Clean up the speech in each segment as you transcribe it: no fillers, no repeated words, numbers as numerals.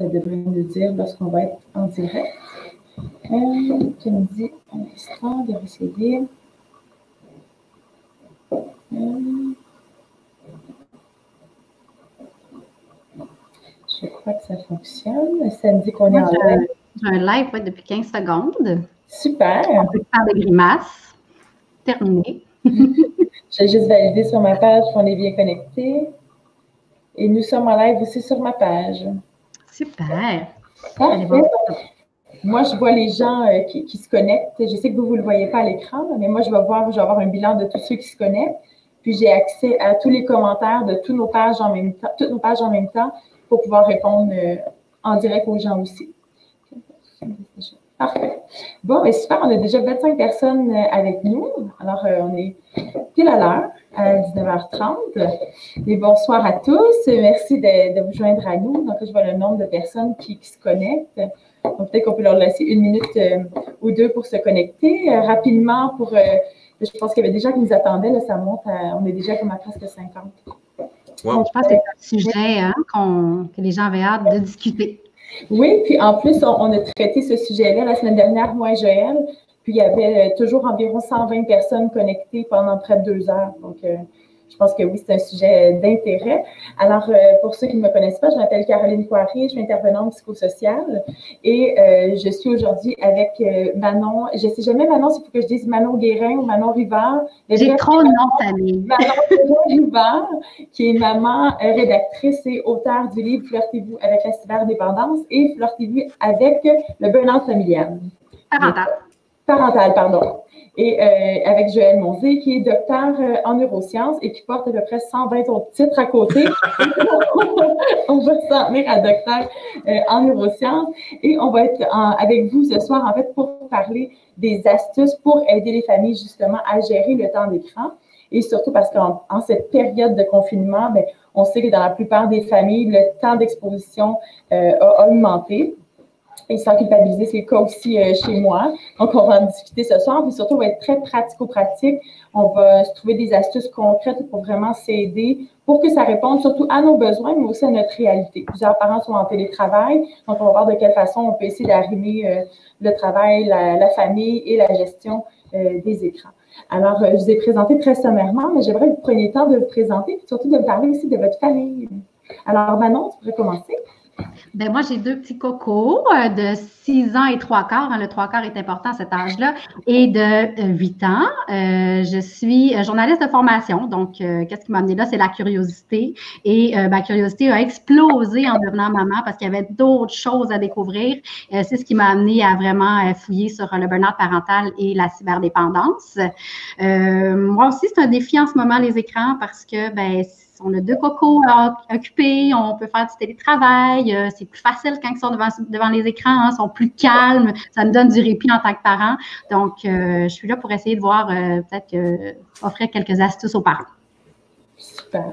devrait nous dire lorsqu'on va être en direct. Tu me dis un instant de essayer. Je crois que ça fonctionne. Ça me dit qu'on est en live. J'ai un live depuis 15 secondes. Super. On peut faire des grimaces. Terminé. Je vais juste valider sur ma page qu'on est bien connecté. Et nous sommes en live aussi sur ma page. Super. Parfait. Moi, je vois les gens qui se connectent. Je sais que vous ne le voyez pas à l'écran, mais moi, je vais avoir un bilan de tous ceux qui se connectent. Puis, j'ai accès à tous les commentaires de toutes nos pages en même temps pour pouvoir répondre en direct aux gens aussi. Parfait. Bon, et super, on a déjà 25 personnes avec nous. Alors, on est pile à l'heure, à 19h30. Et bonsoir à tous. Merci de vous joindre à nous. Donc, je vois le nombre de personnes qui se connectent. Donc, peut-être qu'on peut leur laisser une minute ou deux pour se connecter. Rapidement, je pense qu'il y avait des gens qui nous attendaient. Là, ça monte, on est déjà comme à presque 50. Wow. Donc, je pense que c'est un sujet que les gens avaient hâte de discuter. Oui, puis en plus, on a traité ce sujet-là la semaine dernière, moi et Joël, puis il y avait toujours environ 120 personnes connectées pendant près de 2 heures. Donc, je pense que oui, c'est un sujet d'intérêt. Alors, pour ceux qui ne me connaissent pas, je m'appelle Caroline Poirier, je suis intervenante psychosociale et je suis aujourd'hui avec Manon. Je ne sais jamais, Manon, s'il faut que je dise Manon Guérin ou Manon Rivard. J'ai trop de noms, famille. Manon Rivard, qui est maman, rédactrice et auteure du livre Flirtez-vous avec la cyberdépendance et Flirtez-vous avec le burn-out familial. Parental, pardon. Et avec Joël Monzé, qui est docteur en neurosciences et qui porte à peu près 120 autres titres à côté. On va s'en tenir à docteur en neurosciences. Et on va être avec vous ce soir, en fait, pour parler des astuces pour aider les familles, justement, à gérer le temps d'écran. Et surtout parce qu'en cette période de confinement, bien, on sait que dans la plupart des familles, le temps d'exposition a augmenté. Et sans culpabiliser, c'est le cas aussi chez moi. Donc, on va en discuter ce soir. Puis surtout, on va être très pratico-pratique. On va se trouver des astuces concrètes pour vraiment s'aider, pour que ça réponde surtout à nos besoins, mais aussi à notre réalité. Plusieurs parents sont en télétravail. Donc, on va voir de quelle façon on peut essayer d'arrimer le travail, la famille et la gestion des écrans. Alors, je vous ai présenté très sommairement, mais j'aimerais que vous preniez le temps de vous présenter et surtout de me parler aussi de votre famille. Alors, Manon, tu pourrais commencer? Ben moi, j'ai 2 petits cocos de 6 ans et 3 quarts. Le 3 quarts est important à cet âge-là. Et de 8 ans. Je suis journaliste de formation. Donc, qu'est-ce qui m'a amené là? C'est la curiosité. Et ma curiosité a explosé en devenant maman parce qu'il y avait d'autres choses à découvrir. C'est ce qui m'a amené à vraiment fouiller sur le burn-out parental et la cyberdépendance. Moi aussi, c'est un défi en ce moment, les écrans, parce que, ben, on a 2 cocos occupés, on peut faire du télétravail, c'est plus facile quand ils sont devant les écrans, ils sont plus calmes, ça me donne du répit en tant que parent. Donc, je suis là pour essayer de voir, peut-être offrir quelques astuces aux parents. Super.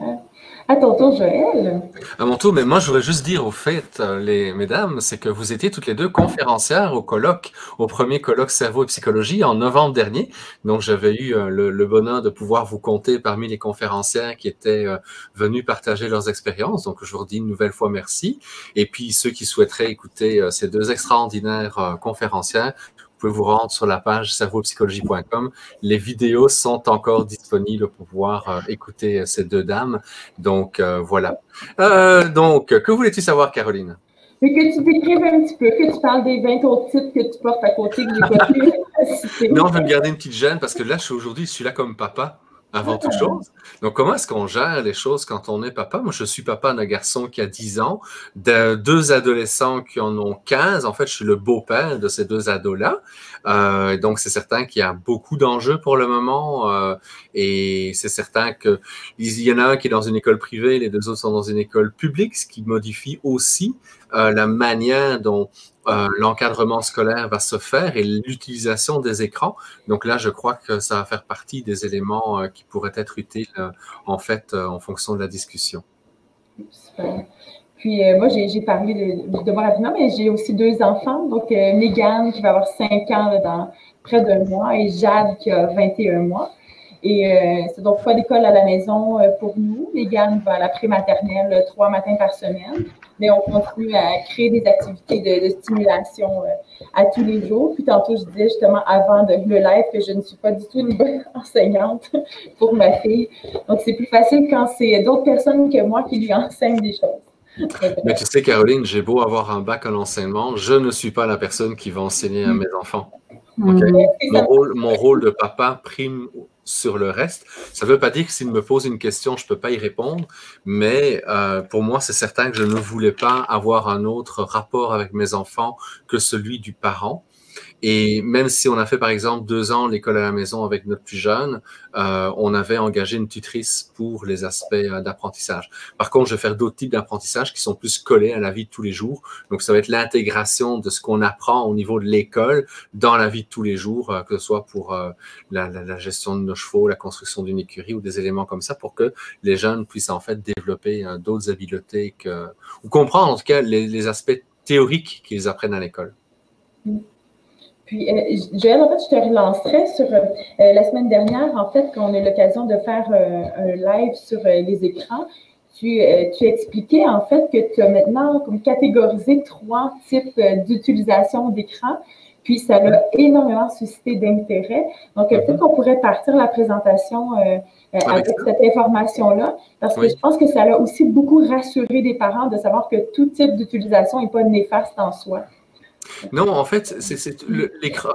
À ton tour, Joël. À mon tour, mais moi, je voudrais juste dire au fait, les mesdames, c'est que vous étiez toutes les deux conférencières au colloque, au premier colloque cerveau et psychologie en novembre dernier. Donc, j'avais eu le bonheur de pouvoir vous compter parmi les conférencières qui étaient venues partager leurs expériences. Donc, je vous redis une nouvelle fois merci. Et puis, ceux qui souhaiteraient écouter ces 2 extraordinaires conférencières, vous pouvez vous rendre sur la page cerveaupsychologie.com. Les vidéos sont encore disponibles pour pouvoir écouter ces 2 dames. Donc, voilà. Donc, que voulais-tu savoir, Caroline? Mais que tu décrives un petit peu, que tu parles des 20 autres titres que tu portes à côté que j'ai pas pu. Non, je vais me garder une petite gêne parce que là, aujourd'hui, je suis là comme papa. Avant toute chose. Donc, comment est-ce qu'on gère les choses quand on est papa? Moi, je suis papa d'un garçon qui a 10 ans, de 2 adolescents qui en ont 15. En fait, je suis le beau-père de ces 2 ados-là. Donc, c'est certain qu'il y a beaucoup d'enjeux pour le moment. Et c'est certain qu'il y en a un qui est dans une école privée, les 2 autres sont dans une école publique, ce qui modifie aussi la manière dont l'encadrement scolaire va se faire et l'utilisation des écrans. Donc là, je crois que ça va faire partie des éléments qui pourraient être utiles, en fait, en fonction de la discussion. Super. Puis moi, j'ai parlé de moi rapidement, mais j'ai aussi 2 enfants. Donc, Mégane qui va avoir 5 ans là, dans près d'1 mois et Jade qui a 21 mois. Et c'est donc pas d'école à la maison pour nous. Mégane va à la prématernelle 3 matins par semaine, mais on continue à créer des activités de stimulation à tous les jours. Puis tantôt, je disais justement avant le live que je ne suis pas du tout une bonne enseignante pour ma fille. Donc, c'est plus facile quand c'est d'autres personnes que moi qui lui enseignent des choses. Mais tu sais, Caroline, j'ai beau avoir un bac en enseignement, je ne suis pas la personne qui va enseigner à mes enfants. Okay? Mon rôle de papa prime sur le reste. Ça ne veut pas dire que s'il me pose une question, je ne peux pas y répondre, mais pour moi, c'est certain que je ne voulais pas avoir un autre rapport avec mes enfants que celui du parent. Et même si on a fait, par exemple, 2 ans l'école à la maison avec notre plus jeune, on avait engagé une tutrice pour les aspects d'apprentissage. Par contre, je vais faire d'autres types d'apprentissage qui sont plus collés à la vie de tous les jours. Donc, ça va être l'intégration de ce qu'on apprend au niveau de l'école dans la vie de tous les jours, que ce soit pour la gestion de nos chevaux, la construction d'une écurie ou des éléments comme ça, pour que les jeunes puissent en fait développer d'autres habiletés ou comprendre en tout cas les aspects théoriques qu'ils apprennent à l'école. Puis, Joëlle, en fait, je te relancerai sur la semaine dernière, en fait, quand on a eu l'occasion de faire un live sur les écrans, tu expliquais, en fait, que tu as maintenant comme catégorisé 3 types d'utilisation d'écran, puis ça a énormément suscité d'intérêt. Donc, peut-être qu'on pourrait partir la présentation avec cette information-là, parce que je pense que ça a aussi beaucoup rassuré des parents de savoir que tout type d'utilisation n'est pas néfaste en soi. Non, en fait,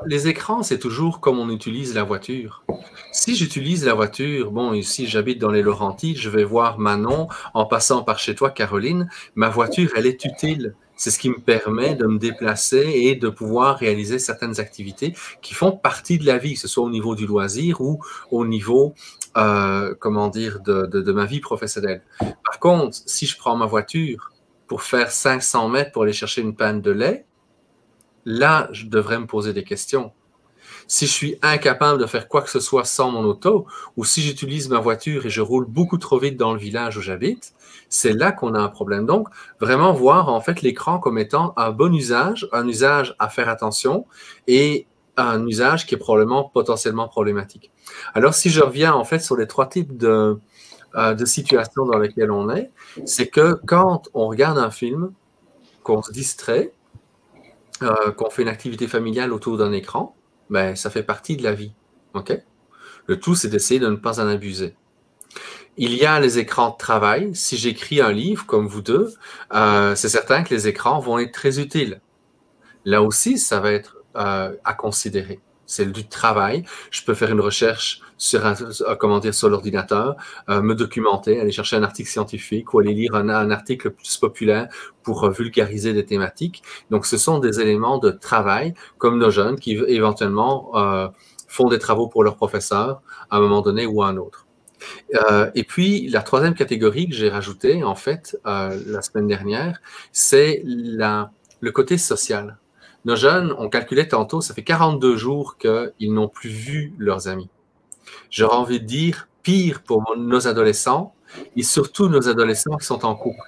les écrans, c'est toujours comme on utilise la voiture. Si j'utilise la voiture, bon, ici, j'habite dans les Laurentides, je vais voir Manon en passant par chez toi, Caroline. Ma voiture, elle est utile. C'est ce qui me permet de me déplacer et de pouvoir réaliser certaines activités qui font partie de la vie, que ce soit au niveau du loisir ou au niveau, comment dire, de ma vie professionnelle. Par contre, si je prends ma voiture pour faire 500 mètres pour aller chercher une panne de lait, là, je devrais me poser des questions. Si je suis incapable de faire quoi que ce soit sans mon auto, ou si j'utilise ma voiture et je roule beaucoup trop vite dans le village où j'habite, c'est là qu'on a un problème. Donc, vraiment voir en fait l'écran comme étant un bon usage, un usage à faire attention et un usage qui est probablement potentiellement problématique. Alors, si je reviens en fait sur les 3 types de situations dans lesquelles on est, c'est que quand on regarde un film, qu'on se distrait, qu'on fait une activité familiale autour d'un écran, ben, ça fait partie de la vie. Okay? Le tout, c'est d'essayer de ne pas en abuser. Il y a les écrans de travail. Si j'écris un livre, comme vous deux, c'est certain que les écrans vont être très utiles. Là aussi, ça va être à considérer. C'est du travail. Je peux faire une recherche sur, sur l'ordinateur, me documenter, aller chercher un article scientifique ou aller lire un article plus populaire pour vulgariser des thématiques. Donc, ce sont des éléments de travail, comme nos jeunes qui éventuellement font des travaux pour leurs professeurs à un moment donné ou à un autre. Et puis, la 3e catégorie que j'ai rajoutée, en fait, la semaine dernière, c'est le côté social. Nos jeunes, on calculait tantôt, ça fait 42 jours qu'ils n'ont plus vu leurs amis. J'aurais envie de dire pire pour nos adolescents et surtout nos adolescents qui sont en couple.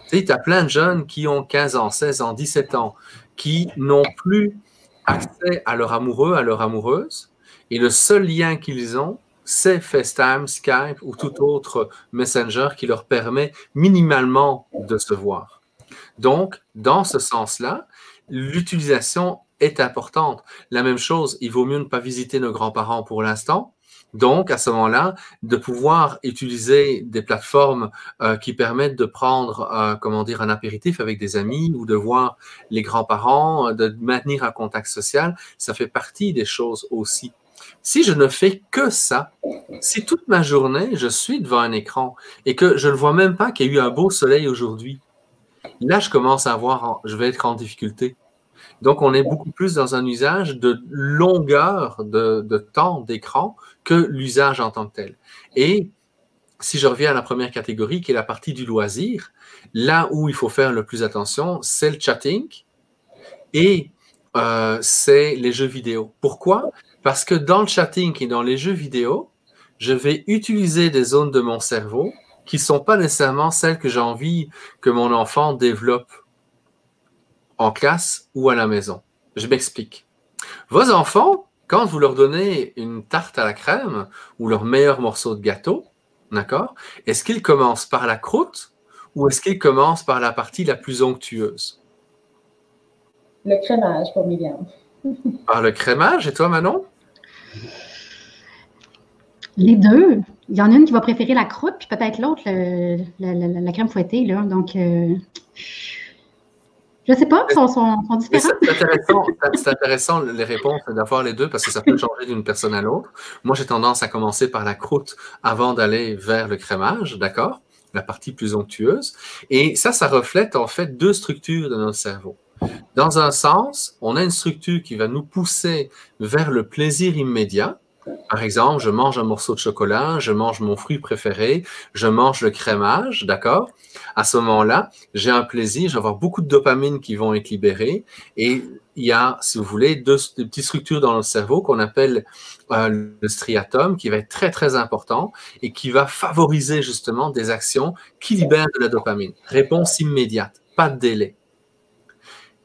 Tu sais, tu as plein de jeunes qui ont 15 ans, 16 ans, 17 ans, qui n'ont plus accès à leur amoureux, à leur amoureuse, et le seul lien qu'ils ont, c'est FaceTime, Skype ou tout autre messenger qui leur permet minimalement de se voir. Donc, dans ce sens-là, l'utilisation est importante. La même chose, il vaut mieux ne pas visiter nos grands-parents pour l'instant. Donc, à ce moment-là, de pouvoir utiliser des plateformes qui permettent de prendre, comment dire, un apéritif avec des amis ou de voir les grands-parents, de maintenir un contact social, ça fait partie des choses aussi. Si je ne fais que ça, si toute ma journée, je suis devant un écran et que je ne vois même pas qu'il y a eu un beau soleil aujourd'hui, là, je commence à voir, je vais être en difficulté. Donc, on est beaucoup plus dans un usage de longueur de temps d'écran que l'usage en tant que tel. Et si je reviens à la première catégorie, qui est la partie du loisir, là où il faut faire le plus attention, c'est le chatting et c'est les jeux vidéo. Pourquoi? Parce que dans le chatting et dans les jeux vidéo, je vais utiliser des zones de mon cerveau qui ne sont pas nécessairement celles que j'ai envie que mon enfant développe en classe ou à la maison. Je m'explique. Vos enfants, quand vous leur donnez une tarte à la crème ou leur meilleur morceau de gâteau, d'accord, est-ce qu'ils commencent par la croûte ou est-ce qu'ils commencent par la partie la plus onctueuse? Le crémage pour Myriam. Par le crémage, et toi, Manon? Les deux. Il y en a une qui va préférer la croûte, puis peut-être l'autre, la crème fouettée. Là. Donc, je ne sais pas, ils sont différents. C'est intéressant les réponses d'avoir les deux parce que ça peut changer d'une personne à l'autre. Moi, j'ai tendance à commencer par la croûte avant d'aller vers le crémage, d'accord? La partie plus onctueuse. Et ça reflète en fait deux structures de notre cerveau. Dans un sens, on a une structure qui va nous pousser vers le plaisir immédiat. Par exemple, je mange un morceau de chocolat, je mange mon fruit préféré, je mange le crémage, d'accord? À ce moment-là, j'ai un plaisir, je vais avoir beaucoup de dopamine qui vont être libérées et il y a, si vous voulez, deux petites structures dans le cerveau qu'on appelle le striatum qui va être très, très important et qui va favoriser justement des actions qui libèrent de la dopamine. Réponse immédiate, pas de délai.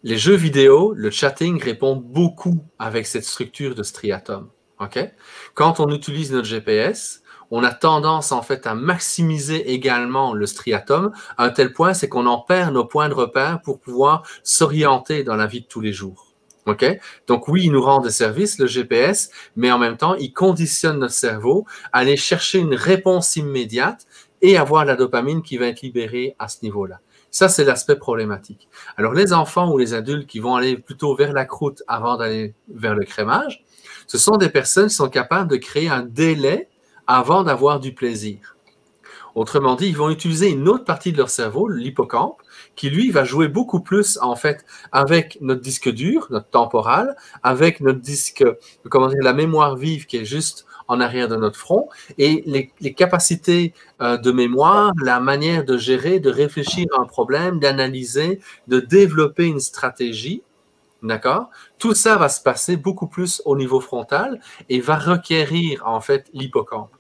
Les jeux vidéo, le chatting répond beaucoup avec cette structure de striatum. Okay? Quand on utilise notre GPS, on a tendance en fait à maximiser également le striatum à un tel point, c'est qu'on en perd nos points de repère pour pouvoir s'orienter dans la vie de tous les jours. Okay? Donc oui, il nous rend des services, le GPS, mais en même temps, il conditionne notre cerveau à aller chercher une réponse immédiate et avoir la dopamine qui va être libérée à ce niveau-là. Ça, c'est l'aspect problématique. Alors, les enfants ou les adultes qui vont aller plutôt vers la croûte avant d'aller vers le crémage, ce sont des personnes qui sont capables de créer un délai avant d'avoir du plaisir. Autrement dit, ils vont utiliser une autre partie de leur cerveau, l'hippocampe, qui lui va jouer beaucoup plus en fait avec notre disque dur, notre temporal, avec notre disque, comment dire, la mémoire vive qui est juste en arrière de notre front et les capacités de mémoire, la manière de gérer, de réfléchir à un problème, d'analyser, de développer une stratégie. D'accord? Tout ça va se passer beaucoup plus au niveau frontal et va requérir en fait l'hippocampe.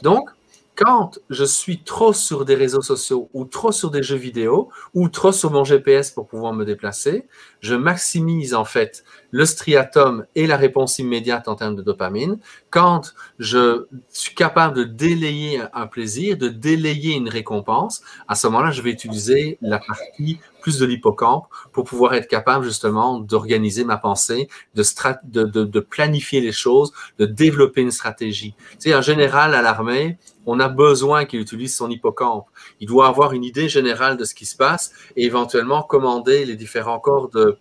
Donc, quand je suis trop sur des réseaux sociaux ou trop sur des jeux vidéo ou trop sur mon GPS pour pouvoir me déplacer, je maximise en fait le striatum et la réponse immédiate en termes de dopamine. Quand je suis capable de délayer un plaisir, de délayer une récompense, à ce moment-là, je vais utiliser la partie plus de l'hippocampe pour pouvoir être capable justement d'organiser ma pensée, de planifier les choses, de développer une stratégie. Tu sais, un général à l'armée, on a besoin qu'il utilise son hippocampe. Il doit avoir une idée générale de ce qui se passe et éventuellement commander les différents corps de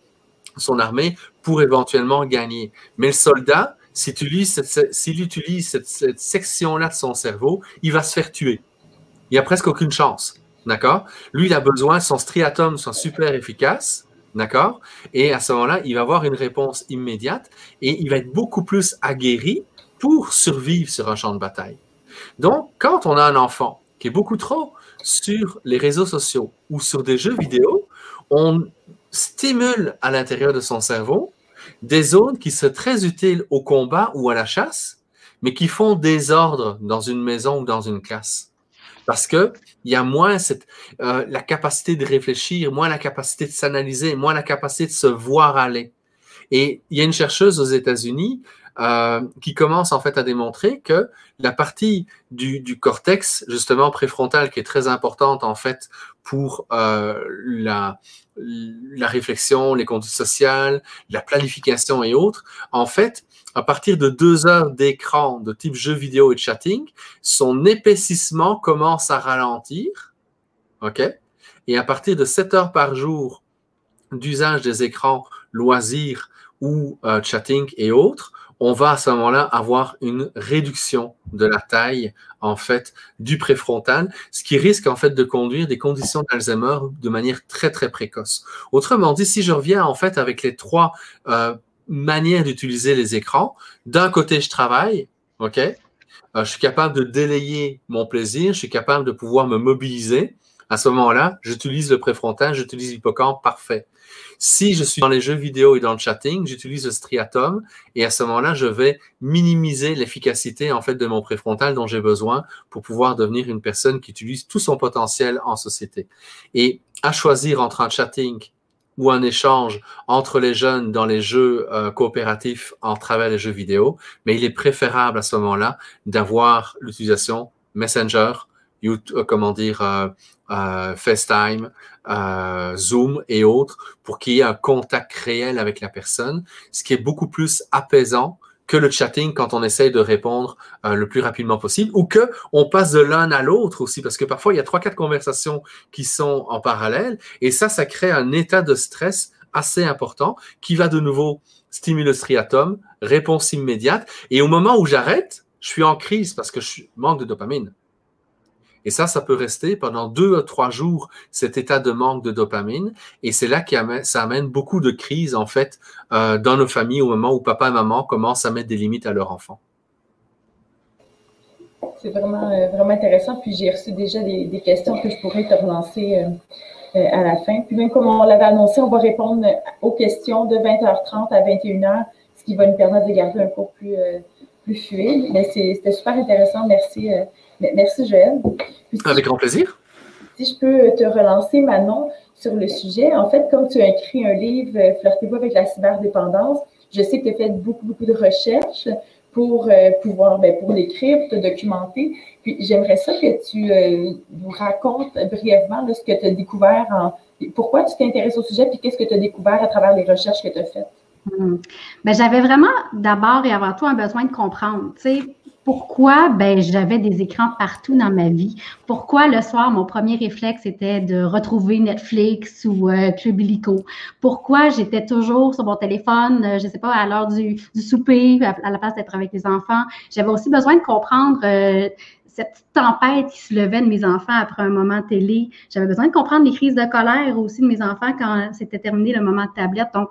son armée pour éventuellement gagner. Mais le soldat, s'il utilise cette section-là de son cerveau, il va se faire tuer. Il n'y a presque aucune chance. D'accord? Lui, il a besoin que son striatum soit super efficace. D'accord? Et à ce moment-là, il va avoir une réponse immédiate et il va être beaucoup plus aguerri pour survivre sur un champ de bataille. Donc, quand on a un enfant qui est beaucoup trop sur les réseaux sociaux ou sur des jeux vidéo, on stimule à l'intérieur de son cerveau des zones qui sont très utiles au combat ou à la chasse, mais qui font désordre dans une maison ou dans une classe. Parce qu'il y a moins la capacité de réfléchir, moins la capacité de s'analyser, moins la capacité de se voir aller. Et il y a une chercheuse aux États-Unis qui commence en fait à démontrer que la partie du cortex, justement préfrontal, qui est très importante en fait pour la réflexion, les conduites sociales, la planification et autres, en fait, à partir de 2 heures d'écran de type jeu vidéo et chatting, son épaississement commence à ralentir, ok? Et à partir de 7 heures par jour d'usage des écrans, loisirs ou chatting et autres, on va à ce moment-là avoir une réduction de la taille en fait du préfrontal, ce qui risque en fait de conduire des conditions d'Alzheimer de manière très très précoce. Autrement dit, si je reviens en fait avec les 3 manières d'utiliser les écrans, d'un côté je travaille, ok, je suis capable de délayer mon plaisir, je suis capable de pouvoir me mobiliser. À ce moment-là, j'utilise le préfrontal, j'utilise l'hippocampe, parfait. Si je suis dans les jeux vidéo et dans le chatting, j'utilise le striatum et à ce moment-là, je vais minimiser l'efficacité en fait de mon préfrontal dont j'ai besoin pour pouvoir devenir une personne qui utilise tout son potentiel en société. Et à choisir entre un chatting ou un échange entre les jeunes dans les jeux coopératifs en travers les jeux vidéo, mais il est préférable à ce moment-là d'avoir l'utilisation Messenger, FaceTime, Zoom et autres pour qu'il y ait un contact réel avec la personne, ce qui est beaucoup plus apaisant que le chatting quand on essaye de répondre le plus rapidement possible ou que on passe de l'un à l'autre aussi parce que parfois il y a 3-4 conversations qui sont en parallèle et ça crée un état de stress assez important qui va de nouveau stimulus striatum, réponse immédiate et au moment où j'arrête, je suis en crise parce que je manque de dopamine. Et ça peut rester pendant 2 à 3 jours, cet état de manque de dopamine. Et c'est là que ça amène beaucoup de crises, en fait, dans nos familles au moment où papa et maman commencent à mettre des limites à leur enfant. C'est vraiment, vraiment intéressant. Puis j'ai reçu déjà des questions que je pourrais te relancer à la fin. Puis même comme on l'avait annoncé, on va répondre aux questions de 20h30 à 21h, ce qui va nous permettre de garder un cours plus fluide. Mais c'était super intéressant. Merci. Merci, Joël. Avec grand plaisir. Si je peux te relancer, Manon, sur le sujet. En fait, comme tu as écrit un livre, Flirtez-vous avec la cyberdépendance, je sais que tu as fait beaucoup de recherches pour pouvoir, pour l'écrire, pour te documenter. Puis, j'aimerais ça que tu nous racontes brièvement ce que tu as découvert, pourquoi tu t'intéresses au sujet, puis qu'est-ce que tu as découvert à travers les recherches que tu as faites. J'avais vraiment d'abord et avant tout un besoin de comprendre, tu sais, pourquoi j'avais des écrans partout dans ma vie. Pourquoi le soir, mon premier réflexe était de retrouver Netflix ou Club Illico. Pourquoi j'étais toujours sur mon téléphone, je ne sais pas, à l'heure du souper, à la place d'être avec les enfants. J'avais aussi besoin de comprendre cette petite tempête qui se levait de mes enfants après un moment de télé. J'avais besoin de comprendre les crises de colère aussi de mes enfants quand c'était terminé le moment de tablette. Donc,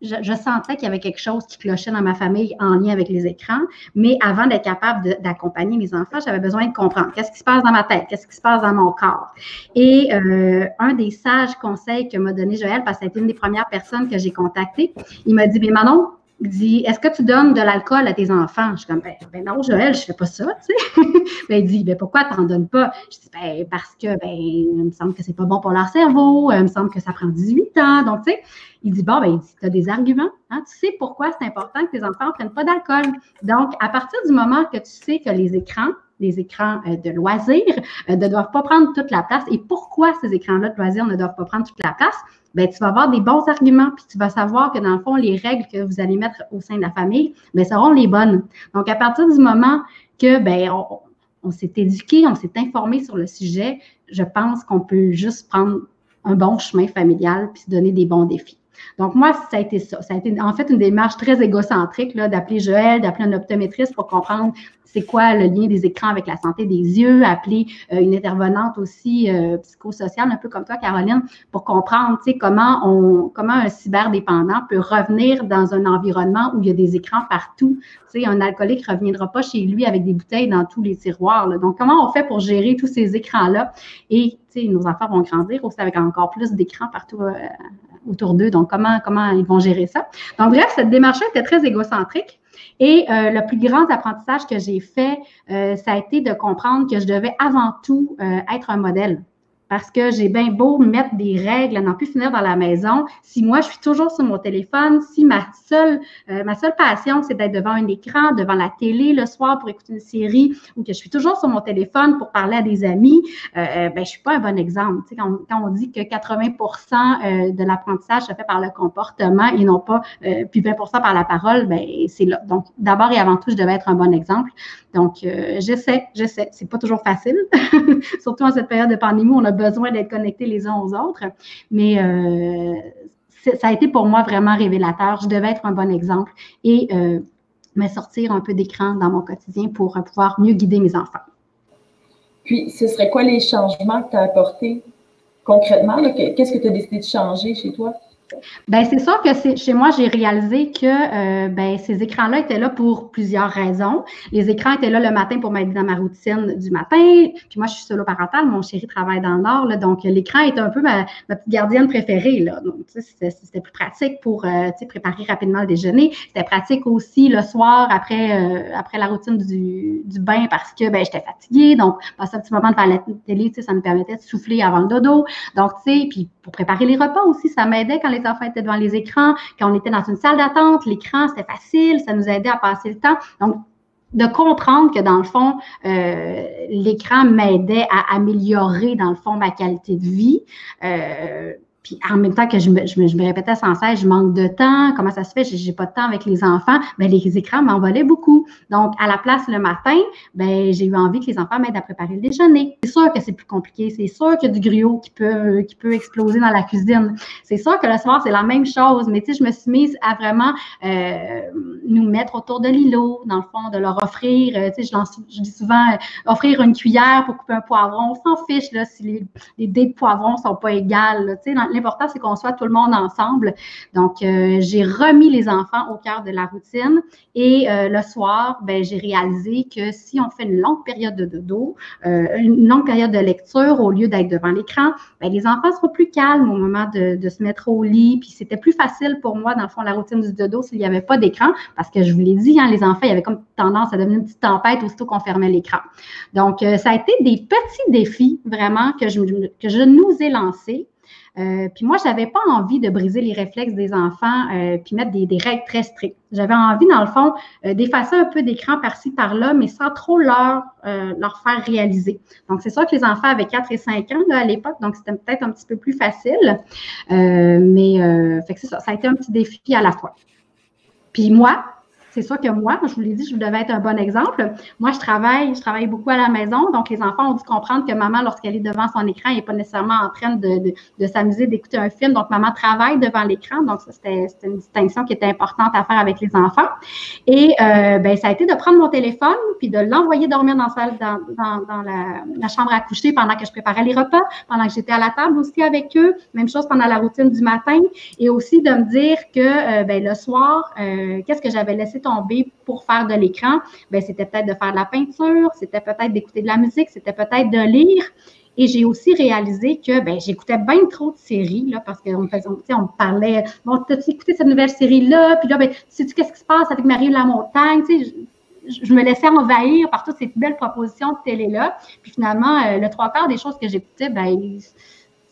je sentais qu'il y avait quelque chose qui clochait dans ma famille en lien avec les écrans, mais avant d'être capable d'accompagner mes enfants, j'avais besoin de comprendre qu'est-ce qui se passe dans ma tête, qu'est-ce qui se passe dans mon corps. Et un des sages conseils que m'a donné Joël, parce que c'était une des premières personnes que j'ai contactées, il m'a dit, mais Manon, il dit, est-ce que tu donnes de l'alcool à tes enfants? Je suis comme, ben non, Joël, je fais pas ça, tu sais. Il dit, pourquoi tu n'en donnes pas? Je dis, parce que, il me semble que c'est pas bon pour leur cerveau, il me semble que ça prend 18 ans. Donc, tu sais, il dit, il dit, tu as des arguments, hein? Tu sais pourquoi c'est important que tes enfants ne prennent pas d'alcool. Donc, à partir du moment que tu sais que les écrans de loisirs ne doivent pas prendre toute la place et pourquoi ces écrans-là de loisirs ne doivent pas prendre toute la place, tu vas avoir des bons arguments puis tu vas savoir que dans le fond, les règles que vous allez mettre au sein de la famille, seront les bonnes. Donc, à partir du moment que, on s'est éduqué, on s'est informé sur le sujet, je pense qu'on peut juste prendre un bon chemin familial puis se donner des bons défis. Donc, moi, ça a été ça. Ça a été en fait une démarche très égocentrique d'appeler Joël, d'appeler un optométriste pour comprendre c'est quoi le lien des écrans avec la santé des yeux, appeler une intervenante aussi psychosociale, un peu comme toi, Caroline, pour comprendre, tu sais, comment un cyberdépendant peut revenir dans un environnement où il y a des écrans partout. Tu sais, un alcoolique ne reviendra pas chez lui avec des bouteilles dans tous les tiroirs, là. Donc, comment on fait pour gérer tous ces écrans-là? Et, tu sais, nos enfants vont grandir aussi avec encore plus d'écrans partout autour d'eux. Donc, comment ils vont gérer ça? Donc, bref, cette démarche-là était très égocentrique. Et le plus grand apprentissage que j'ai fait, ça a été de comprendre que je devais avant tout être un modèle. Parce que j'ai bien beau mettre des règles à n'en plus finir dans la maison. Si moi, je suis toujours sur mon téléphone, si ma seule passion, c'est d'être devant un écran, devant la télé le soir pour écouter une série, ou que je suis toujours sur mon téléphone pour parler à des amis, je suis pas un bon exemple. Tu sais, quand on dit que 80% de l'apprentissage se fait par le comportement et non pas puis 20% par la parole, c'est là. Donc, d'abord et avant tout, je devais être un bon exemple. Donc, j'essaie. C'est pas toujours facile, surtout en cette période de pandémie où on a besoin d'être connectés les uns aux autres. Mais ça a été pour moi vraiment révélateur. Je devais être un bon exemple et me sortir un peu d'écran dans mon quotidien pour pouvoir mieux guider mes enfants. Puis, ce serait quoi les changements que tu as apportés concrètement? Qu'est-ce que tu as décidé de changer chez toi? Bien, c'est sûr que chez moi, j'ai réalisé que ces écrans-là étaient là pour plusieurs raisons. Les écrans étaient là le matin pour m'aider dans ma routine du matin. Puis moi, je suis solo parentale, mon chéri travaille dans le Nord, là, donc l'écran était un peu ma petite gardienne préférée, là. Donc, c'était plus pratique pour préparer rapidement le déjeuner. C'était pratique aussi le soir après la routine du bain parce que j'étais fatiguée. Donc, passer un petit moment devant la télé, ça me permettait de souffler avant le dodo. Donc, puis pour préparer les repas aussi, ça m'aidait quand les enfants étaient devant les écrans, quand on était dans une salle d'attente, l'écran, c'était facile, ça nous aidait à passer le temps. Donc, de comprendre que, dans le fond, l'écran m'aidait à améliorer, dans le fond, ma qualité de vie. Puis en même temps que je me répétais sans cesse, je manque de temps, comment ça se fait, j'ai pas de temps avec les enfants, les écrans m'envolaient beaucoup. Donc, à la place le matin, j'ai eu envie que les enfants m'aident à préparer le déjeuner. C'est sûr que c'est plus compliqué, c'est sûr qu'il y a du gruau qui peut exploser dans la cuisine. C'est sûr que le soir, c'est la même chose, mais tu sais, je me suis mise à vraiment nous mettre autour de l'îlot, dans le fond, de leur offrir, tu sais, je dis souvent, offrir une cuillère pour couper un poivron, on s'en fiche, là, si les dés de poivron sont pas égales, là, tu sais, l'important, c'est qu'on soit tout le monde ensemble. Donc, j'ai remis les enfants au cœur de la routine et le soir, j'ai réalisé que si on fait une longue période de dodo, une longue période de lecture au lieu d'être devant l'écran, les enfants seront plus calmes au moment de se mettre au lit. Puis, c'était plus facile pour moi, dans le fond, la routine du dodo s'il n'y avait pas d'écran parce que je vous l'ai dit, les enfants, il y avait comme tendance à devenir une petite tempête aussitôt qu'on fermait l'écran. Donc, ça a été des petits défis vraiment que je nous ai lancés. Puis moi, je n'avais pas envie de briser les réflexes des enfants puis mettre des règles très strictes. J'avais envie, dans le fond, d'effacer un peu d'écran par-ci, par-là, mais sans trop leur faire réaliser. Donc, c'est sûr que les enfants avaient 4 et 5 ans là, à l'époque, donc c'était peut-être un petit peu plus facile. Fait que c'est ça, ça a été un petit défi à la fois. Puis moi, c'est sûr que moi, je vous l'ai dit, je devais être un bon exemple. Moi, je travaille beaucoup à la maison, donc les enfants ont dû comprendre que maman, lorsqu'elle est devant son écran, elle n'est pas nécessairement en train de s'amuser, d'écouter un film. Donc, maman travaille devant l'écran. Donc, ça, c'était une distinction qui était importante à faire avec les enfants. Et ça a été de prendre mon téléphone puis de l'envoyer dormir dans la chambre à coucher pendant que je préparais les repas, pendant que j'étais à la table aussi avec eux. Même chose pendant la routine du matin. Et aussi de me dire que le soir, qu'est-ce que j'avais laissé tomber pour faire de l'écran, c'était peut-être de faire de la peinture, c'était peut-être d'écouter de la musique, c'était peut-être de lire. Et j'ai aussi réalisé que j'écoutais bien trop de séries, là, parce qu'on me parlait, bon, t'as-tu écouté cette nouvelle série-là? Puis là, sais-tu qu'est-ce qui se passe avec Marie de la Montagne? Tu sais, je me laissais envahir par toutes ces belles propositions de télé-là. Puis finalement, le 3/4 des choses que j'écoutais,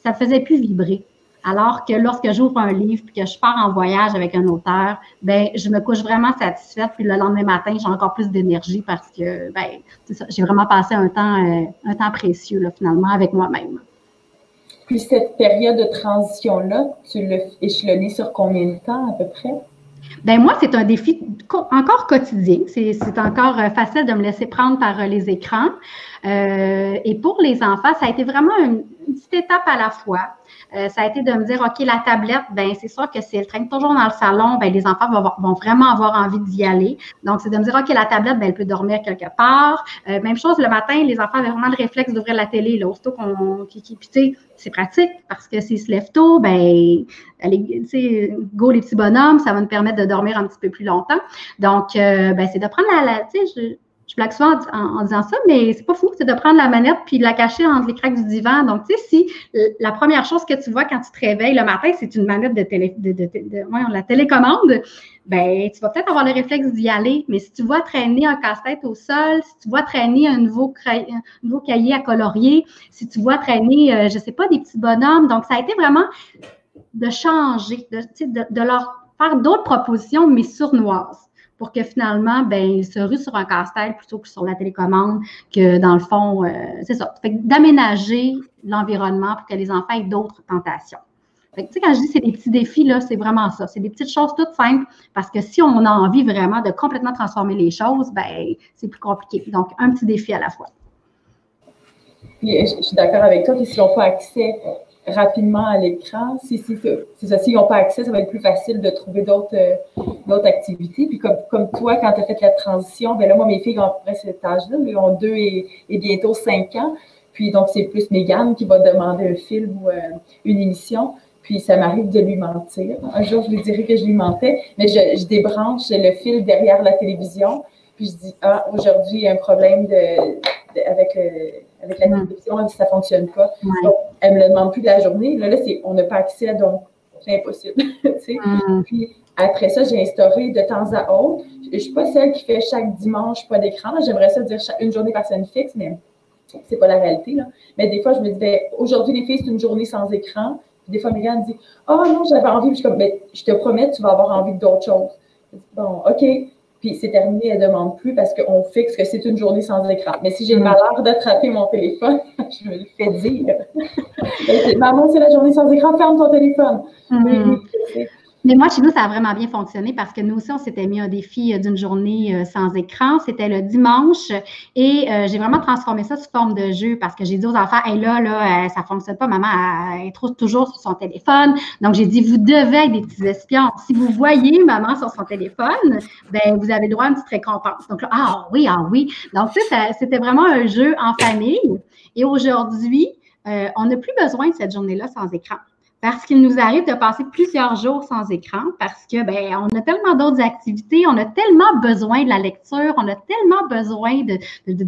ça ne faisait plus vibrer. Alors que lorsque j'ouvre un livre et que je pars en voyage avec un auteur, je me couche vraiment satisfaite. Puis le lendemain matin, j'ai encore plus d'énergie parce que c'est ça, j'ai vraiment passé un temps précieux là, finalement avec moi-même. Puis cette période de transition-là, tu l'as échelonnée sur combien de temps à peu près? Moi, c'est un défi encore quotidien. C'est encore facile de me laisser prendre par les écrans. Et pour les enfants, ça a été vraiment une petite étape à la fois. Ça a été de me dire, OK, la tablette, c'est sûr que si elle traîne toujours dans le salon, les enfants vont vraiment avoir envie d'y aller. Donc, c'est de me dire, OK, la tablette, elle peut dormir quelque part. Même chose, le matin, les enfants avaient vraiment le réflexe d'ouvrir la télé, là, aussitôt puis tu sais, c'est pratique parce que s'ils se lèvent tôt, allez, tu sais, go les petits bonhommes, ça va nous permettre de dormir un petit peu plus longtemps. Donc, c'est de prendre tu sais, je blague souvent en disant ça, mais c'est pas fou, c'est de prendre la manette puis de la cacher entre les craques du divan. Donc, tu sais, si la première chose que tu vois quand tu te réveilles le matin, c'est une manette la télécommande, tu vas peut-être avoir le réflexe d'y aller. Mais si tu vois traîner un casse-tête au sol, si tu vois traîner un nouveau cahier à colorier, si tu vois traîner, je sais pas, des petits bonhommes. Donc, ça a été vraiment de changer, de leur faire d'autres propositions, mais sournoises, pour que finalement, ils se ruent sur un casse-tête plutôt que sur la télécommande, que dans le fond, c'est ça. Fait que d'aménager l'environnement pour que les enfants aient d'autres tentations. Fait que, tu sais, quand je dis c'est des petits défis, là, c'est vraiment ça. C'est des petites choses toutes simples, parce que si on a envie vraiment de complètement transformer les choses, c'est plus compliqué. Donc, un petit défi à la fois. Puis, je suis d'accord avec toi que s'ils n'ont pas accès rapidement à l'écran, c'est ça, s'ils n'ont pas accès, ça va être plus facile de trouver d'autres activités. Puis comme toi, quand tu as fait la transition, là, moi, mes filles ont à peu près cet âge-là, ils ont 2 et bientôt 5 ans. Puis donc, c'est plus Mégane qui va demander un film ou une émission. Puis ça m'arrive de lui mentir. Un jour, je lui dirais que je lui mentais, mais je débranche le fil derrière la télévision, puis je dis, ah, aujourd'hui, il y a un problème avec la télévision, ça ne fonctionne pas. Donc, elle ne me le demande plus de la journée. Là on n'a pas accès, donc c'est impossible. Puis après ça, j'ai instauré de temps à autre. Je ne suis pas celle qui fait chaque dimanche pas d'écran. J'aimerais ça dire une journée par semaine fixe, mais c'est pas la réalité. Là. Mais des fois, je me dis, ben, aujourd'hui, les filles, c'est une journée sans écran. Puis des fois, Mégane dit, oh non, j'avais envie. Puis je suis comme, ben, je te promets, tu vas avoir envie d'autres choses. Bon, OK. Puis c'est terminé, elle ne demande plus parce qu'on fixe que c'est une journée sans écran. Mais si j'ai le malheur d'attraper mon téléphone, je me le fais dire. Maman, c'est la journée sans écran, ferme ton téléphone. Mais moi, chez nous, ça a vraiment bien fonctionné parce que nous aussi, on s'était mis un défi d'une journée sans écran. C'était le dimanche et j'ai vraiment transformé ça sous forme de jeu parce que j'ai dit aux enfants, hey, là, ça ne fonctionne pas, maman, elle est toujours sur son téléphone. Donc, j'ai dit, vous devez être des petits espions. Si vous voyez maman sur son téléphone, ben vous avez droit à une petite récompense. Donc là, ah oui. Donc, c'était vraiment un jeu en famille. Et aujourd'hui, on n'a plus besoin de cette journée-là sans écran. Parce qu'il nous arrive de passer plusieurs jours sans écran parce que on a tellement d'autres activités, on a tellement besoin de la lecture, on a tellement besoin de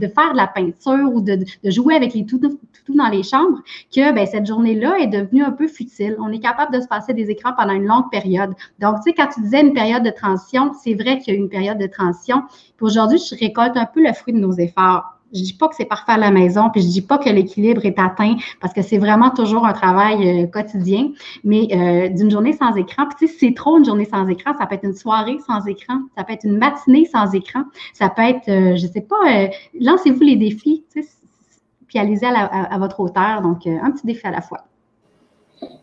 faire de la peinture ou de jouer avec les toutous dans les chambres que cette journée-là est devenue un peu futile. On est capable de se passer des écrans pendant une longue période. Donc, tu sais, quand tu disais une période de transition, c'est vrai qu'il y a eu une période de transition. Puis aujourd'hui, je récolte un peu le fruit de nos efforts. Je dis pas que c'est parfait à la maison, puis je dis pas que l'équilibre est atteint, parce que c'est vraiment toujours un travail quotidien, mais d'une journée sans écran, puis tu sais, c'est trop une journée sans écran, ça peut être une soirée sans écran, ça peut être une matinée sans écran, ça peut être, je sais pas, lancez-vous les défis, tu sais, puis allez-y à votre hauteur, donc un petit défi à la fois.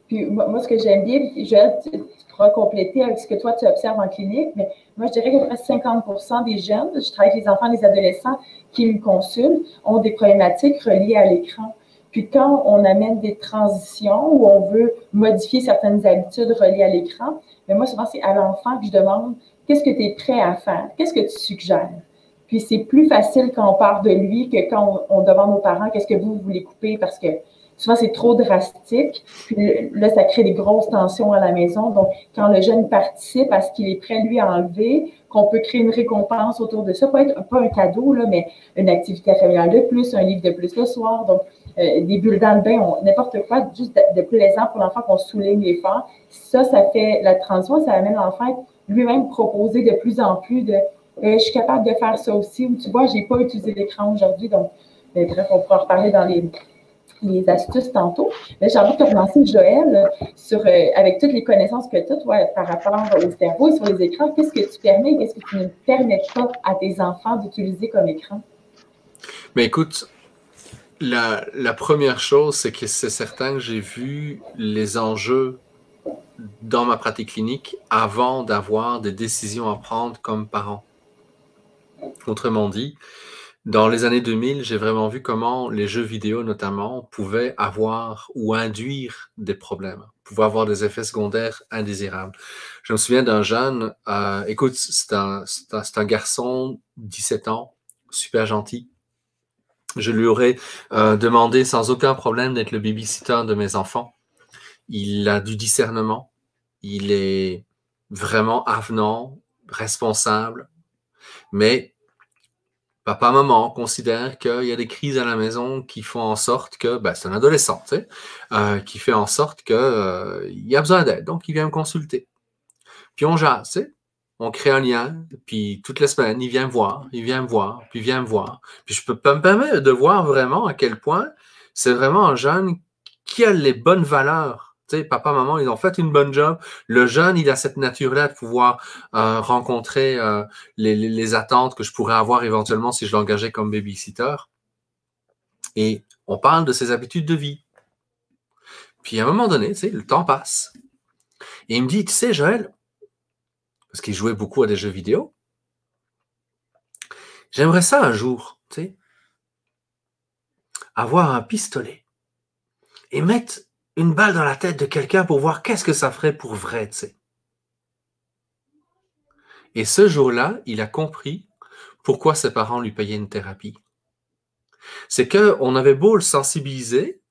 Puis moi, ce que j'aime bien, Joël, tu pourras compléter avec ce que toi, tu observes en clinique, mais moi, je dirais que presque 50% des jeunes, je travaille avec les enfants, les adolescents qui me consultent, ont des problématiques reliées à l'écran. Puis quand on amène des transitions où on veut modifier certaines habitudes reliées à l'écran, mais moi, souvent, c'est à l'enfant que je demande qu'est-ce que tu es prêt à faire? Qu'est-ce que tu suggères? Puis c'est plus facile quand on part de lui que quand on demande aux parents qu'est-ce que vous voulez couper parce que souvent, c'est trop drastique. Puis là, ça crée des grosses tensions à la maison. Donc, quand le jeune participe à ce qu'il est prêt, lui, à enlever, qu'on peut créer une récompense autour de ça, pas un cadeau, là, mais une activité familiale de plus, un livre de plus le soir. Donc, des bulles dans le bain, n'importe quoi, juste de plaisant pour l'enfant qu'on souligne l'effort. Ça fait la transition, ça amène l'enfant lui-même proposer de plus en plus de je suis capable de faire ça aussi. Ou tu vois, j'ai pas utilisé l'écran aujourd'hui. Donc, bref, on pourra reparler dans les astuces tantôt. Mais j'ai envie de te relancer, Joël, avec toutes les connaissances que tu as, toi, par rapport au cerveau et sur les écrans, qu'est-ce que tu permets et qu'est-ce que tu ne permets pas à tes enfants d'utiliser comme écran? Mais écoute, la première chose, c'est que c'est certain que j'ai vu les enjeux dans ma pratique clinique avant d'avoir des décisions à prendre comme parent. Autrement dit, dans les années 2000, j'ai vraiment vu comment les jeux vidéo, notamment, pouvaient avoir ou induire des problèmes, pouvaient avoir des effets secondaires indésirables. Je me souviens d'un jeune, écoute, c'est un garçon, 17 ans, super gentil. Je lui aurais demandé sans aucun problème d'être le babysitter de mes enfants. Il a du discernement, il est vraiment avenant, responsable, mais papa, maman considèrent qu'il y a des crises à la maison qui font en sorte que, c'est un adolescent, tu sais, qui fait en sorte qu'il y a besoin d'aide. Donc, il vient me consulter. Puis on jase, tu sais, on crée un lien, puis toutes les semaines, il vient me voir, puis il vient me voir. Puis je peux pas me permettre de voir vraiment à quel point c'est vraiment un jeune qui a les bonnes valeurs. Tu sais, papa, maman, ils ont fait une bonne job. Le jeune, il a cette nature-là de pouvoir rencontrer les attentes que je pourrais avoir éventuellement si je l'engageais comme babysitter. Et on parle de ses habitudes de vie. Puis à un moment donné, tu sais, le temps passe. Et il me dit, tu sais, Joël, parce qu'il jouait beaucoup à des jeux vidéo, j'aimerais ça un jour, tu sais, avoir un pistolet et mettre une balle dans la tête de quelqu'un pour voir qu'est-ce que ça ferait pour vrai, tu sais. Et ce jour-là, il a compris pourquoi ses parents lui payaient une thérapie. C'est qu'on avait beau le sensibiliser,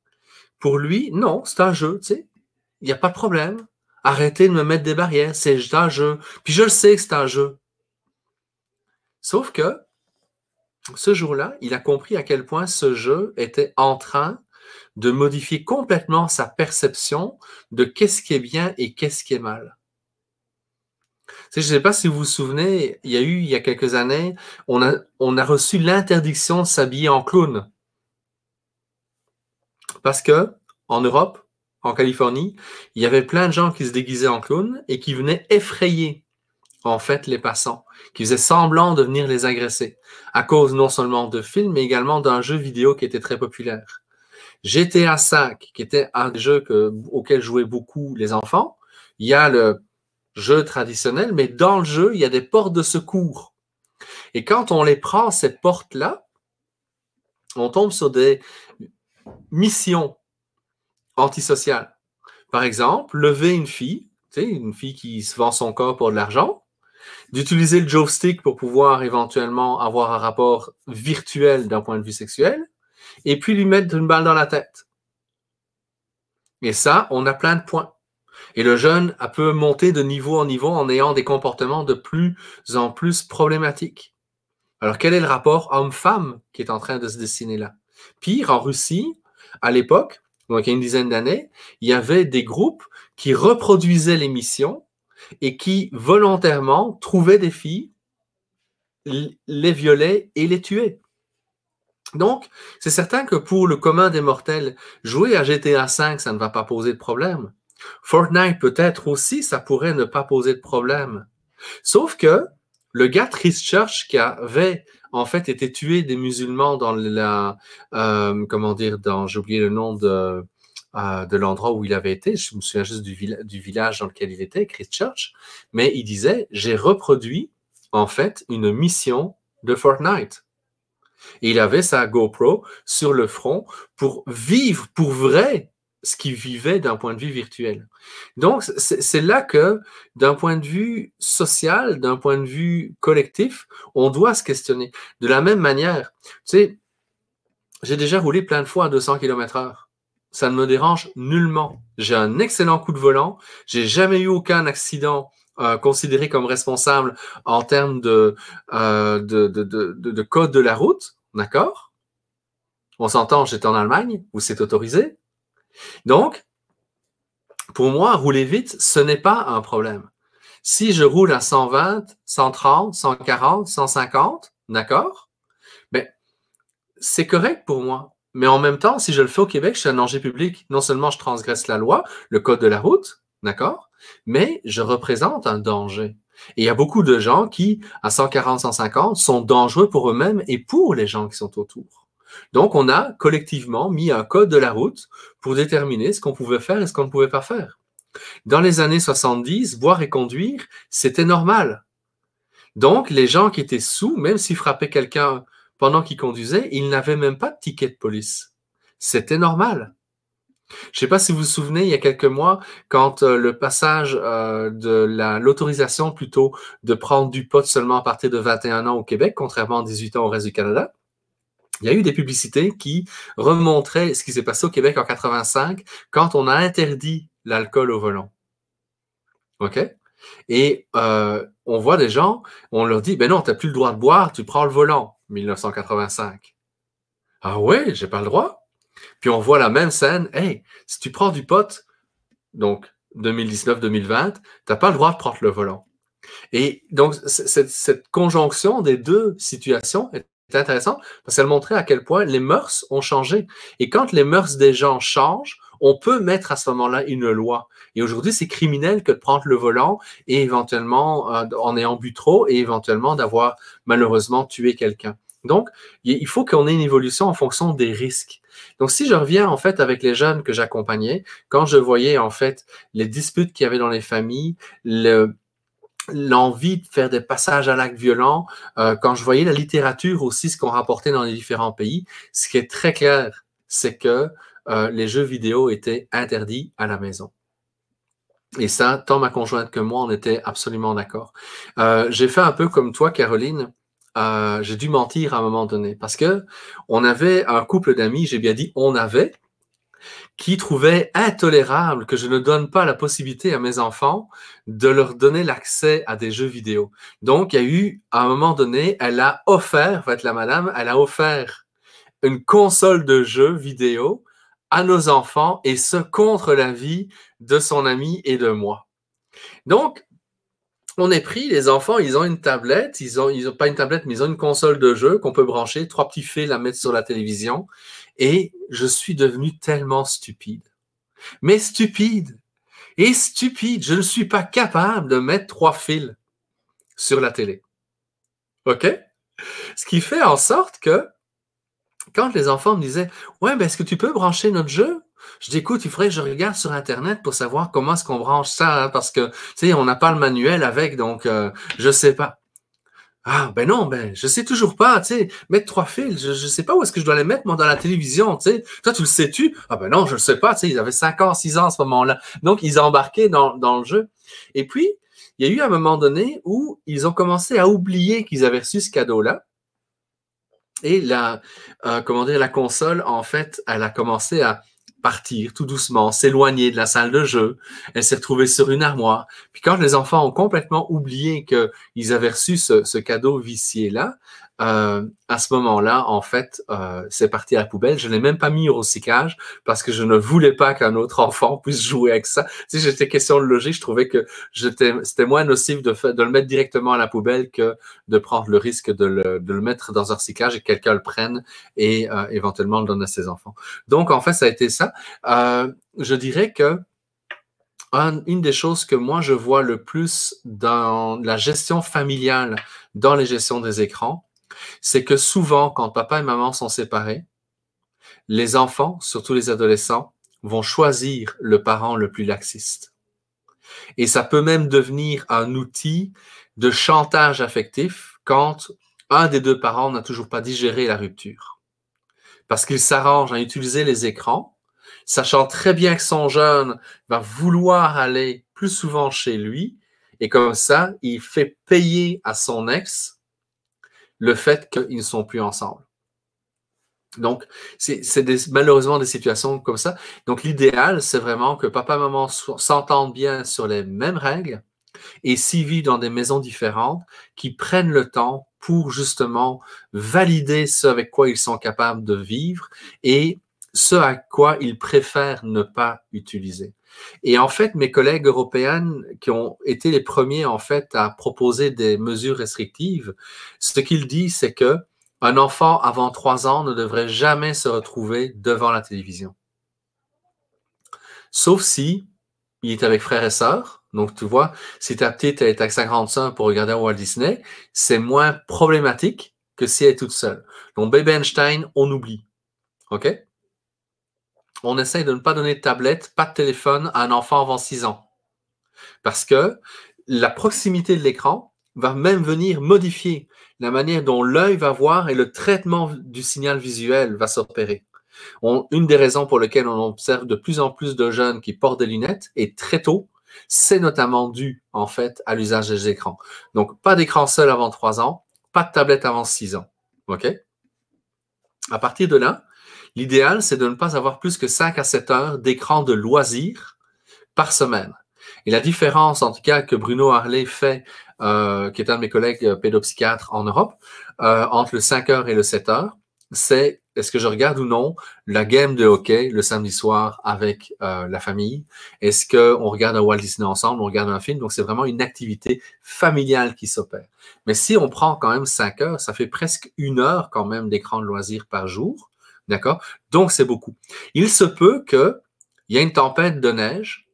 pour lui, non, c'est un jeu, tu sais. il n'y a pas de problème. Arrêtez de me mettre des barrières, c'est un jeu. Puis je le sais que c'est un jeu. Sauf que, ce jour-là, il a compris à quel point ce jeu était en train de modifier complètement sa perception de qu'est-ce qui est bien et qu'est-ce qui est mal. Je ne sais pas si vous vous souvenez, il y a quelques années, on a reçu l'interdiction de s'habiller en clown. Parce que, en Europe, en Californie, il y avait plein de gens qui se déguisaient en clown et qui venaient effrayer, en fait, les passants, qui faisaient semblant de venir les agresser, à cause non seulement de films, mais également d'un jeu vidéo qui était très populaire. GTA V, qui était un des jeux auquel jouaient beaucoup les enfants, il y a le jeu traditionnel, mais dans le jeu, il y a des portes de secours. Et quand on les prend, ces portes-là, on tombe sur des missions antisociales. Par exemple, lever une fille qui se vend son corps pour de l'argent, d'utiliser le joystick pour pouvoir éventuellement avoir un rapport virtuel d'un point de vue sexuel, et puis lui mettre une balle dans la tête. Et ça, on a plein de points. Et le jeune peut monter de niveau en niveau en ayant des comportements de plus en plus problématiques. Alors, quel est le rapport homme-femme qui est en train de se dessiner là? Pire, en Russie, à l'époque, donc il y a une dizaine d'années, il y avait des groupes qui reproduisaient l'émission et qui volontairement trouvaient des filles, les violaient et les tuaient. Donc, c'est certain que pour le commun des mortels, jouer à GTA V, ça ne va pas poser de problème. Fortnite, peut-être aussi, ça pourrait ne pas poser de problème. Sauf que le gars Christchurch qui avait en fait été tué des musulmans dans j'ai oublié le nom de l'endroit où il avait été, je me souviens juste du village dans lequel il était, Christchurch, mais il disait, j'ai reproduit en fait une mission de Fortnite. Et il avait sa GoPro sur le front pour vivre pour vrai ce qu'il vivait d'un point de vue virtuel. Donc, c'est là que, d'un point de vue social, d'un point de vue collectif, on doit se questionner. De la même manière, tu sais, j'ai déjà roulé plein de fois à 200 km/h. Ça ne me dérange nullement. J'ai un excellent coup de volant. J'ai jamais eu aucun accident considéré comme responsable en termes de code de la route. D'accord? On s'entend, j'étais en Allemagne, où c'est autorisé. Donc, pour moi, rouler vite, ce n'est pas un problème. Si je roule à 120, 130, 140, 150, d'accord? Ben, c'est correct pour moi. Mais en même temps, si je le fais au Québec, je suis un danger public. Non seulement je transgresse la loi, le code de la route, d'accord? Mais je représente un danger. Et il y a beaucoup de gens qui, à 140, 150, sont dangereux pour eux-mêmes et pour les gens qui sont autour. Donc, on a collectivement mis un code de la route pour déterminer ce qu'on pouvait faire et ce qu'on ne pouvait pas faire. Dans les années 70, boire et conduire, c'était normal. Donc, les gens qui étaient sous, même s'ils frappaient quelqu'un pendant qu'il conduisait, ils n'avaient même pas de ticket de police. C'était normal. Je ne sais pas si vous vous souvenez, il y a quelques mois, quand le passage de l'autorisation plutôt de prendre du pot seulement à partir de 21 ans au Québec, contrairement à 18 ans au reste du Canada, il y a eu des publicités qui remontraient ce qui s'est passé au Québec en 85 quand on a interdit l'alcool au volant. OK? Et on voit des gens, on leur dit, ben non, tu n'as plus le droit de boire, tu prends le volant, 1985. Ah ouais, j'ai pas le droit? Puis on voit la même scène, hey, si tu prends du pot, donc 2019-2020, tu n'as pas le droit de prendre le volant. Et donc, cette conjonction des deux situations est intéressante parce qu'elle montrait à quel point les mœurs ont changé. Et quand les mœurs des gens changent, on peut mettre à ce moment-là une loi. Et aujourd'hui, c'est criminel que de prendre le volant et éventuellement, en ayant bu trop et éventuellement d'avoir malheureusement tué quelqu'un. Donc, il faut qu'on ait une évolution en fonction des risques. Donc, si je reviens en fait avec les jeunes que j'accompagnais, quand je voyais en fait les disputes qu'il y avait dans les familles, l'envie de faire des passages à l'acte violent, quand je voyais la littérature aussi, ce qu'on rapportait dans les différents pays, ce qui est très clair, c'est que les jeux vidéo étaient interdits à la maison. Et ça, tant ma conjointe que moi, on était absolument d'accord. J'ai fait un peu comme toi, Caroline. J'ai dû mentir à un moment donné parce que on avait un couple d'amis, j'ai bien dit on avait, qui trouvait intolérable que je ne donne pas la possibilité à mes enfants de leur donner l'accès à des jeux vidéo. Donc, il y a eu, à un moment donné, elle a offert, en fait, la madame, elle a offert une console de jeux vidéo à nos enfants, et ce, contre l'avis de son ami et de moi. Donc, on est pris, les enfants, ils ont une tablette, ils ont pas une tablette, mais ils ont une console de jeu qu'on peut brancher, 3 petits fils à mettre sur la télévision, et je suis devenu tellement stupide. Mais stupide, et stupide, je ne suis pas capable de mettre 3 fils sur la télé. OK? Ce qui fait en sorte que, quand les enfants me disaient « Ouais, ben est-ce que tu peux brancher notre jeu? » Je dis, écoute, il faudrait que je regarde sur Internet pour savoir comment est-ce qu'on branche ça, hein, parce que, tu sais, on n'a pas le manuel avec, donc je sais pas. Ah, ben non, ben, je sais toujours pas, tu sais, mettre 3 fils, je sais pas où est-ce que je dois les mettre, moi, dans la télévision, tu sais. Toi, tu le sais-tu? Ah, ben non, je le sais pas, tu sais, ils avaient 5 ans, 6 ans à ce moment-là. Donc, ils embarquaient dans le jeu. Et puis, il y a eu un moment donné où ils ont commencé à oublier qu'ils avaient reçu ce cadeau-là. Et comment dire, la console, en fait, elle a commencé à partir tout doucement, s'éloigner de la salle de jeu. Elle s'est retrouvée sur une armoire. Puis quand les enfants ont complètement oublié qu'ils avaient reçu ce cadeau vicié-là, à ce moment-là, en fait, c'est parti à la poubelle. Je ne l'ai même pas mis au recyclage parce que je ne voulais pas qu'un autre enfant puisse jouer avec ça. Tu sais, j'étais question de logique. Je trouvais que c'était moins nocif de le mettre directement à la poubelle que de prendre le risque de le mettre dans un recyclage et que quelqu'un le prenne et éventuellement le donne à ses enfants. Donc, en fait, ça a été ça. Je dirais que une des choses que moi, je vois le plus dans la gestion familiale, dans les gestions des écrans, c'est que souvent, quand papa et maman sont séparés, les enfants, surtout les adolescents, vont choisir le parent le plus laxiste. Et ça peut même devenir un outil de chantage affectif quand un des deux parents n'a toujours pas digéré la rupture. Parce qu'il s'arrange à utiliser les écrans, sachant très bien que son jeune va vouloir aller plus souvent chez lui, et comme ça, il fait payer à son ex le fait qu'ils ne sont plus ensemble. Donc, c'est malheureusement des situations comme ça. Donc, l'idéal, c'est vraiment que papa et maman s'entendent bien sur les mêmes règles et s'ils vivent dans des maisons différentes, qu'ils prennent le temps pour justement valider ce avec quoi ils sont capables de vivre et ce à quoi ils préfèrent ne pas utiliser. Et en fait, mes collègues européennes qui ont été les premiers en fait à proposer des mesures restrictives, ce qu'ils disent, c'est que un enfant avant 3 ans ne devrait jamais se retrouver devant la télévision. Sauf si il est avec frères et sœurs. Donc, tu vois, si ta petite est avec sa grande sœur pour regarder Walt Disney, c'est moins problématique que si elle est toute seule. Donc, Baby Einstein, on oublie. OK? On essaye de ne pas donner de tablette, pas de téléphone à un enfant avant 6 ans. Parce que la proximité de l'écran va même venir modifier la manière dont l'œil va voir et le traitement du signal visuel va s'opérer. Une des raisons pour lesquelles on observe de plus en plus de jeunes qui portent des lunettes, et très tôt, c'est notamment dû, en fait, à l'usage des écrans. Donc, pas d'écran seul avant 3 ans, pas de tablette avant 6 ans. OK? À partir de là, l'idéal, c'est de ne pas avoir plus que 5 à 7 heures d'écran de loisirs par semaine. Et la différence, en tout cas, que Bruno Harley fait, qui est un de mes collègues pédopsychiatres en Europe, entre le 5 heures et le 7 heures, c'est est-ce que je regarde ou non la game de hockey le samedi soir avec la famille? Est-ce qu'on regarde un Walt Disney ensemble, on regarde un film? Donc, c'est vraiment une activité familiale qui s'opère. Mais si on prend quand même 5 heures, ça fait presque 1 heure quand même d'écran de loisirs par jour. D'accord? Donc, c'est beaucoup. Il se peut qu'il y ait une tempête de neige,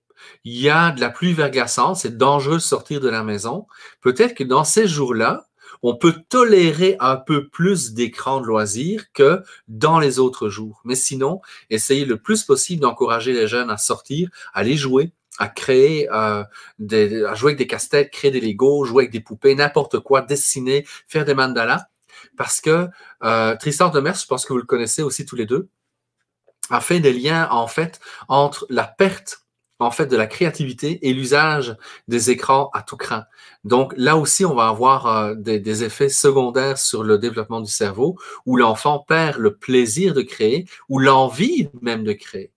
il y a de la pluie verglaçante, c'est dangereux de sortir de la maison. Peut-être que dans ces jours-là, on peut tolérer un peu plus d'écran de loisirs que dans les autres jours. Mais sinon, essayez le plus possible d'encourager les jeunes à sortir, à aller jouer, à créer, à jouer avec des casse-têtes, créer des Legos, jouer avec des poupées, n'importe quoi, dessiner, faire des mandalas. Parce que Tristan Demers, je pense que vous le connaissez aussi tous les deux, a fait des liens en fait entre la perte en fait de la créativité et l'usage des écrans à tout crin. Donc là aussi, on va avoir des effets secondaires sur le développement du cerveau où l'enfant perd le plaisir de créer ou l'envie même de créer.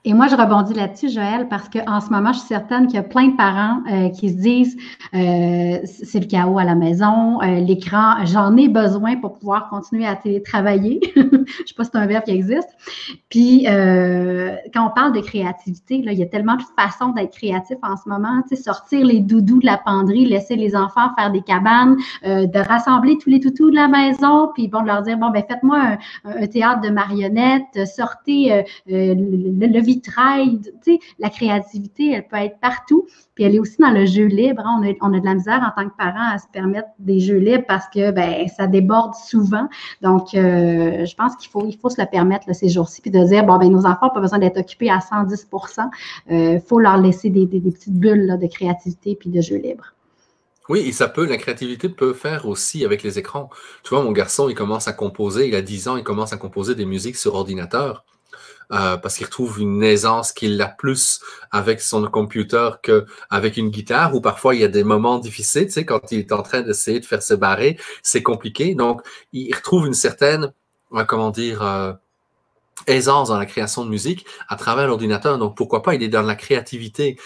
Et moi, je rebondis là-dessus, Joël, parce qu'en ce moment, je suis certaine qu'il y a plein de parents qui se disent c'est le chaos à la maison, l'écran, j'en ai besoin pour pouvoir continuer à télétravailler. Je ne sais pas si c'est un verbe qui existe. Puis, quand on parle de créativité, là, il y a tellement de façons d'être créatif en ce moment. Tu sais, sortir les doudous de la penderie, laisser les enfants faire des cabanes, de rassembler tous les toutous de la maison, puis bon, de leur dire, bon, ben faites-moi un théâtre de marionnettes, sortez le vitrail. Tu sais, la créativité, elle peut être partout. Puis elle est aussi dans le jeu libre. Hein. On a de la misère en tant que parents à se permettre des jeux libres parce que ben, ça déborde souvent. Donc, je pense qu'il faut se le permettre là, ces jours-ci, puis de dire, bon, ben nos enfants n'ont pas besoin d'être occupés à 110 %. Faut leur laisser des petites bulles là, de créativité puis de jeux libres. Oui, et la créativité peut faire aussi avec les écrans. Tu vois, mon garçon, il commence à composer, il a 10 ans, il commence à composer des musiques sur ordinateur. Parce qu'il retrouve une aisance qu'il a plus avec son computer qu'avec une guitare, ou parfois il y a des moments difficiles, tu sais, quand il est en train d'essayer de faire se barrer, c'est compliqué. Donc, il retrouve une certaine, comment dire, aisance dans la création de musique à travers l'ordinateur. Donc, pourquoi pas, il est dans la créativité.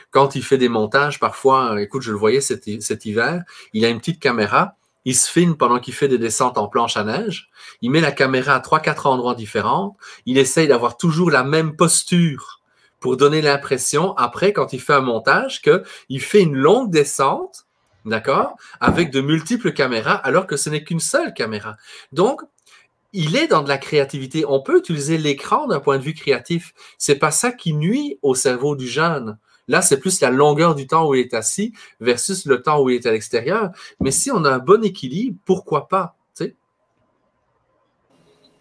Quand il fait des montages, parfois, écoute, je le voyais cet hiver, il a une petite caméra, il se filme pendant qu'il fait des descentes en planche à neige, il met la caméra à 3-4 endroits différents, il essaye d'avoir toujours la même posture pour donner l'impression, après, quand il fait un montage, qu'il fait une longue descente, d'accord, avec de multiples caméras, alors que ce n'est qu'une seule caméra. Donc, il est dans de la créativité. On peut utiliser l'écran d'un point de vue créatif. C'est pas ça qui nuit au cerveau du jeune. Là, c'est plus la longueur du temps où il est assis versus le temps où il est à l'extérieur. Mais si on a un bon équilibre, pourquoi pas? Tu sais?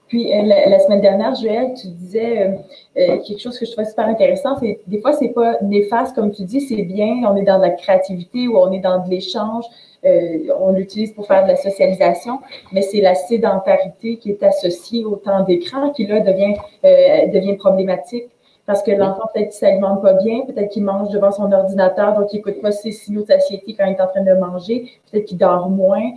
Puis, la semaine dernière, Joël, tu disais quelque chose que je trouvais super intéressant. C'est des fois, c'est pas néfaste, comme tu dis, c'est bien. On est dans de la créativité ou on est dans de l'échange. On l'utilise pour faire de la socialisation, mais c'est la sédentarité qui est associée au temps d'écran qui, là, devient problématique. Parce que l'enfant, peut-être qu'il ne s'alimente pas bien, peut-être qu'il mange devant son ordinateur, donc il n'écoute pas ses signaux de satiété quand il est en train de manger, peut-être qu'il dort moins,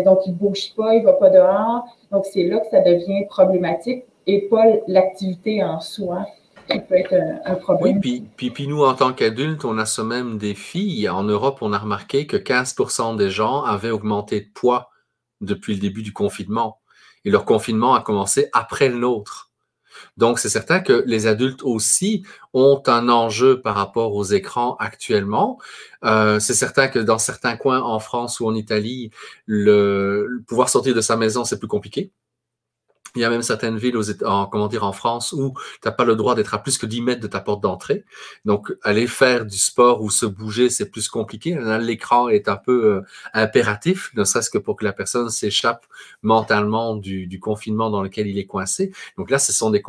donc il ne bouge pas, il ne va pas dehors. Donc, c'est là que ça devient problématique et pas l'activité en soi qui peut être un problème. Oui, puis nous, en tant qu'adultes, on a ce même défi. En Europe, on a remarqué que 15% des gens avaient augmenté de poids depuis le début du confinement. Et leur confinement a commencé après le nôtre. Donc, c'est certain que les adultes aussi ont un enjeu par rapport aux écrans actuellement. C'est certain que dans certains coins en France ou en Italie, le pouvoir sortir de sa maison, c'est plus compliqué. Il y a même certaines villes en France où tu n'as pas le droit d'être à plus que 10 mètres de ta porte d'entrée. Donc, aller faire du sport ou se bouger, c'est plus compliqué. Là, l'écran est un peu impératif, ne serait-ce que pour que la personne s'échappe mentalement du confinement dans lequel il est coincé. Donc là, ce sont des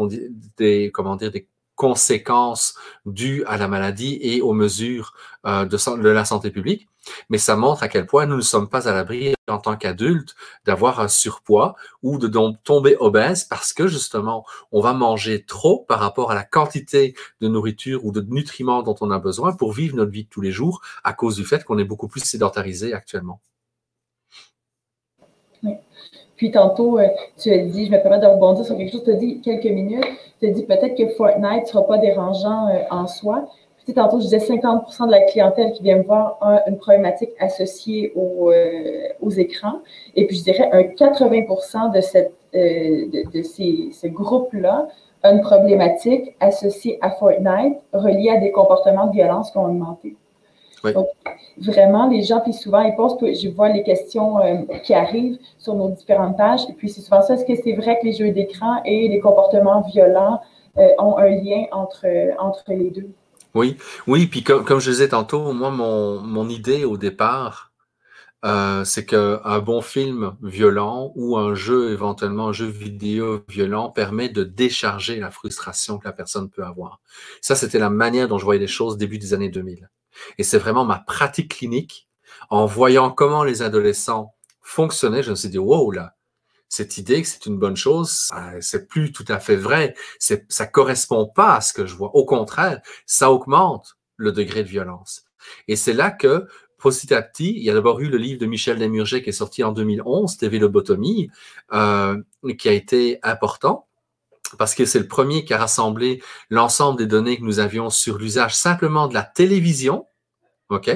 conséquences dues à la maladie et aux mesures de la santé publique. Mais ça montre à quel point nous ne sommes pas à l'abri en tant qu'adultes d'avoir un surpoids ou de tomber obèse parce que justement, on va manger trop par rapport à la quantité de nourriture ou de nutriments dont on a besoin pour vivre notre vie de tous les jours à cause du fait qu'on est beaucoup plus sédentarisé actuellement. Oui. Puis tantôt, tu as dit, je me permets de rebondir sur quelque chose, tu as dit quelques minutes, tu as dit peut-être que Fortnite ne sera pas dérangeant en soi. Puis tantôt, je disais 50% de la clientèle qui vient me voir a une problématique associée aux écrans. Et puis je dirais 80% de ces groupes-là a une problématique associée à Fortnite reliée à des comportements de violence qui ont augmenté. Oui. Donc, vraiment, les gens, puis souvent, ils posent, je vois les questions qui arrivent sur nos différentes pages, et puis c'est souvent ça, est-ce que c'est vrai que les jeux d'écran et les comportements violents ont un lien entre les deux? Oui, puis comme je disais tantôt, moi, mon idée au départ, c'est qu'un bon film violent ou un jeu, éventuellement un jeu vidéo violent, permet de décharger la frustration que la personne peut avoir. Ça, c'était la manière dont je voyais les choses début des années 2000. Et c'est vraiment ma pratique clinique. En voyant comment les adolescents fonctionnaient, je me suis dit, wow, là, cette idée que c'est une bonne chose, c'est plus tout à fait vrai. Ça correspond pas à ce que je vois. Au contraire, ça augmente le degré de violence. Et c'est là que, petit à petit, il y a d'abord eu le livre de Michel Desmurger qui est sorti en 2011, TV Lobotomie, qui a été important. parce que c'est le premier qui a rassemblé l'ensemble des données que nous avions sur l'usage simplement de la télévision, OK?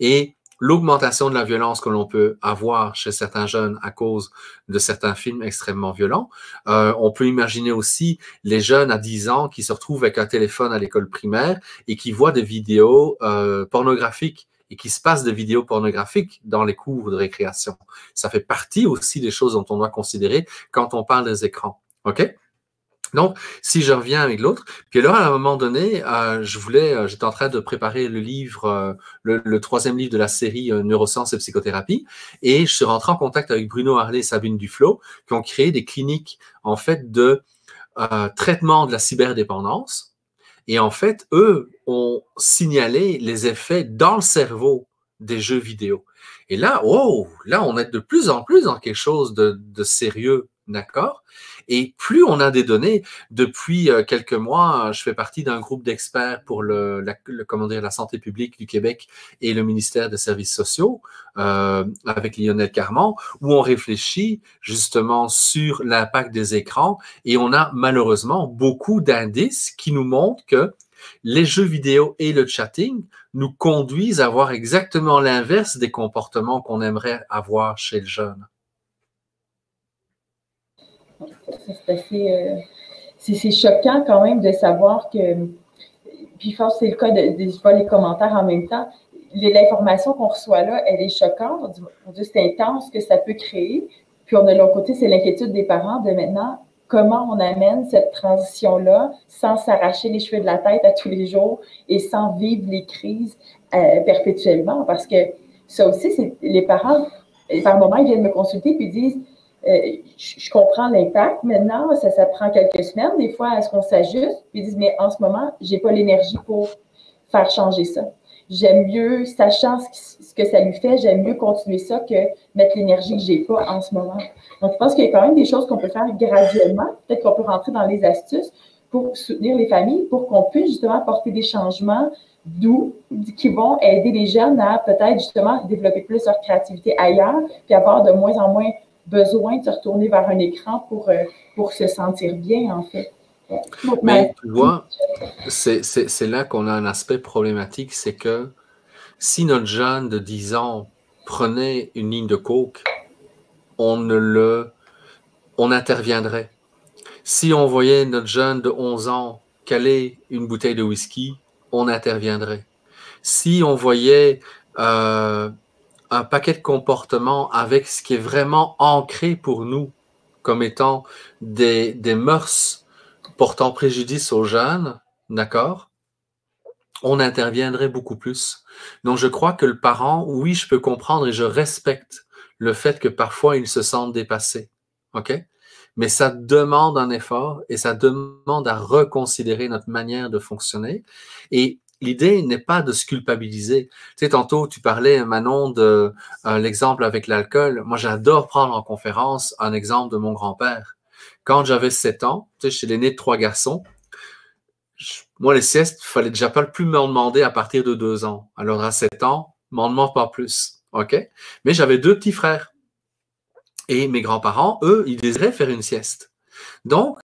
Et l'augmentation de la violence que l'on peut avoir chez certains jeunes à cause de certains films extrêmement violents. On peut imaginer aussi les jeunes à 10 ans qui se retrouvent avec un téléphone à l'école primaire et qui voient des vidéos pornographiques et qui se passent des vidéos pornographiques dans les cours de récréation. Ça fait partie aussi des choses dont on doit considérer quand on parle des écrans. OK? Donc, si je reviens avec l'autre, puis alors à un moment donné, j'étais en train de préparer le livre, le troisième livre de la série Neurosciences et psychothérapie, et je suis rentré en contact avec Bruno Harley et Sabine Duflo, qui ont créé des cliniques en fait de traitement de la cyberdépendance. Et en fait, eux ont signalé les effets dans le cerveau des jeux vidéo. Et là, oh, là, on est de plus en plus dans quelque chose de sérieux, d'accord? Et plus on a des données, depuis quelques mois, je fais partie d'un groupe d'experts pour comment dire, la santé publique du Québec et le ministère des Services sociaux, avec Lionel Carman, où on réfléchit justement sur l'impact des écrans et on a malheureusement beaucoup d'indices qui nous montrent que les jeux vidéo et le chatting nous conduisent à voir exactement l'inverse des comportements qu'on aimerait avoir chez le jeune. C'est choquant quand même de savoir que, puis force c'est le cas je vois les commentaires en même temps, l'information qu'on reçoit là, elle est choquante, c'est intense que ça peut créer, puis on a de l'autre côté, c'est l'inquiétude des parents de maintenant, comment on amène cette transition-là sans s'arracher les cheveux de la tête à tous les jours et sans vivre les crises perpétuellement, parce que ça aussi, c'est les parents, par moment, ils viennent me consulter puis disent je comprends l'impact. Maintenant, ça prend quelques semaines. Des fois, est-ce qu'on s'ajuste? Puis ils disent, mais en ce moment, je n'ai pas l'énergie pour faire changer ça. J'aime mieux, sachant ce que ça lui fait, j'aime mieux continuer ça que mettre l'énergie que je n'ai pas en ce moment. Donc, je pense qu'il y a quand même des choses qu'on peut faire graduellement. Peut-être qu'on peut rentrer dans les astuces pour soutenir les familles, pour qu'on puisse justement apporter des changements doux qui vont aider les jeunes à peut-être justement développer plus leur créativité ailleurs, puis avoir de moins en moins besoin de se retourner vers un écran pour se sentir bien, en fait. Mais tu vois, c'est là qu'on a un aspect problématique, c'est que si notre jeune de 10 ans prenait une ligne de coke, on interviendrait. Si on voyait notre jeune de 11 ans caler une bouteille de whisky, on interviendrait. Si on voyait un paquet de comportements avec ce qui est vraiment ancré pour nous comme étant des mœurs portant préjudice aux jeunes, d'accord, on interviendrait beaucoup plus. Donc, je crois que le parent, oui, je peux comprendre et je respecte le fait que parfois il se sente dépassé, OK? Mais ça demande un effort et ça demande à reconsidérer notre manière de fonctionner. Et l'idée n'est pas de se culpabiliser. Tu sais, tantôt, tu parlais, Manon, de l'exemple avec l'alcool. Moi, j'adore prendre en conférence un exemple de mon grand-père. Quand j'avais 7 ans, tu sais, je suis l'aîné de 3 garçons. Moi, les siestes, il fallait déjà pas plus m'en demander à partir de 2 ans. Alors, à 7 ans, m'en demande pas plus. OK? Mais j'avais 2 petits frères. Et mes grands-parents, eux, ils désiraient faire une sieste. Donc,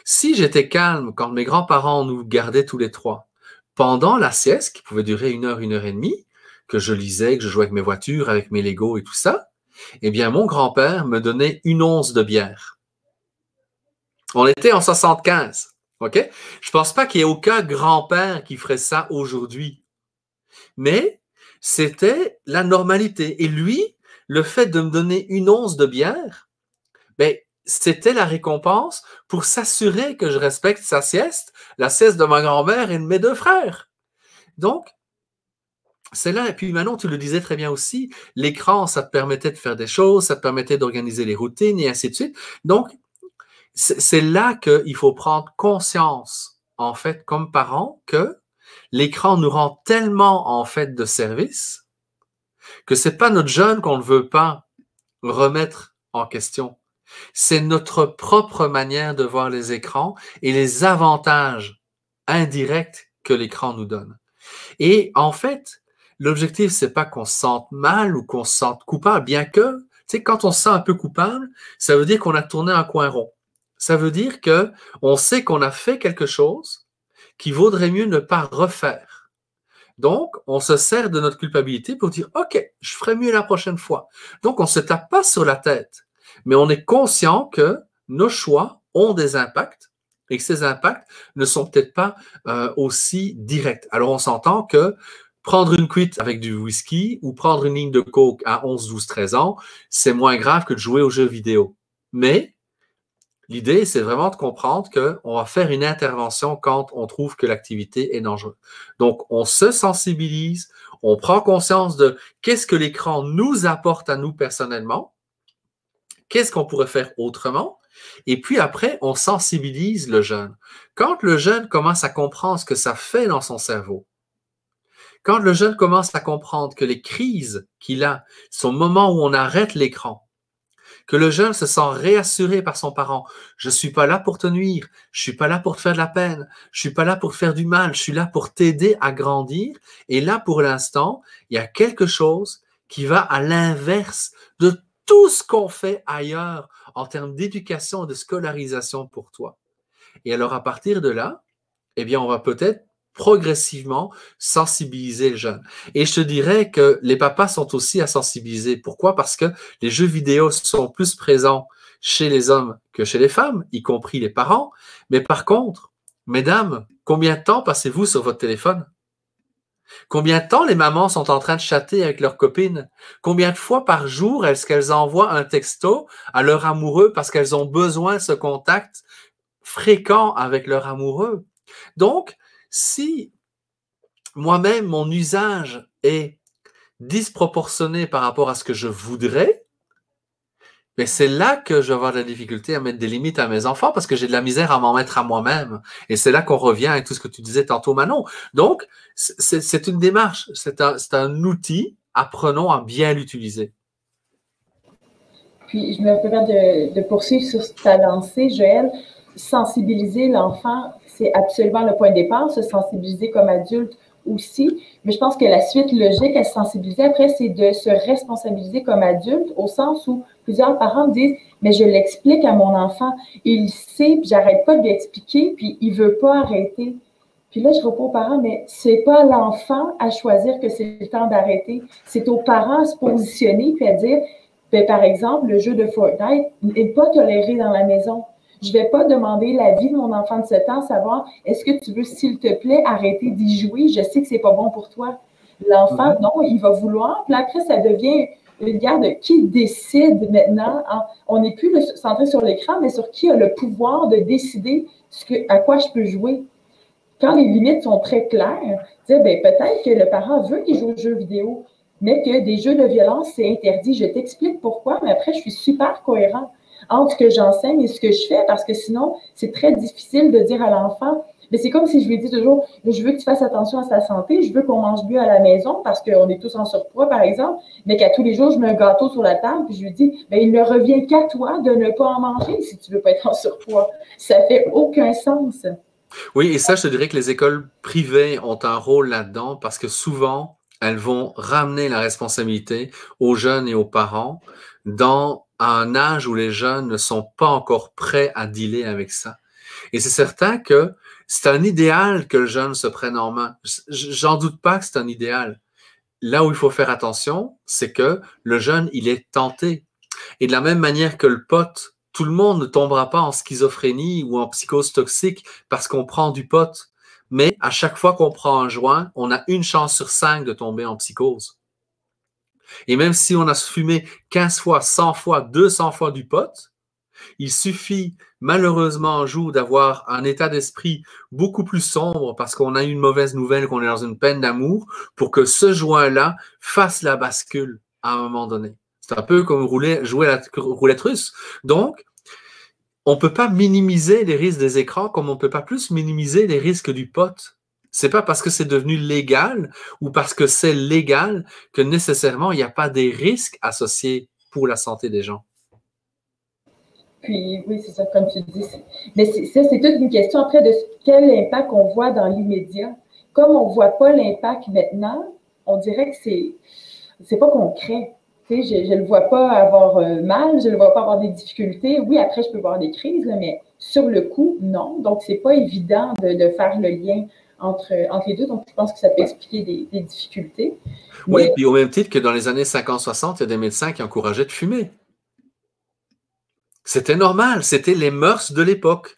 si j'étais calme quand mes grands-parents nous gardaient tous les 3, pendant la sieste, qui pouvait durer 1 heure et demie, que je lisais, que je jouais avec mes voitures, avec mes Legos et tout ça, eh bien, mon grand-père me donnait 1 once de bière. On était en 75, OK? Je pense pas qu'il y ait aucun grand-père qui ferait ça aujourd'hui. Mais c'était la normalité. Et lui, le fait de me donner 1 once de bière, ben, c'était la récompense pour s'assurer que je respecte sa sieste, la sieste de ma grand-mère et de mes 2 frères. Donc, c'est là, et puis Manon, tu le disais très bien aussi, l'écran, ça te permettait de faire des choses, ça te permettait d'organiser les routines et ainsi de suite. Donc, c'est là qu'il faut prendre conscience, en fait, comme parents, que l'écran nous rend tellement, en fait, de service que c'est pas notre jeune qu'on ne veut pas remettre en question. C'est notre propre manière de voir les écrans et les avantages indirects que l'écran nous donne. Et en fait, l'objectif, c'est pas qu'on se sente mal ou qu'on se sente coupable, bien que, tu sais, quand on se sent un peu coupable, ça veut dire qu'on a tourné un coin rond. Ça veut dire que on sait qu'on a fait quelque chose qu'il vaudrait mieux ne pas refaire. Donc, on se sert de notre culpabilité pour dire, OK, je ferai mieux la prochaine fois. Donc, on ne se tape pas sur la tête, mais on est conscient que nos choix ont des impacts et que ces impacts ne sont peut-être pas aussi directs. Alors, on s'entend que prendre une cuite avec du whisky ou prendre une ligne de coke à 11, 12, 13 ans, c'est moins grave que de jouer aux jeux vidéo. Mais l'idée, c'est vraiment de comprendre qu'on va faire une intervention quand on trouve que l'activité est dangereuse. Donc, on se sensibilise, on prend conscience de qu'est-ce que l'écran nous apporte à nous personnellement, qu'est-ce qu'on pourrait faire autrement, et puis après, on sensibilise le jeune. Quand le jeune commence à comprendre ce que ça fait dans son cerveau, quand le jeune commence à comprendre que les crises qu'il a sont le moment où on arrête l'écran, que le jeune se sent réassuré par son parent. Je suis pas là pour te nuire, je suis pas là pour te faire de la peine, je suis pas là pour te faire du mal, je suis là pour t'aider à grandir. Et là, pour l'instant, il y a quelque chose qui va à l'inverse de tout ce qu'on fait ailleurs en termes d'éducation et de scolarisation pour toi. Et alors, à partir de là, eh bien, on va peut-être progressivement sensibiliser le jeune. Et je te dirais que les papas sont aussi à sensibiliser. Pourquoi? Parce que les jeux vidéo sont plus présents chez les hommes que chez les femmes, y compris les parents. Mais par contre, mesdames, combien de temps passez-vous sur votre téléphone? Combien de temps les mamans sont en train de chatter avec leurs copines? Combien de fois par jour est-ce qu'elles envoient un texto à leur amoureux parce qu'elles ont besoin de ce contact fréquent avec leur amoureux? Donc, si moi-même, mon usage est disproportionné par rapport à ce que je voudrais, mais c'est là que je vais avoir de la difficulté à mettre des limites à mes enfants parce que j'ai de la misère à m'en mettre à moi-même. Et c'est là qu'on revient à tout ce que tu disais tantôt, Manon. Donc, c'est une démarche, c'est un outil. Apprenons à bien l'utiliser. Puis, je me permets de poursuivre sur ta lancée, Joël. Sensibiliser l'enfant, c'est absolument le point de départ, se sensibiliser comme adulte aussi. Mais je pense que la suite logique à se sensibiliser après, c'est de se responsabiliser comme adulte, au sens où plusieurs parents me disent « mais je l'explique à mon enfant, il sait, puis j'arrête pas de lui expliquer, puis il veut pas arrêter ». Puis là, je réponds aux parents, mais c'est pas l'enfant à choisir que c'est le temps d'arrêter. C'est aux parents à se positionner puis à dire, ben, par exemple, le jeu de Fortnite n'est pas toléré dans la maison. Je vais pas demander l'avis de mon enfant de 7 ans, savoir, est-ce que tu veux, s'il te plaît, arrêter d'y jouer? Je sais que c'est pas bon pour toi. L'enfant, non, il va vouloir. Puis après, ça devient une guerre de qui décide maintenant. On n'est plus centré sur l'écran, mais sur qui a le pouvoir de décider à quoi je peux jouer. Quand les limites sont très claires, dire, ben, peut-être que le parent veut qu'il joue aux jeux vidéo, mais que des jeux de violence, c'est interdit. Je t'explique pourquoi, mais après, je suis super cohérent entre ce que j'enseigne et ce que je fais, parce que sinon, c'est très difficile de dire à l'enfant, mais c'est comme si je lui dis toujours, je veux que tu fasses attention à sa santé, je veux qu'on mange mieux à la maison, parce qu'on est tous en surpoids, par exemple, mais qu'à tous les jours, je mets un gâteau sur la table, puis je lui dis, ben, il ne revient qu'à toi de ne pas en manger si tu veux pas être en surpoids. Ça fait aucun sens. Oui, et ça, je te dirais que les écoles privées ont un rôle là-dedans parce que souvent, elles vont ramener la responsabilité aux jeunes et aux parents dans un âge où les jeunes ne sont pas encore prêts à dealer avec ça. Et c'est certain que c'est un idéal que le jeune se prenne en main. J'en doute pas que c'est un idéal. Là où il faut faire attention, c'est que le jeune, il est tenté. Et de la même manière que le pote, tout le monde ne tombera pas en schizophrénie ou en psychose toxique parce qu'on prend du pot. Mais à chaque fois qu'on prend un joint, on a une chance sur 5 de tomber en psychose. Et même si on a fumé 15 fois, 100 fois, 200 fois du pot, il suffit malheureusement un jour d'avoir un état d'esprit beaucoup plus sombre parce qu'on a eu une mauvaise nouvelle, qu'on est dans une peine d'amour, pour que ce joint-là fasse la bascule à un moment donné. C'est un peu comme jouer à la roulette russe. Donc, on ne peut pas minimiser les risques des écrans comme on ne peut pas plus minimiser les risques du pot. C'est pas parce que c'est devenu légal ou parce que c'est légal que nécessairement il n'y a pas des risques associés pour la santé des gens. Puis, oui, c'est ça, comme tu dis. Mais ça, c'est toute une question après de quel impact on voit dans l'immédiat. Comme on ne voit pas l'impact maintenant, on dirait que c'est pas concret. Tu sais, je ne le vois pas avoir mal, je ne le vois pas avoir des difficultés. Oui, après, je peux avoir des crises, là, mais sur le coup, non. Donc, c'est pas évident de faire le lien entre les deux. Donc, je pense que ça peut expliquer des difficultés. Oui, puis au même titre que dans les années 50-60, il y a des médecins qui encourageaient de fumer. C'était normal, c'était les mœurs de l'époque.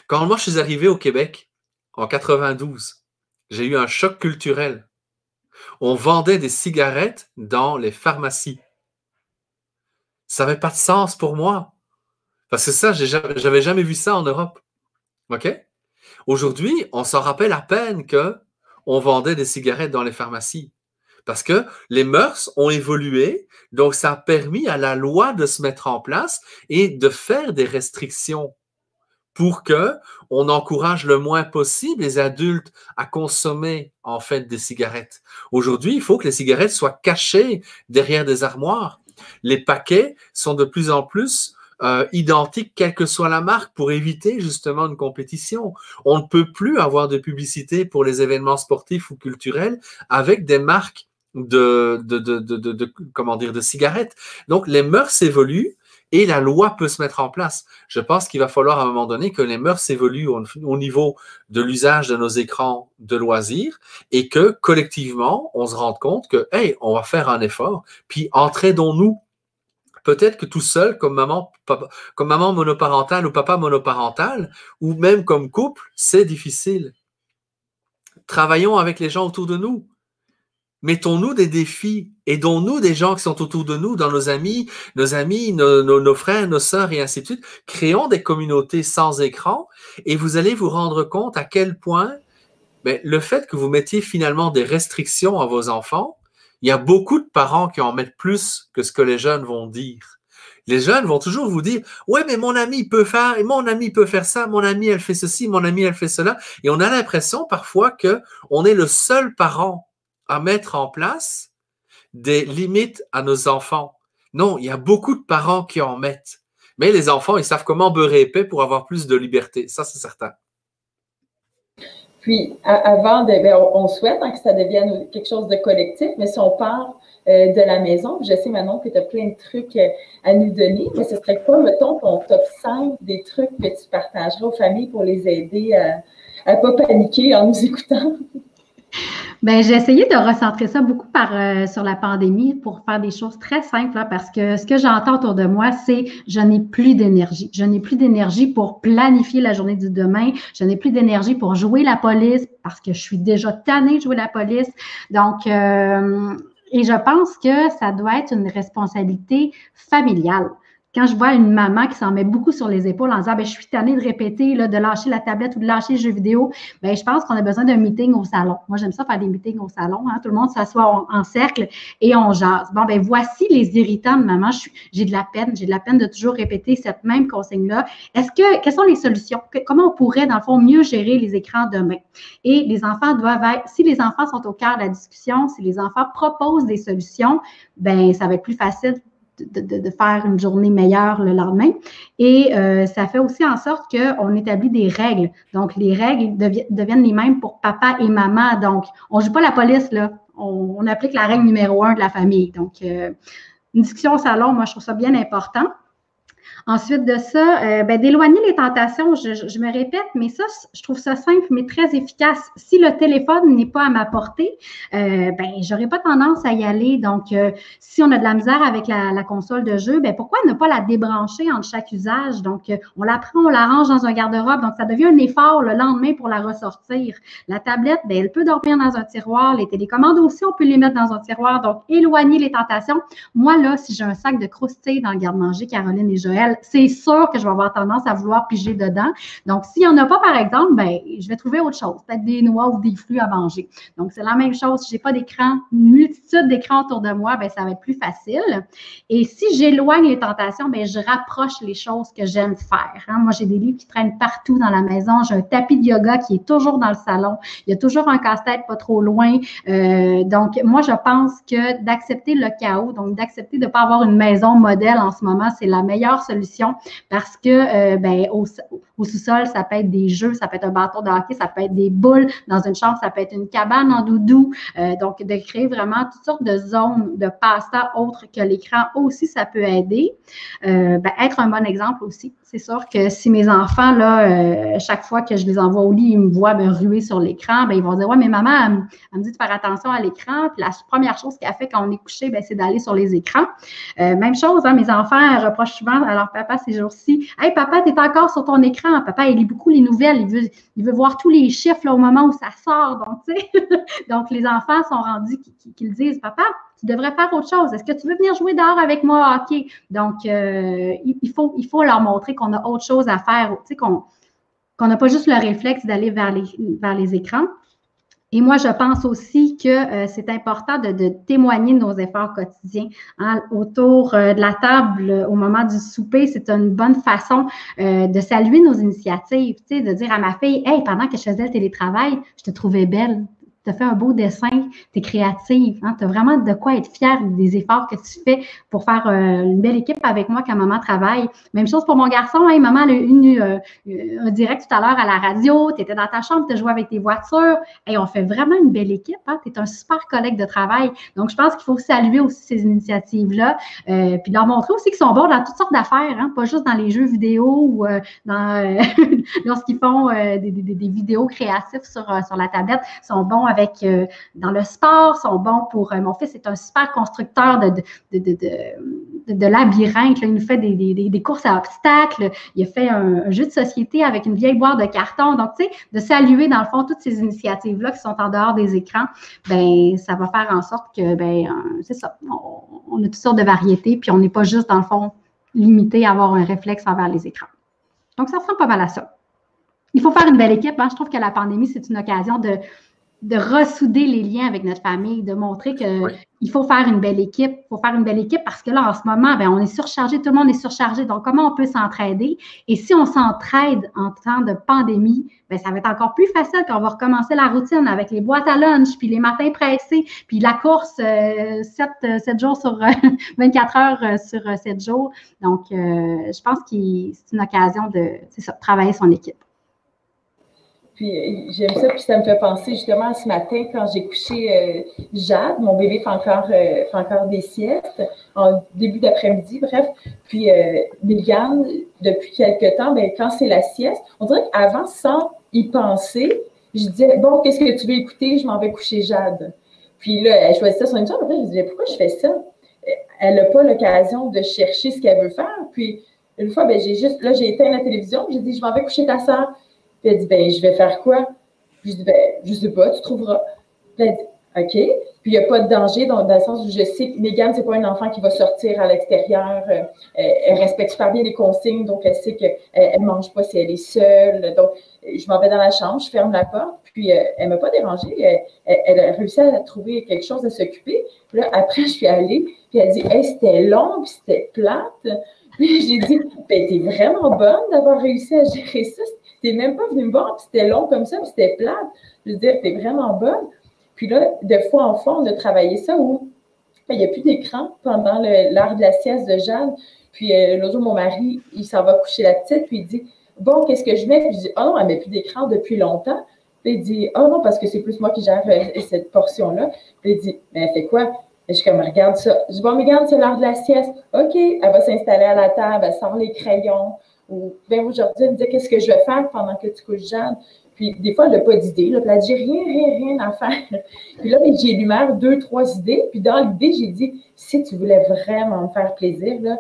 Quand moi, je suis arrivé au Québec, en 92, j'ai eu un choc culturel. On vendait des cigarettes dans les pharmacies. Ça n'avait pas de sens pour moi. Parce que ça, j'avais jamais vu ça en Europe. OK? Aujourd'hui, on s'en rappelle à peine qu'on vendait des cigarettes dans les pharmacies. Parce que les mœurs ont évolué, donc ça a permis à la loi de se mettre en place et de faire des restrictions pour que on encourage le moins possible les adultes à consommer en fait des cigarettes. Aujourd'hui, il faut que les cigarettes soient cachées derrière des armoires. Les paquets sont de plus en plus identiques, quelle que soit la marque, pour éviter justement une compétition. On ne peut plus avoir de publicité pour les événements sportifs ou culturels avec des marques comment dire, de cigarettes. Donc, les mœurs évoluent et la loi peut se mettre en place. Je pense qu'il va falloir à un moment donné que les mœurs évoluent au niveau de l'usage de nos écrans de loisirs et que collectivement, on se rende compte que, hey, on va faire un effort, puis entraidons-nous. Peut-être que tout seul, comme maman monoparentale ou papa monoparental, ou même comme couple, c'est difficile. Travaillons avec les gens autour de nous. Mettons-nous des défis, aidons-nous des gens qui sont autour de nous, dans nos amis, nos frères, nos sœurs et ainsi de suite. Créons des communautés sans écran et vous allez vous rendre compte à quel point le fait que vous mettiez finalement des restrictions à vos enfants, il y a beaucoup de parents qui en mettent plus que ce que les jeunes vont dire. Les jeunes vont toujours vous dire « Ouais, mais mon ami peut faire, et mon ami peut faire ça, mon amie elle fait ceci, mon ami elle fait cela. » Et on a l'impression parfois qu'on est le seul parent à mettre en place des limites à nos enfants. Non, il y a beaucoup de parents qui en mettent. Mais les enfants, ils savent comment beurrer épais pour avoir plus de liberté. Ça, c'est certain. Puis, avant on souhaite que ça devienne quelque chose de collectif, mais si on part de la maison, je sais, Manon, que tu as plein de trucs à nous donner, mais ce serait quoi, mettons, ton top 5 des trucs que tu partagerais aux familles pour les aider à ne pas paniquer en nous écoutant? Bien, j'ai essayé de recentrer ça beaucoup sur la pandémie pour faire des choses très simples, là, parce que ce que j'entends autour de moi, c'est je n'ai plus d'énergie. Je n'ai plus d'énergie pour planifier la journée du demain. Je n'ai plus d'énergie pour jouer la police parce que je suis déjà tannée de jouer la police. Donc, et je pense que ça doit être une responsabilité familiale. Quand je vois une maman qui s'en met beaucoup sur les épaules en disant je suis tannée de répéter, là, de lâcher la tablette ou de lâcher le jeu vidéo, je pense qu'on a besoin d'un meeting au salon. Moi, j'aime ça faire des meetings au salon. Hein? Tout le monde s'assoit en cercle et on jase. Bon, voici les irritants de maman. J'ai de la peine. J'ai de la peine de toujours répéter cette même consigne-là. Quelles sont les solutions? Comment on pourrait, dans le fond, mieux gérer les écrans demain? Et les enfants doivent être, si les enfants sont au cœur de la discussion, si les enfants proposent des solutions, ça va être plus facile de faire une journée meilleure le lendemain. Et ça fait aussi en sorte qu'on établit des règles. Donc, les règles deviennent les mêmes pour papa et maman. Donc, on ne joue pas la police, là. On applique la règle numéro 1 de la famille. Donc, une discussion au salon, moi, je trouve ça bien important. Ensuite de ça, d'éloigner les tentations, je me répète, mais ça, je trouve ça simple, mais très efficace. Si le téléphone n'est pas à ma portée, j'aurais pas tendance à y aller. Donc, si on a de la misère avec la console de jeu, pourquoi ne pas la débrancher entre chaque usage? Donc, on la prend, on la range dans un garde-robe. Donc, ça devient un effort le lendemain pour la ressortir. La tablette, elle peut dormir dans un tiroir. Les télécommandes aussi, on peut les mettre dans un tiroir. Donc, éloigner les tentations. Moi, là, si j'ai un sac de croustilles dans le garde-manger, Caroline et Joël, c'est sûr que je vais avoir tendance à vouloir piger dedans. Donc, s'il n'y en a pas, par exemple, je vais trouver autre chose, peut-être des noix ou des fruits à manger. Donc, c'est la même chose. Si je n'ai pas d'écran, une multitude d'écrans autour de moi, ça va être plus facile. Et si j'éloigne les tentations, je rapproche les choses que j'aime faire. Hein. Moi, j'ai des livres qui traînent partout dans la maison. J'ai un tapis de yoga qui est toujours dans le salon. Il y a toujours un casse-tête pas trop loin. Donc, moi, je pense que d'accepter le chaos, donc d'accepter de ne pas avoir une maison modèle en ce moment, c'est la meilleure solution solution parce que ben, au sous-sol, ça peut être des jeux, ça peut être un bâton de hockey, ça peut être des boules. Dans une chambre, ça peut être une cabane en doudou. Donc, de créer vraiment toutes sortes de zones de passe-temps autres que l'écran aussi, ça peut aider. Ben, être un bon exemple aussi. C'est sûr que si mes enfants, là, chaque fois que je les envoie au lit, ils me voient me ruer sur l'écran, ben, ils vont dire « Ouais, mais maman, elle me dit de faire attention à l'écran. » Puis la première chose qu'elle fait quand on est couché, ben, c'est d'aller sur les écrans. Même chose, hein, mes enfants reprochent souvent à leur papa ces jours-ci. « Hey, papa, t'es encore sur ton écran. Papa, il lit beaucoup les nouvelles. Il veut voir tous les chiffres là, au moment où ça sort. » Donc, tu sais, donc les enfants sont rendus qu'ils disent « Papa, tu devrais faire autre chose. Est-ce que tu veux venir jouer dehors avec moi? OK. » Donc, il faut leur montrer qu'on a autre chose à faire, tu sais, qu'on n'a pas juste le réflexe d'aller vers les écrans. Et moi, je pense aussi que c'est important de témoigner de nos efforts quotidiens. Hein, autour de la table, au moment du souper, c'est une bonne façon de saluer nos initiatives, tu sais, de dire à ma fille « Hey, pendant que je faisais le télétravail, je te trouvais belle. Tu as fait un beau dessin, tu es créative, hein, tu as vraiment de quoi être fière des efforts que tu fais pour faire une belle équipe avec moi quand maman travaille. » Même chose pour mon garçon, hey, maman a eu un direct tout à l'heure à la radio, tu étais dans ta chambre, tu as joué avec tes voitures. Hey, on fait vraiment une belle équipe, hein, tu es un super collègue de travail. Donc, je pense qu'il faut saluer aussi ces initiatives-là, puis leur montrer aussi qu'ils sont bons dans toutes sortes d'affaires, hein, pas juste dans les jeux vidéo ou lorsqu'ils font des vidéos créatives sur la tablette, ils sont bons avec dans le sport, sont bons pour mon fils est un super constructeur de labyrinthes. Là, il nous fait des courses à obstacles. Il a fait un jeu de société avec une vieille boîte de carton. Donc, tu sais, de saluer dans le fond toutes ces initiatives-là qui sont en dehors des écrans, ben ça va faire en sorte que c'est ça. On a toutes sortes de variétés, puis on n'est pas juste dans le fond limité à avoir un réflexe envers les écrans. Donc, ça ressemble pas mal à ça. Il faut faire une belle équipe. Hein? Je trouve que la pandémie, c'est une occasion de ressouder les liens avec notre famille, de montrer qu'il faut faire une belle équipe. Il faut faire une belle équipe parce que là, en ce moment, on est surchargé, tout le monde est surchargé. Donc, comment on peut s'entraider? Et si on s'entraide en temps de pandémie, ça va être encore plus facile quand on va recommencer la routine avec les boîtes à lunch, puis les matins pressés, puis la course 7 jours sur 24 heures sur 7 jours. Donc, je pense que c'est une occasion de travailler son équipe. Puis j'aime ça, puis ça me fait penser justement à ce matin quand j'ai couché Jade, mon bébé fait encore des siestes en début d'après-midi, bref. Puis Mégane, depuis quelque temps, quand c'est la sieste, on dirait qu'avant, sans y penser, je disais, bon, qu'est-ce que tu veux écouter? Je m'en vais coucher Jade. Puis là, elle choisissait son émission, après je disais, pourquoi je fais ça? Elle n'a pas l'occasion de chercher ce qu'elle veut faire. Puis une fois, j'ai éteint la télévision, j'ai dit, je m'en vais coucher ta soeur. Puis elle dit, je vais faire quoi? Puis je dis, je sais pas, tu trouveras. Puis elle dit, OK. Puis il n'y a pas de danger, donc, dans le sens où je sais que Mégane, c'est pas un enfant qui va sortir à l'extérieur. Elle respecte super bien les consignes, donc elle sait qu'elle ne mange pas si elle est seule. Donc, je m'en vais dans la chambre, je ferme la porte, puis elle ne m'a pas dérangée. Elle a réussi à trouver quelque chose à s'occuper. Puis là, après, je suis allée, puis elle dit, hey, c'était long, puis c'était plate. Puis j'ai dit, t'es vraiment bonne d'avoir réussi à gérer ça. T'es même pas venue me voir, puis c'était long comme ça, puis c'était plate. Je veux dire, t'es vraiment bonne. Puis là, de fois en fois, on a travaillé ça où il n'y a plus d'écran pendant l'heure de la sieste de Jeanne. Puis l'autre jour, mon mari, il s'en va coucher la petite, puis il dit, bon, qu'est-ce que je mets? Puis je dis, oh non, elle ne met plus d'écran depuis longtemps. Puis il dit, oh non, parce que c'est plus moi qui gère cette portion-là. Puis il dit, mais elle fait quoi? Et je suis comme, regarde ça. Je dis, bon, mais regarde, c'est l'heure de la sieste. OK, elle va s'installer à la table, elle sort les crayons. Ou bien aujourd'hui, elle me dit, qu'est-ce que je vais faire pendant que tu couches Jeanne? Puis des fois, elle n'a pas d'idée. Là, puis elle dit, rien à faire. Puis là, j'ai énuméré 2-3 idées. Puis dans l'idée, j'ai dit, si tu voulais vraiment me faire plaisir, là,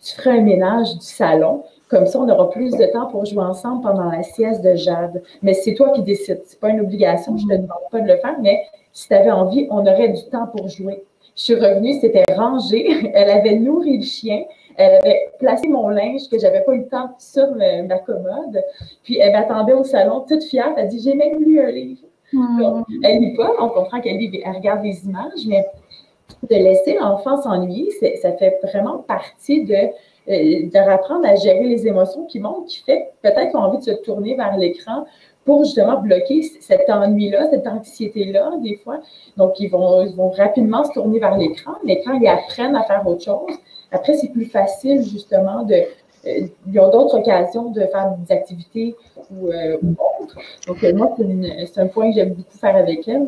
tu ferais un ménage du salon. Comme ça, on aura plus de temps pour jouer ensemble pendant la sieste de Jade. Mais c'est toi qui décides. Ce n'est pas une obligation. Je ne te demande pas de le faire. Mais si tu avais envie, on aurait du temps pour jouer. Je suis revenue, c'était rangé. Elle avait nourri le chien. Elle avait placé mon linge que je n'avais pas eu le temps sur ma commode. Puis elle m'attendait au salon, toute fière. Elle dit, j'ai même lu un livre. Donc, elle ne lit pas. On comprend qu'elle lit, elle regarde des images. Mais de laisser l'enfant s'ennuyer, ça fait vraiment partie de apprendre à gérer les émotions qui montent, qui fait peut-être qu'ils ont envie de se tourner vers l'écran pour justement bloquer cet ennui-là, cette anxiété-là, des fois. Donc, ils vont rapidement se tourner vers l'écran, mais quand ils apprennent à faire autre chose, après, c'est plus facile, justement, ils ont d'autres occasions de faire des activités ou autres. Donc, moi, c'est un point que j'aime beaucoup faire avec elles.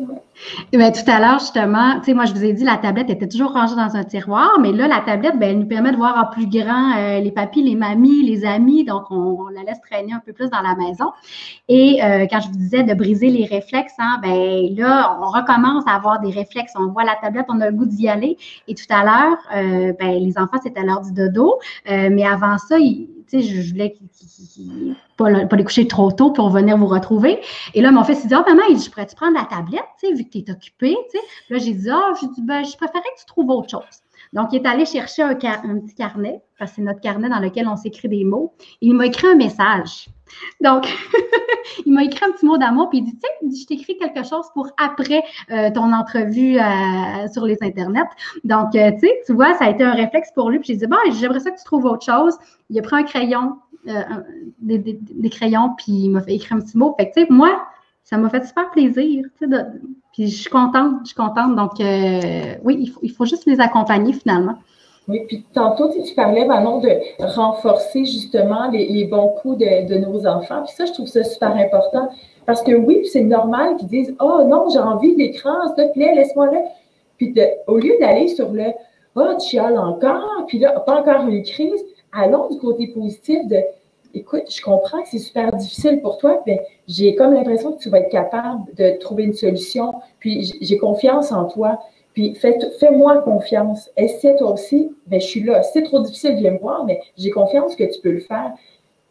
Bien, tout à l'heure, justement, tu sais, moi, je vous ai dit, la tablette était toujours rangée dans un tiroir, mais là, la tablette, bien, elle nous permet de voir en plus grand les papis, les mamies, les amis, donc on la laisse traîner un peu plus dans la maison. Et quand je vous disais de briser les réflexes, hein, ben là, on recommence à avoir des réflexes. On voit la tablette, on a le goût d'y aller. Et tout à l'heure, ben, les enfants, c'était l'heure du dodo, mais avant ça, je voulais pas les coucher trop tôt pour venir vous retrouver. Et là, mon fils, il dit, maman, je pourrais-tu prendre la tablette, vu que tu es occupée, Là, j'ai dit, ben, je préférais que tu trouves autre chose. Donc, il est allé chercher un petit carnet, parce que c'est notre carnet dans lequel on s'écrit des mots. Et il m'a écrit un message. Donc, il m'a écrit un petit mot d'amour, puis il dit, je t'écris quelque chose pour après ton entrevue sur les internets. Donc, tu vois, ça a été un réflexe pour lui. Puis j'ai dit, bon, j'aimerais ça que tu trouves autre chose. Il a pris un crayon, des crayons, puis il m'a fait écrire un petit mot. Fait que, tu sais, moi, ça m'a fait super plaisir, puis je suis contente. Donc, oui, il faut juste les accompagner finalement. Oui, puis tantôt, tu parlais, Manon, de renforcer justement les bons coups de nos enfants. Puis ça, je trouve ça super important. Parce que oui, c'est normal qu'ils disent « Oh non, j'ai envie de l'écran, s'il te plaît, laisse-moi là. » Puis au lieu d'aller sur le « Oh, tu chiales encore, puis là, pas encore une crise », allons du côté positif de « Écoute, je comprends que c'est super difficile pour toi, mais j'ai comme l'impression que tu vas être capable de trouver une solution, puis j'ai confiance en toi. » Puis fais-moi confiance. Essaie toi aussi. Bien, je suis là. Si c'est trop difficile, viens me voir, mais j'ai confiance que tu peux le faire.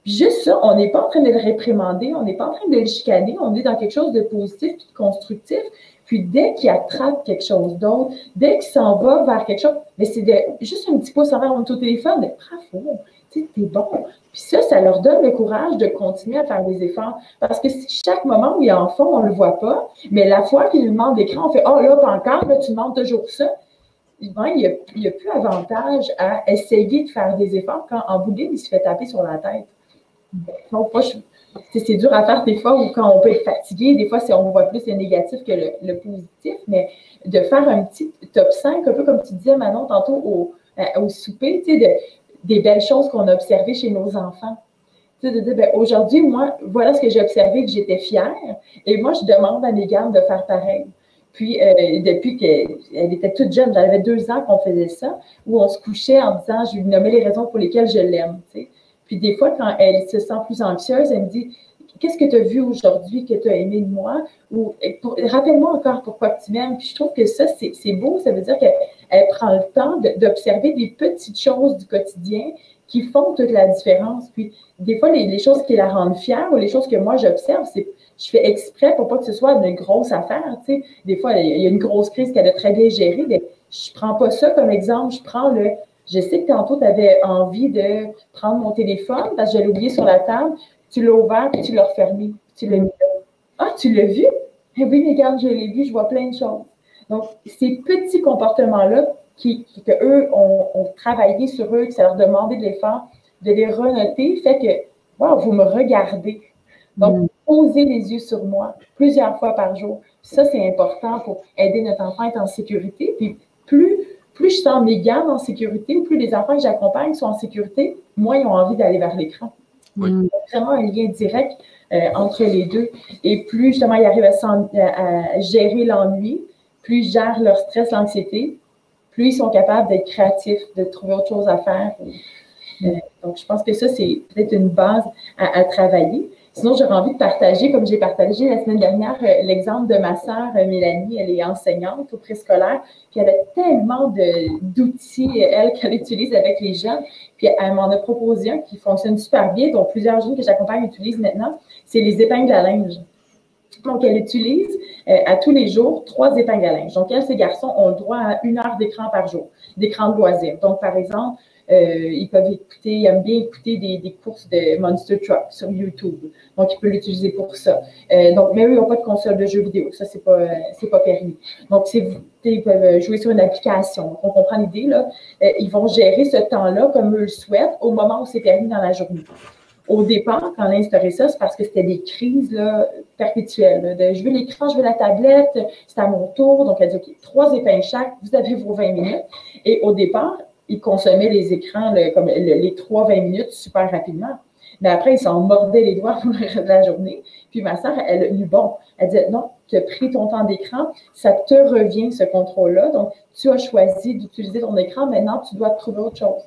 Puis juste ça, on n'est pas en train de le réprimander, on n'est pas en train de le chicaner, on est dans quelque chose de positif et de constructif. Puis dès qu'il attrape quelque chose d'autre, dès qu'il s'en va vers quelque chose, mais c'est juste un petit pouce en l'air au téléphone, mais bravo, tu sais, t'es bon. Puis ça leur donne le courage de continuer à faire des efforts. Parce que si chaque moment où ils en font, on ne le voit pas, mais la fois qu'ils demandent l'écran, on fait « Oh là, pas encore, là, tu demandes toujours ça. » Ben, il n'y a plus avantage à essayer de faire des efforts quand en bout de ligne, il se fait taper sur la tête. Donc, moi, c'est dur à faire des fois où quand on peut être fatigué, des fois, on voit plus le négatif que le positif, mais de faire un petit top 5, un peu comme tu disais, Manon, tantôt au souper, tu sais, des belles choses qu'on a observées chez nos enfants. Tu sais, de dire, ben, aujourd'hui, moi, voilà ce que j'ai observé, que j'étais fière, et moi, je demande à mes gammes de faire pareil. Puis, depuis qu'elle était toute jeune, j'avais 2 ans qu'on faisait ça, où on se couchait en disant, je lui nommais les raisons pour lesquelles je l'aime, tu sais. Puis des fois, quand elle se sent plus anxieuse, elle me dit « Qu'est-ce que tu as vu aujourd'hui que tu as aimé de moi? » Ou « Rappelle-moi encore pourquoi tu m'aimes. » Puis je trouve que ça, c'est beau. Ça veut dire qu'elle prend le temps d'observer des petites choses du quotidien qui font toute la différence. Puis des fois, les choses qui la rendent fière ou les choses que moi, j'observe, je fais exprès pour pas que ce soit une grosse affaire. Tu sais. Des fois, il y a une grosse crise qu'elle a très bien gérée. Mais je prends pas ça comme exemple. Je prends je sais que tantôt, tu avais envie de prendre mon téléphone parce que je l'ai oublié sur la table. Tu l'as ouvert et tu l'as refermé. Tu l'as mis là. Ah, tu l'as vu? Eh oui, mais regarde, je l'ai vu, je vois plein de choses. Donc, ces petits comportements-là qu'eux ont travaillé sur eux, que ça leur demandait de les faire, de les renoter, fait que, wow, vous me regardez. Donc, posez les yeux sur moi plusieurs fois par jour. Ça, c'est important pour aider notre enfant à être en sécurité. Puis, plus je sens mes gammes en sécurité, plus les enfants que j'accompagne sont en sécurité, moins ils ont envie d'aller vers l'écran. Oui. Il y a vraiment un lien direct entre les deux. Et plus, justement, ils arrivent à gérer l'ennui, plus ils gèrent leur stress, l'anxiété, plus ils sont capables d'être créatifs, de trouver autre chose à faire. Donc, je pense que ça, c'est peut-être une base à travailler. Sinon, j'aurais envie de partager, comme j'ai partagé la semaine dernière, l'exemple de ma sœur Mélanie. Elle est enseignante au préscolaire, puis elle a tellement d'outils, elle, qu'elle utilise avec les jeunes. Puis elle m'en a proposé un qui fonctionne super bien, dont plusieurs jeunes que j'accompagne utilisent maintenant. C'est les épingles à linge. Donc, elle utilise à tous les jours 3 épingles à linge. Donc, elle, ces garçons ont le droit à 1 heure d'écran par jour, d'écran de loisirs. Donc, par exemple, ils aiment bien écouter des courses de Monster Truck sur YouTube. Donc, ils peuvent l'utiliser pour ça. Donc, mais eux, ils n'ont pas de console de jeux vidéo. Ça, c'est pas permis. Donc, ils peuvent jouer sur une application. Donc, on comprend l'idée, là. Ils vont gérer ce temps-là comme eux le souhaitent au moment où c'est permis dans la journée. Au départ, quand on a instauré ça, c'est parce que c'était des crises là, perpétuelles. Là, de je veux l'écran, je veux la tablette, c'est à mon tour. Donc, elle dit, OK, 3 épingles chaque, vous avez vos 20 minutes. Et au départ, ils consommaient les écrans comme les 3-20 minutes super rapidement. Mais après, ils s'en mordaient les doigts pour le reste de la journée. Puis ma soeur, elle a eu bon. Elle disait, non, tu as pris ton temps d'écran, ça te revient, ce contrôle-là. Donc, tu as choisi d'utiliser ton écran, maintenant, tu dois trouver autre chose.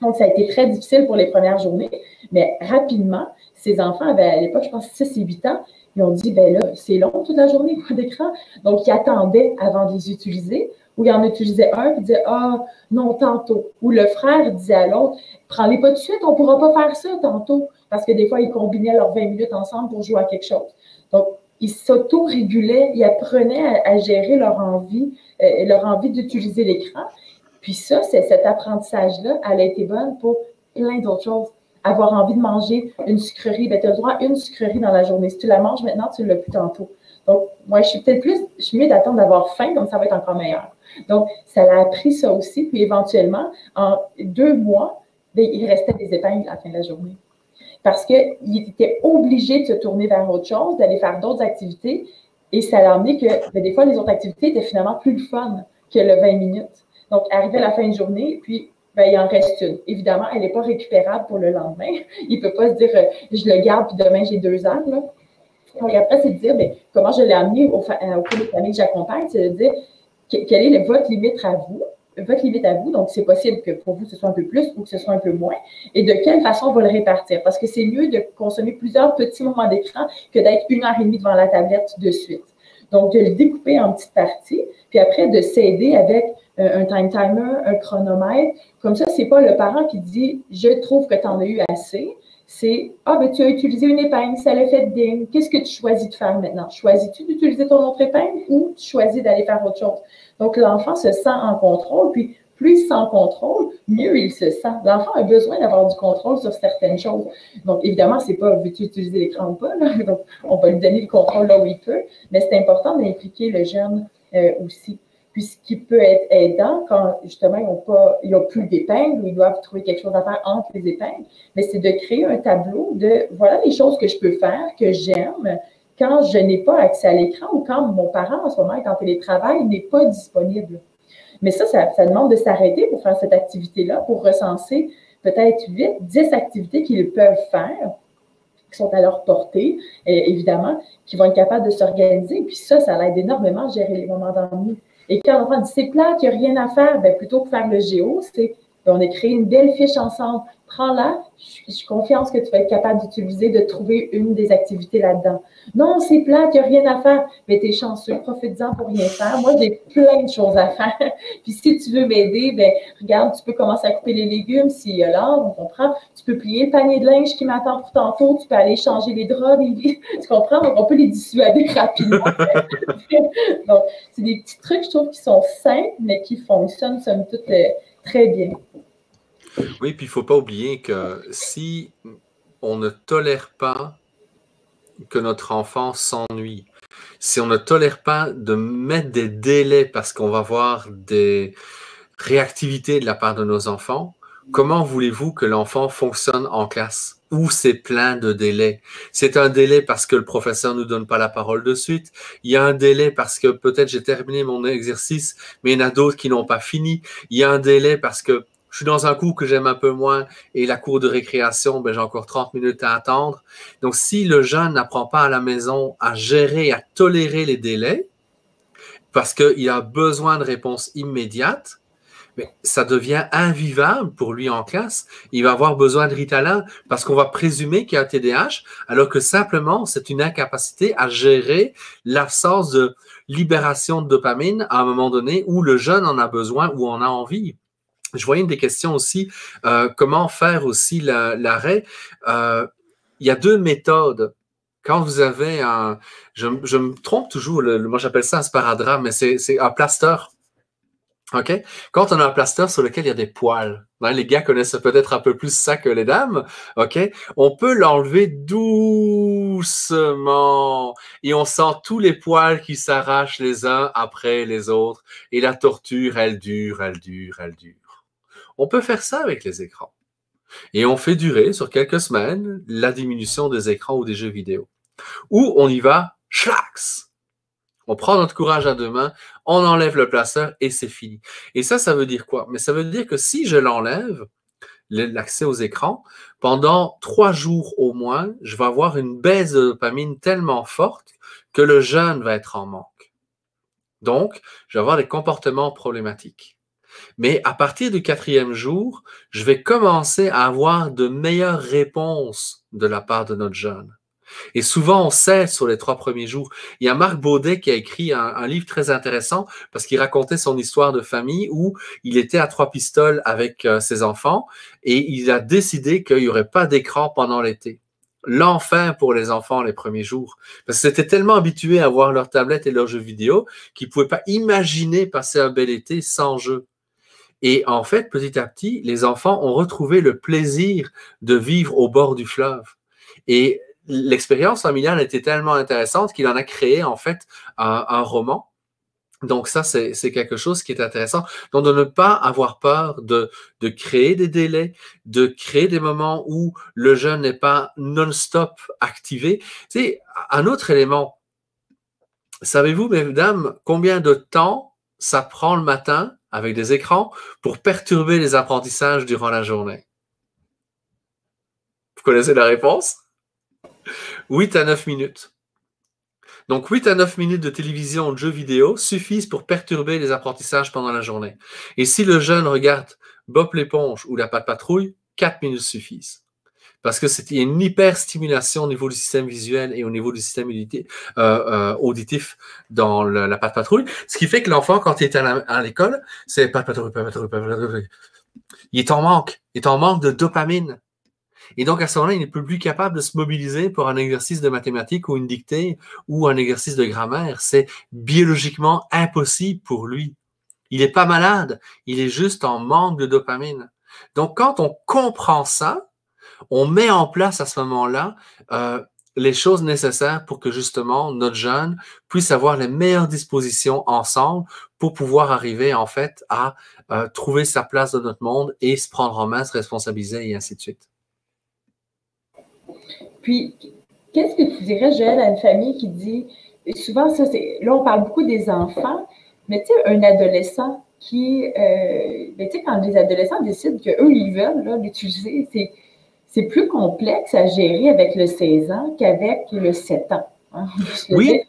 Donc, ça a été très difficile pour les premières journées. Mais rapidement, ces enfants avaient, à l'époque, je pense, 6 et 8 ans, ils ont dit, ben là, c'est long toute la journée, quoi, d'écran. Donc, ils attendaient avant de les utiliser. Ou il en utilisait un qui disait, ah, non, tantôt. Ou le frère disait à l'autre, prends-les pas tout de suite, on ne pourra pas faire ça tantôt. Parce que des fois, ils combinaient leurs 20 minutes ensemble pour jouer à quelque chose. Donc, ils s'auto-régulaient, ils apprenaient à gérer leur envie d'utiliser l'écran. Puis ça, cet apprentissage-là, elle a été bonne pour plein d'autres choses. Avoir envie de manger une sucrerie, ben, tu as le droit à une sucrerie dans la journée. Si tu la manges maintenant, tu ne l'as plus tantôt. Donc, moi, je suis mieux d'attendre d'avoir faim, donc ça va être encore meilleur. Donc, ça l'a appris ça aussi. Puis éventuellement, en 2 mois, bien, il restait des épingles à la fin de la journée. Parce qu'il était obligé de se tourner vers autre chose, d'aller faire d'autres activités. Et ça l'a amené que bien, des fois, les autres activités étaient finalement plus le fun que le 20 minutes. Donc, arrivé à la fin de journée, puis ben, il en reste une. Évidemment, elle n'est pas récupérable pour le lendemain. Il ne peut pas se dire je le garde, puis demain, j'ai 2 heures. Là. Donc, après, c'est de dire bien, comment je l'ai amené au cours des familles que j'accompagne, c'est de dire quelle est votre limite à vous. Donc, c'est possible que pour vous, ce soit un peu plus ou que ce soit un peu moins. Et de quelle façon on va le répartir? Parce que c'est mieux de consommer plusieurs petits moments d'écran que d'être 1h30 devant la tablette de suite. Donc, de le découper en petites parties, puis après, de s'aider avec un time timer, un chronomètre. Comme ça, c'est pas le parent qui dit « je trouve que tu en as eu assez ». C'est « ah, ben tu as utilisé une épingle, ça l'a fait ding. Qu'est-ce que tu choisis de faire maintenant? Choisis-tu d'utiliser ton autre épingle ou tu choisis d'aller faire autre chose? » Donc, l'enfant se sent en contrôle, puis plus il se sent en contrôle, mieux il se sent. L'enfant a besoin d'avoir du contrôle sur certaines choses. Donc, évidemment, c'est pas veux-tu utiliser l'écran ou pas, là? Donc, on va lui donner le contrôle là où il peut, mais c'est important d'impliquer le jeune aussi. Puis, ce qui peut être aidant quand, justement, ils n'ont plus d'épingles ou ils doivent trouver quelque chose à faire entre les épingles, mais c'est de créer un tableau de voilà les choses que je peux faire, que j'aime, quand je n'ai pas accès à l'écran ou quand mon parent, en ce moment, est en télétravail, n'est pas disponible. Mais ça demande de s'arrêter pour faire cette activité-là, pour recenser peut-être 8, 10 activités qu'ils peuvent faire, qui sont à leur portée, évidemment, qui vont être capables de s'organiser. Puis ça l'aide énormément à gérer les moments d'ennui. Et quand l'enfant dit c'est plate, il n'y a rien à faire, bien, plutôt que faire le géo, c'est on a créé une belle fiche ensemble. Prends-la, je suis confiante que tu vas être capable d'utiliser, de trouver une des activités là-dedans. Non, c'est plate, il n'y a rien à faire. Mais tu es chanceux, profite-en pour rien faire. Moi, j'ai plein de choses à faire. Puis si tu veux m'aider, ben regarde, tu peux commencer à couper les légumes s'il y a l'heure, on comprend. Tu peux plier le panier de linge qui m'attend pour tantôt. Tu peux aller changer les draps. Tu comprends? Donc, on peut les dissuader rapidement. Donc, c'est des petits trucs, je trouve, qui sont simples, mais qui fonctionnent, somme toute, très bien. Oui, puis il ne faut pas oublier que si on ne tolère pas que notre enfant s'ennuie, si on ne tolère pas de mettre des délais parce qu'on va voir des réactivités de la part de nos enfants, comment voulez-vous que l'enfant fonctionne en classe où c'est plein de délais? C'est un délai parce que le professeur ne nous donne pas la parole de suite. Il y a un délai parce que peut-être j'ai terminé mon exercice, mais il y en a d'autres qui n'ont pas fini. Il y a un délai parce que je suis dans un cours que j'aime un peu moins et la cour de récréation, ben, j'ai encore 30 minutes à attendre. Donc, si le jeune n'apprend pas à la maison à gérer, à tolérer les délais, parce qu'il a besoin de réponses immédiates, mais ça devient invivable pour lui en classe. Il va avoir besoin de Ritalin parce qu'on va présumer qu'il y a un TDAH, alors que simplement, c'est une incapacité à gérer l'absence de libération de dopamine à un moment donné où le jeune en a besoin ou en a envie. Je voyais une des questions aussi, comment faire aussi l'arrêt. Il y a 2 méthodes. Quand vous avez un... Je me trompe toujours, moi j'appelle ça un sparadrap, mais c'est un plaster. OK? Quand on a un plaster sur lequel il y a des poils, hein, les gars connaissent peut-être un peu plus ça que les dames, OK? On peut l'enlever doucement et on sent tous les poils qui s'arrachent les uns après les autres et la torture, elle dure, elle dure, elle dure. On peut faire ça avec les écrans. Et on fait durer sur quelques semaines la diminution des écrans ou des jeux vidéo. Ou on y va, schlax! On prend notre courage à deux mains, on enlève le placeur et c'est fini. Et ça veut dire quoi? Mais ça veut dire que si je l'enlève, l'accès aux écrans, pendant 3 jours au moins, je vais avoir une baisse de dopamine tellement forte que le jeûne va être en manque. Donc, je vais avoir des comportements problématiques. Mais à partir du 4e jour, je vais commencer à avoir de meilleures réponses de la part de notre jeûne. Et souvent, on sait sur les 3 premiers jours. Il y a Marc Baudet qui a écrit un livre très intéressant parce qu'il racontait son histoire de famille où il était à 3 pistoles avec ses enfants et il a décidé qu'il n'y aurait pas d'écran pendant l'été. L'enfer pour les enfants les premiers jours. Parce que c'était tellement habitué à voir leur tablette et leurs jeux vidéo qu'ils ne pouvaient pas imaginer passer un bel été sans jeu. Et en fait, petit à petit, les enfants ont retrouvé le plaisir de vivre au bord du fleuve. Et l'expérience familiale était tellement intéressante qu'il en a créé en fait un roman. Donc ça, c'est quelque chose qui est intéressant. Donc de ne pas avoir peur de créer des délais, de créer des moments où le jeûne n'est pas non-stop activé. Tu sais, un autre élément, savez-vous, mesdames, combien de temps ça prend le matin avec des écrans pour perturber les apprentissages durant la journée? Vous connaissez la réponse? 8 à 9 minutes. Donc, 8 à 9 minutes de télévision ou de jeux vidéo suffisent pour perturber les apprentissages pendant la journée. Et si le jeune regarde Bob l'éponge ou la Patte Patrouille, 4 minutes suffisent. Parce que c'est une hyperstimulation au niveau du système visuel et au niveau du système auditif dans la Patte Patrouille. Ce qui fait que l'enfant, quand il est à l'école, c'est Patte Patrouille, Patte Patrouille, Patte Patrouille. Il est en manque. Il est en manque de dopamine. Et donc, à ce moment-là, il n'est plus capable de se mobiliser pour un exercice de mathématiques ou une dictée ou un exercice de grammaire. C'est biologiquement impossible pour lui. Il n'est pas malade, il est juste en manque de dopamine. Donc, quand on comprend ça, on met en place à ce moment-là les choses nécessaires pour que justement notre jeune puisse avoir les meilleures dispositions ensemble pour pouvoir arriver en fait à trouver sa place dans notre monde et se prendre en main, se responsabiliser et ainsi de suite. Puis, qu'est-ce que tu dirais, Joël, à une famille qui dit, et souvent, ça, là, on parle beaucoup des enfants, mais tu sais, un adolescent qui, tu sais, quand les adolescents décident qu'eux, ils veulent l'utiliser, c'est plus complexe à gérer avec le 16 ans qu'avec le 7 ans. Hein, oui,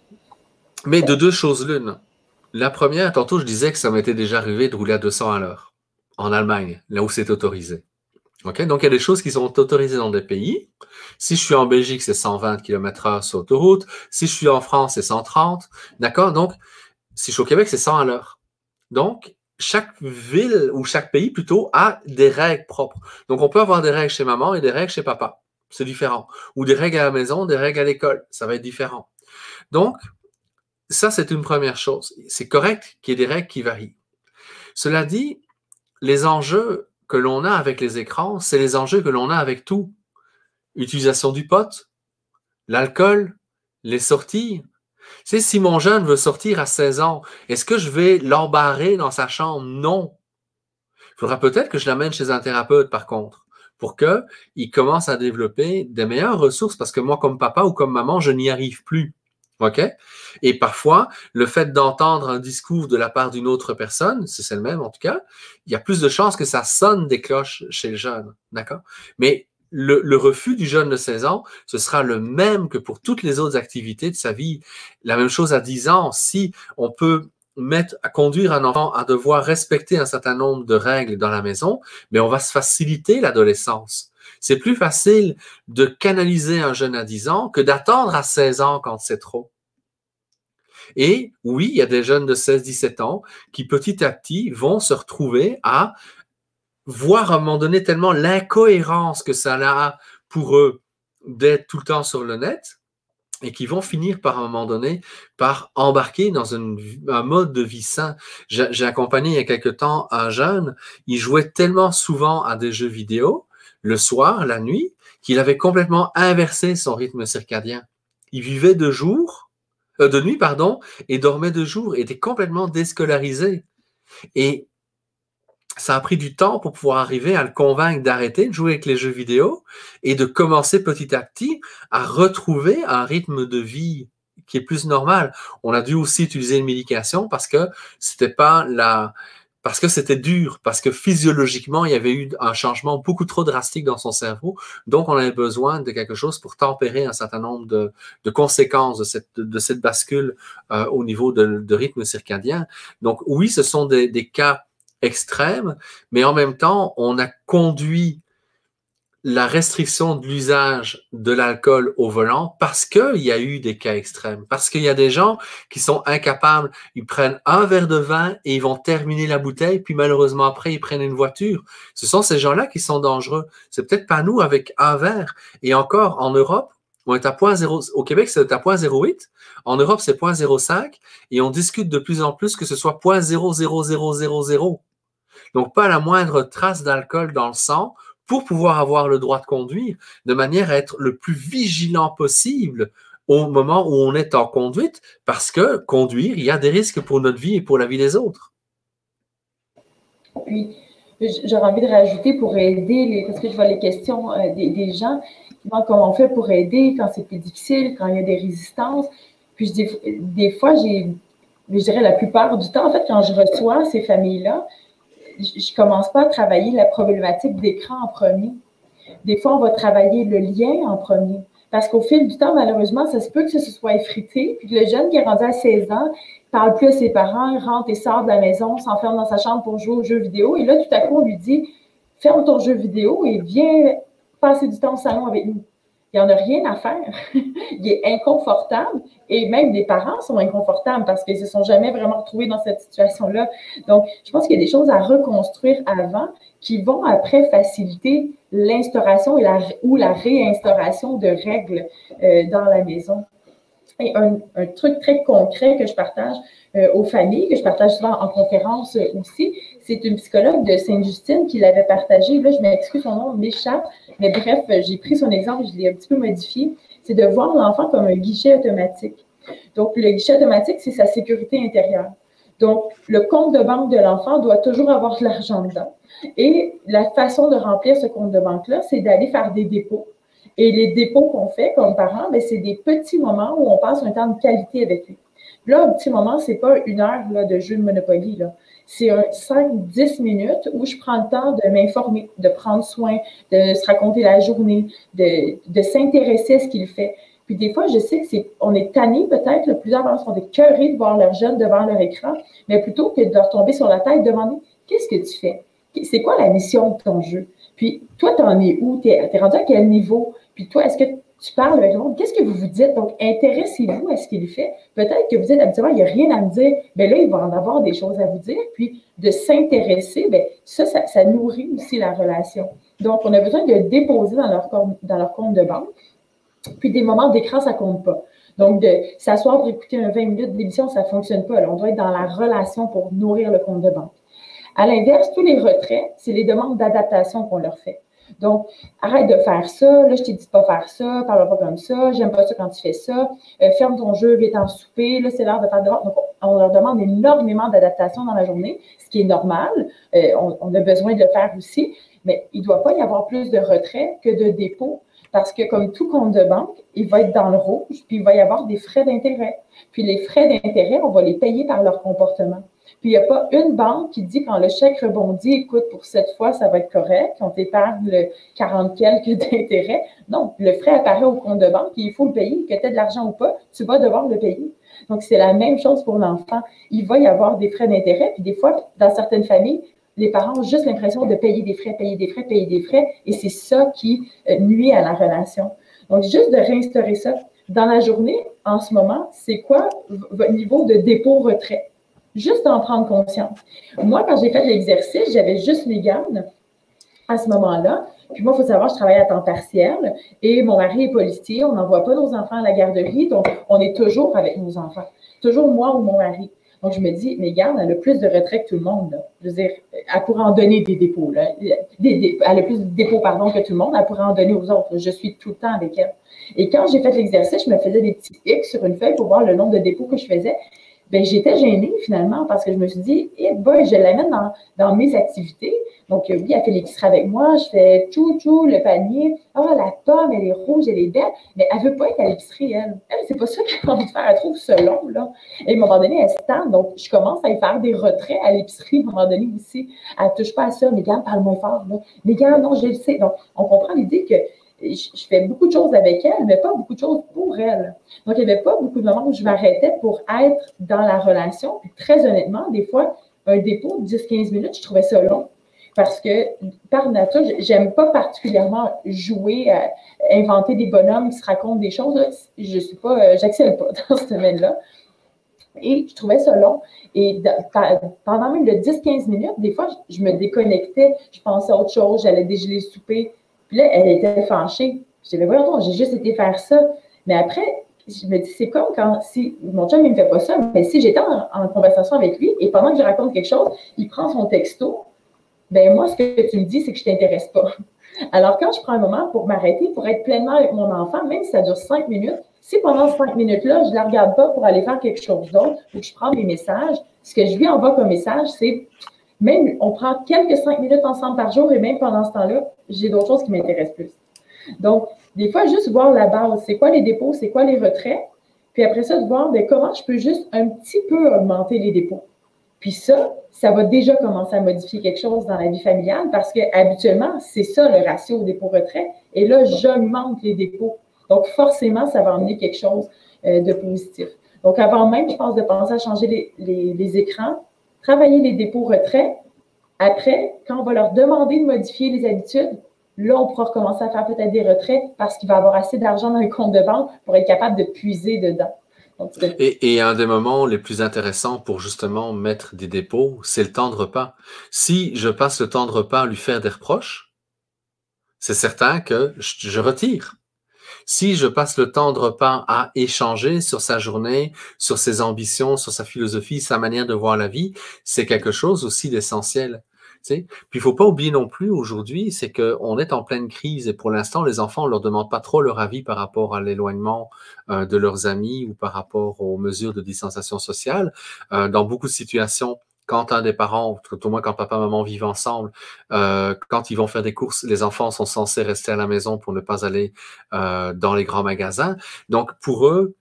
mais de 2 choses l'une. La première, tantôt, je disais que ça m'était déjà arrivé de rouler à 200 à l'heure en Allemagne, là où c'est autorisé. Okay? Donc, il y a des choses qui sont autorisées dans des pays. Si je suis en Belgique, c'est 120 km/h sur autoroute. Si je suis en France, c'est 130. D'accord? Donc, si je suis au Québec, c'est 100 à l'heure. Donc, chaque ville ou chaque pays, plutôt, a des règles propres. Donc, on peut avoir des règles chez maman et des règles chez papa. C'est différent. Ou des règles à la maison, des règles à l'école. Ça va être différent. Donc, ça, c'est une première chose. C'est correct qu'il y ait des règles qui varient. Cela dit, les enjeux que l'on a avec les écrans, c'est les enjeux que l'on a avec tout. Utilisation du pot, l'alcool, les sorties. Tu sais, si mon jeune veut sortir à 16 ans, est-ce que je vais l'embarrer dans sa chambre? Non. Il faudra peut-être que je l'amène chez un thérapeute, par contre, pour qu'il commence à développer des meilleures ressources, parce que moi, comme papa ou comme maman, je n'y arrive plus. OK? Et parfois, le fait d'entendre un discours de la part d'une autre personne, c'est celle-même en tout cas, il y a plus de chances que ça sonne des cloches chez le jeune. D'accord? Mais le refus du jeune de 16 ans, ce sera le même que pour toutes les autres activités de sa vie. La même chose à 10 ans, si on peut conduire un enfant à devoir respecter un certain nombre de règles dans la maison, mais on va se faciliter l'adolescence. C'est plus facile de canaliser un jeune à 10 ans que d'attendre à 16 ans quand c'est trop. Et oui, il y a des jeunes de 16-17 ans qui petit à petit vont se retrouver à voir à un moment donné tellement l'incohérence que ça a pour eux d'être tout le temps sur le net et qui vont finir par, à un moment donné, par embarquer dans un mode de vie sain. J'ai accompagné il y a quelque temps un jeune, il jouait tellement souvent à des jeux vidéo, le soir, la nuit, qu'il avait complètement inversé son rythme circadien. Il vivait de nuit, et dormait de jour, et était complètement déscolarisé. Et ça a pris du temps pour pouvoir arriver à le convaincre d'arrêter de jouer avec les jeux vidéo et de commencer petit à petit à retrouver un rythme de vie qui est plus normal. On a dû aussi utiliser une médication parce que c'était pas parce que c'était dur, parce que physiologiquement, il y avait eu un changement beaucoup trop drastique dans son cerveau. Donc, on avait besoin de quelque chose pour tempérer un certain nombre de conséquences de cette bascule au niveau de rythme circadien. Donc, oui, ce sont des cas extrêmes, mais en même temps, on a conduit la restriction de l'usage de l'alcool au volant parce qu'il y a eu des cas extrêmes, parce qu'il y a des gens qui sont incapables, ils prennent un verre de vin et ils vont terminer la bouteille, puis malheureusement après, ils prennent une voiture. Ce sont ces gens-là qui sont dangereux. C'est peut-être pas nous avec un verre. Et encore, en Europe, on est à 0.0, au Québec, c'est à 0.08. En Europe, c'est 0.05. Et on discute de plus en plus que ce soit 0.00000. Donc, pas la moindre trace d'alcool dans le sang pour pouvoir avoir le droit de conduire, de manière à être le plus vigilant possible au moment où on est en conduite, parce que conduire, il y a des risques pour notre vie et pour la vie des autres. Puis, j'aurais envie de rajouter pour aider, parce que je vois les questions des gens, comment on fait pour aider quand c'est plus difficile, quand il y a des résistances. Puis, des fois, je dirais la plupart du temps, en fait, quand je reçois ces familles-là, je ne commence pas à travailler la problématique d'écran en premier. Des fois, on va travailler le lien en premier. Parce qu'au fil du temps, malheureusement, ça se peut que ça se soit effrité. Puis le jeune qui est rendu à 16 ans, ne parle plus à ses parents, il rentre et sort de la maison, s'enferme dans sa chambre pour jouer aux jeux vidéo. Et là, tout à coup, on lui dit « Ferme ton jeu vidéo et viens passer du temps au salon avec nous. » Il n'y en a rien à faire. Il est inconfortable et même les parents sont inconfortables parce qu'ils ne se sont jamais vraiment retrouvés dans cette situation-là. Donc, je pense qu'il y a des choses à reconstruire avant qui vont après faciliter l'instauration ou la réinstauration de règles dans la maison. Et un truc très concret que je partage aux familles, que je partage souvent en conférence aussi, c'est une psychologue de Sainte-Justine qui l'avait partagé. Là, je m'excuse, son nom m'échappe, mais bref, j'ai pris son exemple, je l'ai un petit peu modifié. C'est de voir l'enfant comme un guichet automatique. Donc, le guichet automatique, c'est sa sécurité intérieure. Donc, le compte de banque de l'enfant doit toujours avoir de l'argent dedans. Et la façon de remplir ce compte de banque-là, c'est d'aller faire des dépôts. Et les dépôts qu'on fait comme parents, c'est des petits moments où on passe un temps de qualité avec lui. Là, un petit moment, c'est pas une heure là, de jeu de Monopoly. C'est 5-10 minutes où je prends le temps de m'informer, de prendre soin, de se raconter la journée, de s'intéresser à ce qu'il fait. Puis des fois, je sais qu'on est tanné peut-être, plusieurs parents sont écœurés de voir leurs jeunes devant leur écran, mais plutôt que de leur tomber sur la tête, demander « Qu'est-ce que tu fais? C'est quoi la mission de ton jeu? Puis toi, t'en es où? T'es rendu à quel niveau? Puis toi, est-ce que tu parles avec le monde? Qu'est-ce que vous vous dites? Donc, intéressez-vous à ce qu'il fait. Peut-être que vous êtes habituellement, il n'y a rien à me dire. Bien là, il va en avoir des choses à vous dire. Puis, de s'intéresser, bien, ça nourrit aussi la relation. Donc, on a besoin de le déposer dans leur compte de banque. Puis, des moments d'écran, ça ne compte pas. Donc, de s'asseoir pour écouter un 20 minutes d'émission, ça ne fonctionne pas. Là, on doit être dans la relation pour nourrir le compte de banque. À l'inverse, tous les retraits, c'est les demandes d'adaptation qu'on leur fait. Donc, arrête de faire ça, là, je t'ai dit de pas faire ça, parle pas comme ça, j'aime pas ça quand tu fais ça, ferme ton jeu, viens t'en souper, là, c'est l'heure de faire devoir. Donc, on leur demande énormément d'adaptation dans la journée, ce qui est normal, on a besoin de le faire aussi, mais il ne doit pas y avoir plus de retrait que de dépôt, parce que comme tout compte de banque, il va être dans le rouge, puis il va y avoir des frais d'intérêt. Puis les frais d'intérêt, on va les payer par leur comportement. Puis, il n'y a pas une banque qui dit quand le chèque rebondit, écoute, pour cette fois, ça va être correct, on t'épargne le 40 quelques d'intérêt. Non, le frais apparaît au compte de banque et il faut le payer. Que tu aies de l'argent ou pas, tu vas devoir le payer. Donc, c'est la même chose pour l'enfant. Il va y avoir des frais d'intérêt. Puis, des fois, dans certaines familles, les parents ont juste l'impression de payer des frais, payer des frais, payer des frais. Et c'est ça qui nuit à la relation. Donc, juste de réinstaurer ça. Dans la journée, en ce moment, c'est quoi votre niveau de dépôt-retrait? Juste d'en prendre conscience. Moi, quand j'ai fait l'exercice, j'avais juste mes gardes à ce moment-là. Puis moi, il faut savoir, je travaille à temps partiel et mon mari est policier. On n'envoie pas nos enfants à la garderie, donc on est toujours avec nos enfants. Toujours moi ou mon mari. Donc, je me dis, mes gardes, elle a plus de retrait que tout le monde. Là. Je veux dire, elle pourrait en donner des dépôts. Là. Elle a plus de dépôts, que tout le monde. Elle pourrait en donner aux autres. Je suis tout le temps avec elle. Et quand j'ai fait l'exercice, je me faisais des petits X sur une feuille pour voir le nombre de dépôts que je faisais. ben, j'étais gênée finalement parce que je me suis dit, eh boy, je l'amène dans mes activités. Donc, oui, elle fait l'épicerie avec moi, je fais tout, le panier. Oh, la pomme, elle est rouge, elle est belle, mais elle ne veut pas être à l'épicerie, elle. Elle, c'est pas ça qu'elle a envie de faire, elle trouve ça long, là. Et à un moment donné, elle se tente, donc je commence à y faire des retraits à l'épicerie, à un moment donné aussi. Elle ne touche pas à ça, mais gars, parle moins fort, là. Mais gars, non, je le sais. Donc, on comprend l'idée que je fais beaucoup de choses avec elle, mais pas beaucoup de choses pour elle. Donc, il n'y avait pas beaucoup de moments où je m'arrêtais pour être dans la relation. Puis, très honnêtement, des fois, un dépôt de 10-15 minutes, je trouvais ça long. Parce que, par nature, j'aime pas particulièrement jouer, inventer des bonhommes qui se racontent des choses. Là. Je suis pas, j'accèle pas dans ce domaine-là. Et je trouvais ça long. Et pendant même le 10-15 minutes, des fois, je me déconnectais, je pensais à autre chose, j'allais dégeler le souper. Puis là, elle était fâchée. Je disais, voyons, j'ai juste été faire ça. Mais après, je me dis, c'est comme quand, si mon chum, il ne me fait pas ça, mais si j'étais en conversation avec lui et pendant que je raconte quelque chose, il prend son texto, ben moi, ce que tu me dis, c'est que je ne t'intéresse pas. Alors, quand je prends un moment pour m'arrêter, pour être pleinement avec mon enfant, même si ça dure 5 minutes, si pendant 5 minutes-là, je ne la regarde pas pour aller faire quelque chose d'autre ou que je prends mes messages, ce que je lui envoie comme message, c'est même, on prend quelques 5 minutes ensemble par jour et même pendant ce temps-là, j'ai d'autres choses qui m'intéressent plus. Donc, des fois, juste voir la base, c'est quoi les dépôts, c'est quoi les retraits, puis après ça, de voir comment je peux juste un petit peu augmenter les dépôts. Puis ça va déjà commencer à modifier quelque chose dans la vie familiale parce qu'habituellement, c'est ça le ratio dépôt-retrait. Et là, j'augmente les dépôts. Donc, forcément, ça va emmener quelque chose de positif. Donc, avant même, je pense, de penser à changer les écrans, travailler les dépôts-retraits. Après, quand on va leur demander de modifier les habitudes, là, on pourra recommencer à faire peut-être des retraits parce qu'il va avoir assez d'argent dans le compte de banque pour être capable de puiser dedans. Et un des moments les plus intéressants pour justement mettre des dépôts, c'est le temps de repas. Si je passe le temps de repas à lui faire des reproches, c'est certain que je retire. Si je passe le temps de repas à échanger sur sa journée, sur ses ambitions, sur sa philosophie, sa manière de voir la vie, c'est quelque chose aussi d'essentiel. Puis il ne faut pas oublier non plus aujourd'hui, c'est qu'on est en pleine crise et pour l'instant, les enfants, on ne leur demande pas trop leur avis par rapport à l'éloignement de leurs amis ou par rapport aux mesures de distanciation sociale. Dans beaucoup de situations, quand un des parents, tout au moins quand papa et maman vivent ensemble, quand ils vont faire des courses, les enfants sont censés rester à la maison pour ne pas aller dans les grands magasins. Donc, pour eux,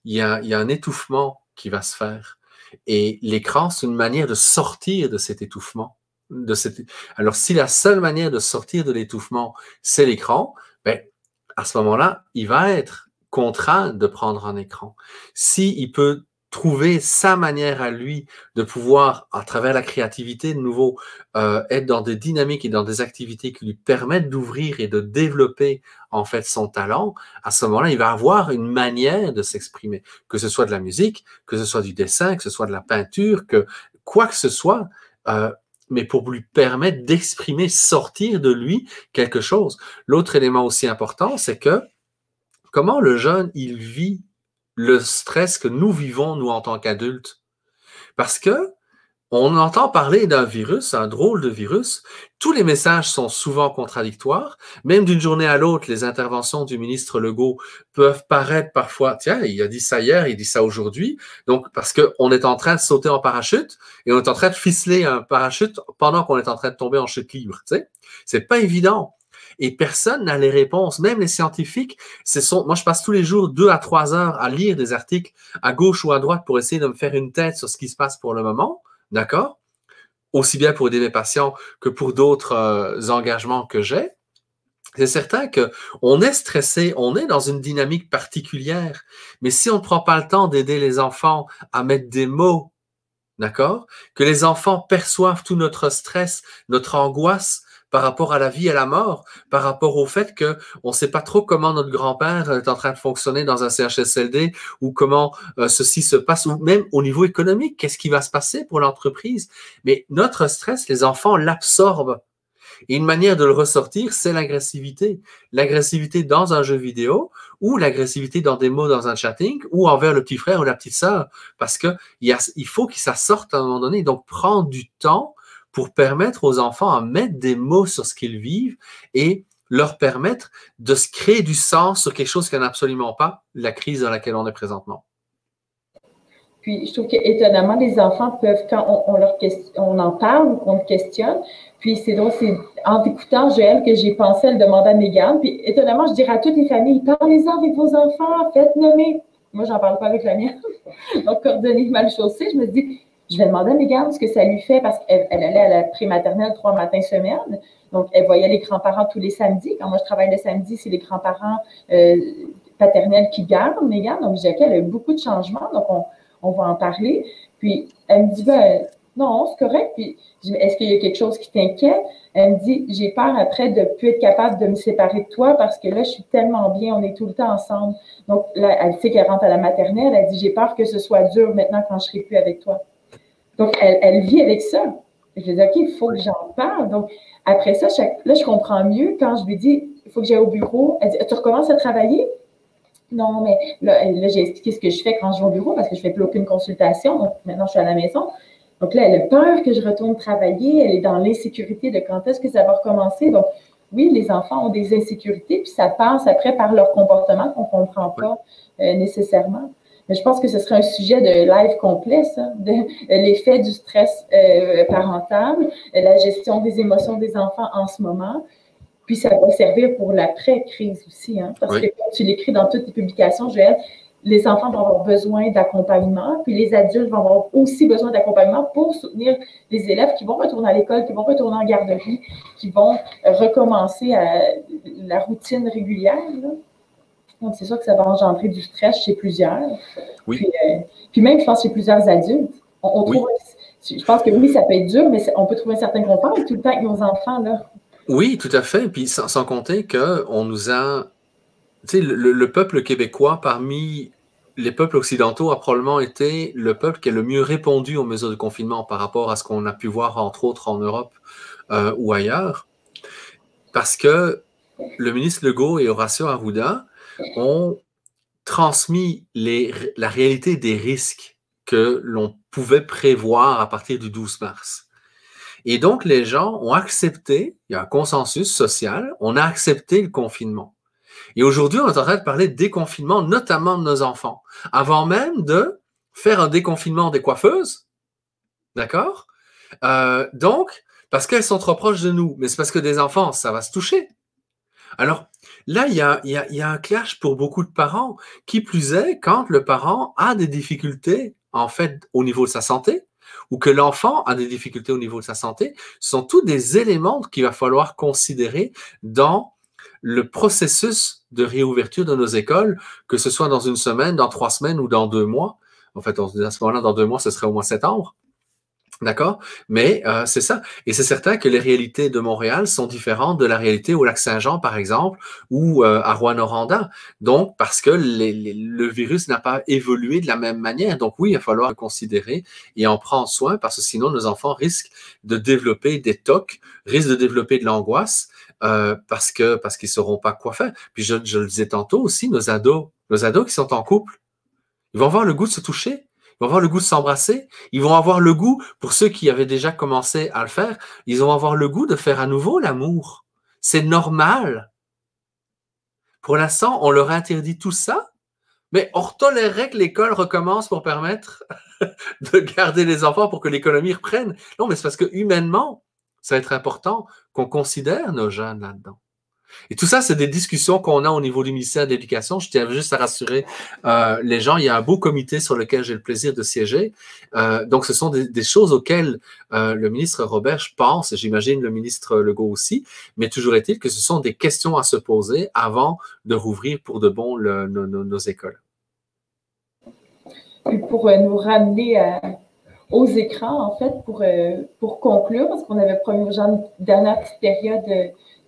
il y a un étouffement qui va se faire. Et l'écran, c'est une manière de sortir de cet étouffement. Alors, si la seule manière de sortir de l'étouffement, c'est l'écran, ben, à ce moment-là, il va être contraint de prendre un écran. S'il peut trouver sa manière à lui de pouvoir, à travers la créativité, de nouveau, être dans des dynamiques et dans des activités qui lui permettent d'ouvrir et de développer en fait son talent, à ce moment-là, il va avoir une manière de s'exprimer, que ce soit de la musique, que ce soit du dessin, que ce soit de la peinture, que quoi que ce soit, mais pour lui permettre d'exprimer, sortir de lui quelque chose. L'autre élément aussi important, c'est que comment le jeune, il vit le stress que nous vivons, nous, en tant qu'adultes. Parce que on entend parler d'un virus, un drôle de virus. Tous les messages sont souvent contradictoires. Même d'une journée à l'autre, les interventions du ministre Legault peuvent paraître parfois, tiens, il a dit ça hier, il dit ça aujourd'hui. Donc, parce qu'on est en train de sauter en parachute et on est en train de ficeler un parachute pendant qu'on est en train de tomber en chute libre. Tu sais, c'est pas évident. Et personne n'a les réponses. Même les scientifiques, moi, je passe tous les jours 2 à 3 heures à lire des articles à gauche ou à droite pour essayer de me faire une tête sur ce qui se passe pour le moment. D'accord? Aussi bien pour aider mes patients que pour d'autres engagements que j'ai. C'est certain qu'on est stressé, on est dans une dynamique particulière, mais si on ne prend pas le temps d'aider les enfants à mettre des mots, d'accord? Que les enfants perçoivent tout notre stress, notre angoisse par rapport à la vie et à la mort, par rapport au fait qu'on ne sait pas trop comment notre grand-père est en train de fonctionner dans un CHSLD ou comment ceci se passe, ou même au niveau économique, qu'est-ce qui va se passer pour l'entreprise. Mais notre stress, les enfants l'absorbent. Et une manière de le ressortir, c'est l'agressivité. L'agressivité dans un jeu vidéo ou l'agressivité dans des mots dans un chatting ou envers le petit frère ou la petite sœur. Parce il faut que ça sorte à un moment donné. Donc, prendre du temps pour permettre aux enfants à mettre des mots sur ce qu'ils vivent et leur permettre de se créer du sens sur quelque chose qui n'a absolument pas la crise dans laquelle on est présentement. Puis, je trouve qu'étonnamment, les enfants peuvent, quand on en parle ou qu'on le questionne, puis c'est drôle, c'est en t'écoutant, Joël, que j'ai pensé à le demander à Mégane. Puis, étonnamment, je dirais à toutes les familles, parlez-en avec vos enfants, faites nommer. Moi, j'en parle pas avec la mienne. Donc, coordonner mal chaussée, je me dis, je vais demander à Mégane ce que ça lui fait parce qu'elle allait à la prématernelle 3 matins semaine. Donc, elle voyait les grands-parents tous les samedis. Quand moi, je travaille le samedi, c'est les grands-parents paternels qui gardent Mégane. Donc, je disais qu'elle a eu beaucoup de changements. Donc, on va en parler. Puis, elle me dit, ben, non, c'est correct. Puis, je dis, est-ce qu'il y a quelque chose qui t'inquiète? Elle me dit, j'ai peur après de ne plus être capable de me séparer de toi parce que là, je suis tellement bien, on est tout le temps ensemble. Donc, là, elle sait qu'elle rentre à la maternelle. Elle dit, j'ai peur que ce soit dur maintenant quand je ne serai plus avec toi. Donc, elle vit avec ça. Je lui dis, OK, il faut que j'en parle. Donc, après ça, là, je comprends mieux quand je lui dis, il faut que j'aille au bureau. Elle dit, tu recommences à travailler? Non, mais là, j'ai expliqué ce que je fais quand je vais au bureau parce que je ne fais plus aucune consultation. Donc, maintenant, je suis à la maison. Donc là, elle a peur que je retourne travailler. Elle est dans l'insécurité de quand est-ce que ça va recommencer. Donc, oui, les enfants ont des insécurités, puis ça passe après par leur comportement qu'on ne comprend pas nécessairement. Mais je pense que ce serait un sujet de live complet, ça, de l'effet du stress parental, la gestion des émotions des enfants en ce moment. Puis ça va servir pour l'après-crise aussi, hein, parce que comme tu l'écris dans toutes tes publications, Joël, les enfants vont avoir besoin d'accompagnement, puis les adultes vont avoir aussi besoin d'accompagnement pour soutenir les élèves qui vont retourner à l'école, qui vont retourner en garderie, qui vont recommencer la routine régulière, là. Donc, c'est sûr que ça va engendrer du stress chez plusieurs. Oui. Puis même, je pense, chez plusieurs adultes. Je pense que oui, ça peut être dur, mais on peut trouver un certain confort tout le temps avec nos enfants, là. Oui, tout à fait. Puis sans compter qu'on nous a... Tu sais, le peuple québécois, parmi les peuples occidentaux, a probablement été le peuple qui a le mieux répondu aux mesures de confinement par rapport à ce qu'on a pu voir, entre autres, en Europe ou ailleurs. Parce que le ministre Legault et Horacio Arruda ont transmis la réalité des risques que l'on pouvait prévoir à partir du 12 mars. Et donc, les gens ont accepté, il y a un consensus social, on a accepté le confinement. Et aujourd'hui, on est en train de parler de déconfinement, notamment de nos enfants, avant même de faire un déconfinement des coiffeuses, d'accord? Donc, parce qu'elles sont trop proches de nous, mais c'est parce que des enfants, ça va se toucher. Alors, là, il y a un clash pour beaucoup de parents. Qui plus est, quand le parent a des difficultés, en fait, au niveau de sa santé, ou que l'enfant a des difficultés au niveau de sa santé, ce sont tous des éléments qu'il va falloir considérer dans le processus de réouverture de nos écoles, que ce soit dans une semaine, dans 3 semaines ou dans 2 mois. En fait, à ce moment-là, dans 2 mois, ce serait au mois de septembre. D'accord? Mais c'est ça. Et c'est certain que les réalités de Montréal sont différentes de la réalité au Lac-Saint-Jean, par exemple, ou à Rouyn-Noranda. Donc, parce que le virus n'a pas évolué de la même manière. Donc, oui, il va falloir le considérer et en prendre soin parce que sinon, nos enfants risquent de développer des TOC, risquent de développer de l'angoisse parce qu'ils ne sauront pas quoi faire. Puis, je le disais tantôt aussi, nos ados qui sont en couple, ils vont avoir le goût de se toucher. Ils vont avoir le goût de s'embrasser. Ils vont avoir le goût, pour ceux qui avaient déjà commencé à le faire, ils vont avoir le goût de faire à nouveau l'amour. C'est normal. Pour l'instant, on leur interdit tout ça, mais on tolérerait que l'école recommence pour permettre de garder les enfants pour que l'économie reprenne. Non, mais c'est parce que humainement, ça va être important qu'on considère nos jeunes là-dedans. Et tout ça, c'est des discussions qu'on a au niveau du ministère de l'Éducation. Je tiens juste à rassurer les gens. Il y a un beau comité sur lequel j'ai le plaisir de siéger. Donc, ce sont des choses auxquelles le ministre Roberge pense, et j'imagine le ministre Legault aussi, mais toujours est-il que ce sont des questions à se poser avant de rouvrir pour de bon nos écoles. Et pour nous ramener aux écrans, en fait, pour conclure, parce qu'on avait promis aux gens une dernière petite période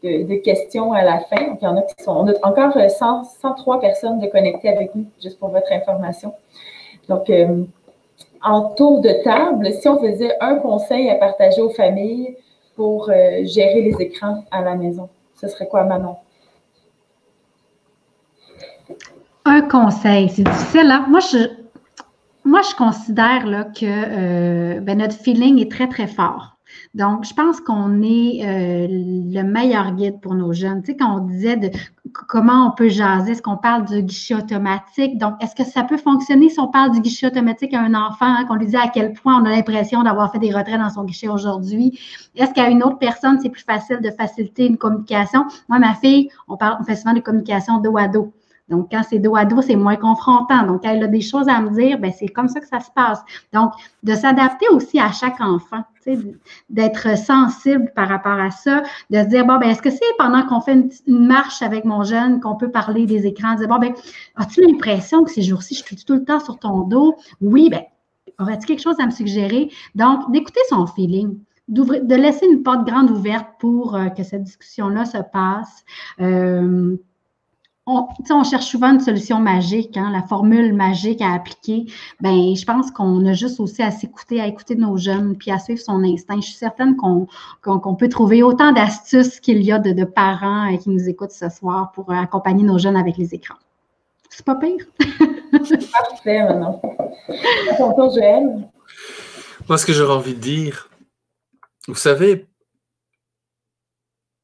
de questions à la fin. Donc, il y en a qui sont... On a encore 103 personnes de connectées avec nous, juste pour votre information. Donc, en tour de table, si on faisait un conseil à partager aux familles pour gérer les écrans à la maison, ce serait quoi, Manon? Un conseil, c'est difficile, hein? Moi, je considère là, que notre feeling est très, très fort. Donc, je pense qu'on est le meilleur guide pour nos jeunes. Tu sais, quand on disait comment on peut jaser? Est-ce qu'on parle du guichet automatique? Donc, est-ce que ça peut fonctionner si on parle du guichet automatique à un enfant, hein, qu'on lui dit à quel point on a l'impression d'avoir fait des retraits dans son guichet aujourd'hui? Est-ce qu'à une autre personne, c'est plus facile de faciliter une communication? Moi, ma fille, on fait souvent de communication dos à dos. Donc, quand c'est dos à dos, c'est moins confrontant. Donc, quand elle a des choses à me dire, bien, c'est comme ça que ça se passe. Donc, de s'adapter aussi à chaque enfant, d'être sensible par rapport à ça, de se dire, bon, ben, est-ce que c'est pendant qu'on fait une marche avec mon jeune qu'on peut parler des écrans, de dire, bon, ben, as-tu l'impression que ces jours-ci, je suis tout le temps sur ton dos? Oui, bien, aurais-tu quelque chose à me suggérer? Donc, d'écouter son feeling. De laisser une porte grande ouverte pour que cette discussion-là se passe. On cherche souvent une solution magique, hein, la formule magique à appliquer. Bien, je pense qu'on a juste aussi à s'écouter, à écouter nos jeunes, puis à suivre son instinct. Je suis certaine qu'on peut trouver autant d'astuces qu'il y a de parents qui nous écoutent ce soir pour accompagner nos jeunes avec les écrans. C'est pas pire. Parfait, maintenant. À ton tour, Joël. Moi, ce que j'aurais envie de dire, vous savez,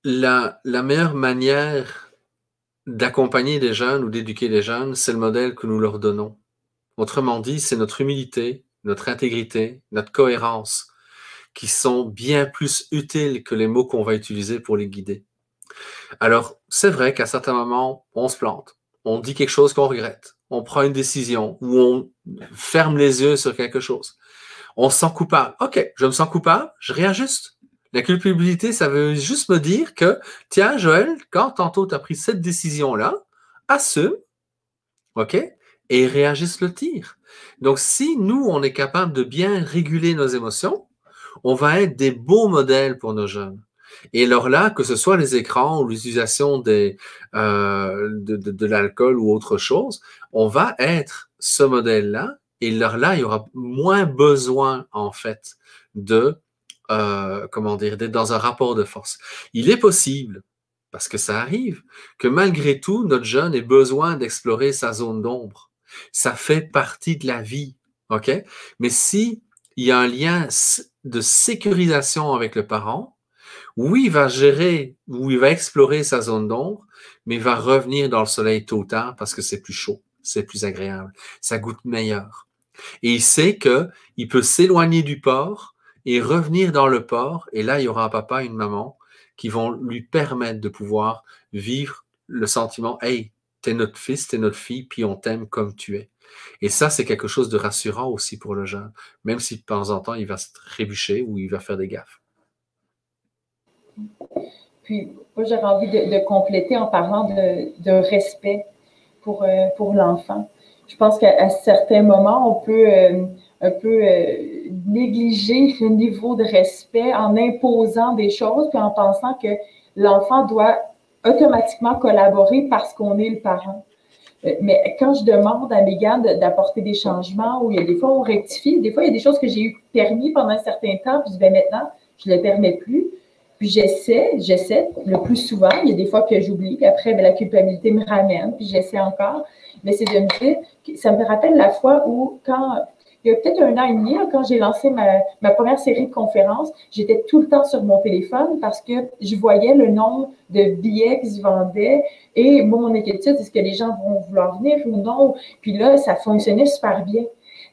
la meilleure manière d'accompagner les jeunes ou d'éduquer les jeunes, c'est le modèle que nous leur donnons. Autrement dit, c'est notre humilité, notre intégrité, notre cohérence qui sont bien plus utiles que les mots qu'on va utiliser pour les guider. Alors, c'est vrai qu'à certains moments, on se plante, on dit quelque chose qu'on regrette, on prend une décision ou on ferme les yeux sur quelque chose. On se sent coupable. OK, je me sens coupable, je réajuste. La culpabilité, ça veut juste me dire que, tiens, Joël, quand tantôt tu as pris cette décision-là, assume, OK, et réajuste le tir. Donc, si nous, on est capable de bien réguler nos émotions, on va être des beaux modèles pour nos jeunes. Et alors là, que ce soit les écrans ou l'utilisation de l'alcool ou autre chose, on va être ce modèle-là. Et alors là, il y aura moins besoin, en fait, d'être dans un rapport de force. Il est possible, parce que ça arrive, que malgré tout, notre jeune ait besoin d'explorer sa zone d'ombre. Ça fait partie de la vie, OK? Mais si il y a un lien de sécurisation avec le parent, oui, il va gérer, ou il va explorer sa zone d'ombre, mais il va revenir dans le soleil tôt ou tard parce que c'est plus chaud, c'est plus agréable, ça goûte meilleur. Et il sait qu'il peut s'éloigner du port et revenir dans le port, et là, il y aura un papa et une maman qui vont lui permettre de pouvoir vivre le sentiment « Hey, t'es notre fils, t'es notre fille, puis on t'aime comme tu es. » Et ça, c'est quelque chose de rassurant aussi pour le jeune, même si de temps en temps, il va se trébucher ou il va faire des gaffes. Puis, moi, j'aurais envie de compléter en parlant de respect pour l'enfant. Je pense qu'à certains moments, on peut un peu négliger le niveau de respect en imposant des choses, puis en pensant que l'enfant doit automatiquement collaborer parce qu'on est le parent. Mais quand je demande à Mégane d'apporter des changements, où il y a des fois on rectifie, des fois il y a des choses que j'ai eu permis pendant un certain temps, puis je dis, ben maintenant, je ne le permets plus. Puis j'essaie le plus souvent. Il y a des fois que j'oublie, puis après, ben, la culpabilité me ramène, puis j'essaie encore. Mais c'est de me dire, ça me rappelle la fois où, il y a peut-être 1 an et demi, quand j'ai lancé ma première série de conférences, j'étais tout le temps sur mon téléphone parce que je voyais le nombre de billets qui se vendaient et moi, mon inquiétude, est-ce que les gens vont vouloir venir ou non? Puis là, ça fonctionnait super bien.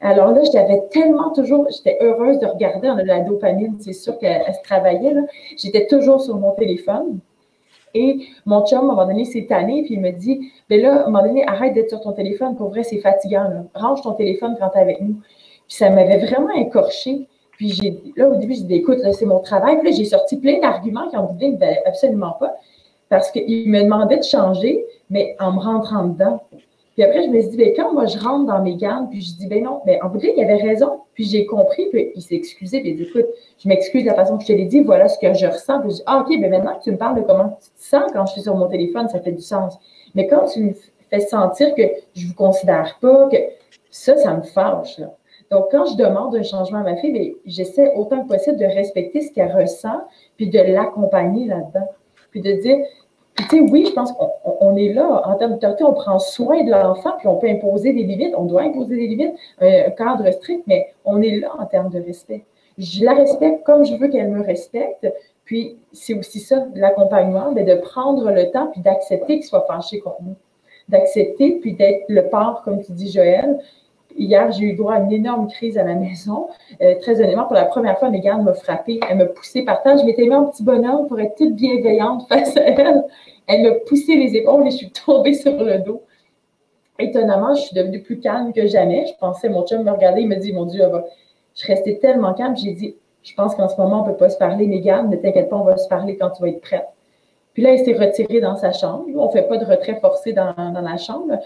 Alors là, j'étais heureuse de regarder, on a de la dopamine, c'est sûr qu'elle se travaillait, là. J'étais toujours sur mon téléphone. Et mon chum, à un moment donné, s'est tanné, puis il me dit, ben là, à un moment donné, arrête d'être sur ton téléphone, pour vrai, c'est fatigant, là. Range ton téléphone quand tu es avec nous. Puis ça m'avait vraiment écorché. Puis là, au début, j'ai dit, écoute, là, c'est mon travail. Puis là, j'ai sorti plein d'arguments qui ont dit, ben, absolument pas. Parce qu'il me demandait de changer, mais en me rentrant dedans. Puis après, je me suis dit, ben, quand moi, je rentre dans Mégane, puis je dis, ben non, ben, en bout de ligne, il avait raison. Puis j'ai compris, puis il s'est excusé, puis il dit, écoute, je m'excuse de la façon que je te l'ai dit, voilà ce que je ressens. Puis je dis, ah, OK, ben maintenant que tu me parles de comment tu te sens quand je suis sur mon téléphone, ça fait du sens. Mais quand tu me fais sentir que je ne vous considère pas, que ça me fâche, là. Donc, quand je demande un changement à ma fille, bien, j'essaie autant que possible de respecter ce qu'elle ressent, puis de l'accompagner là-dedans. Puis de dire, puis tu sais, oui, je pense qu'on est là, en termes d'autorité, on prend soin de l'enfant, puis on peut imposer des limites, on doit imposer des limites, un cadre strict, mais on est là en termes de respect. je la respecte comme je veux qu'elle me respecte. Puis, c'est aussi ça, l'accompagnement, de prendre le temps puis d'accepter qu'il soit fâché contre nous. D'accepter puis d'être le père, comme tu dis, Joël. Hier, j'ai eu droit à une énorme crise à la maison. Très honnêtement, pour la première fois, mes gardes m'ont frappée. Elle m'a poussée par terre. Je m'étais mis en petit bonhomme pour être toute bienveillante face à elle. Elle m'a poussé les épaules et je suis tombée sur le dos. Étonnamment, je suis devenue plus calme que jamais. Je pensais, mon chum me regardait, il me dit, mon Dieu, je restais tellement calme. J'ai dit, je pense qu'en ce moment, on ne peut pas se parler, mes gardes. Ne t'inquiète pas, on va se parler quand tu vas être prête. Puis là, il s'est retiré dans sa chambre. On ne fait pas de retrait forcé dans la chambre.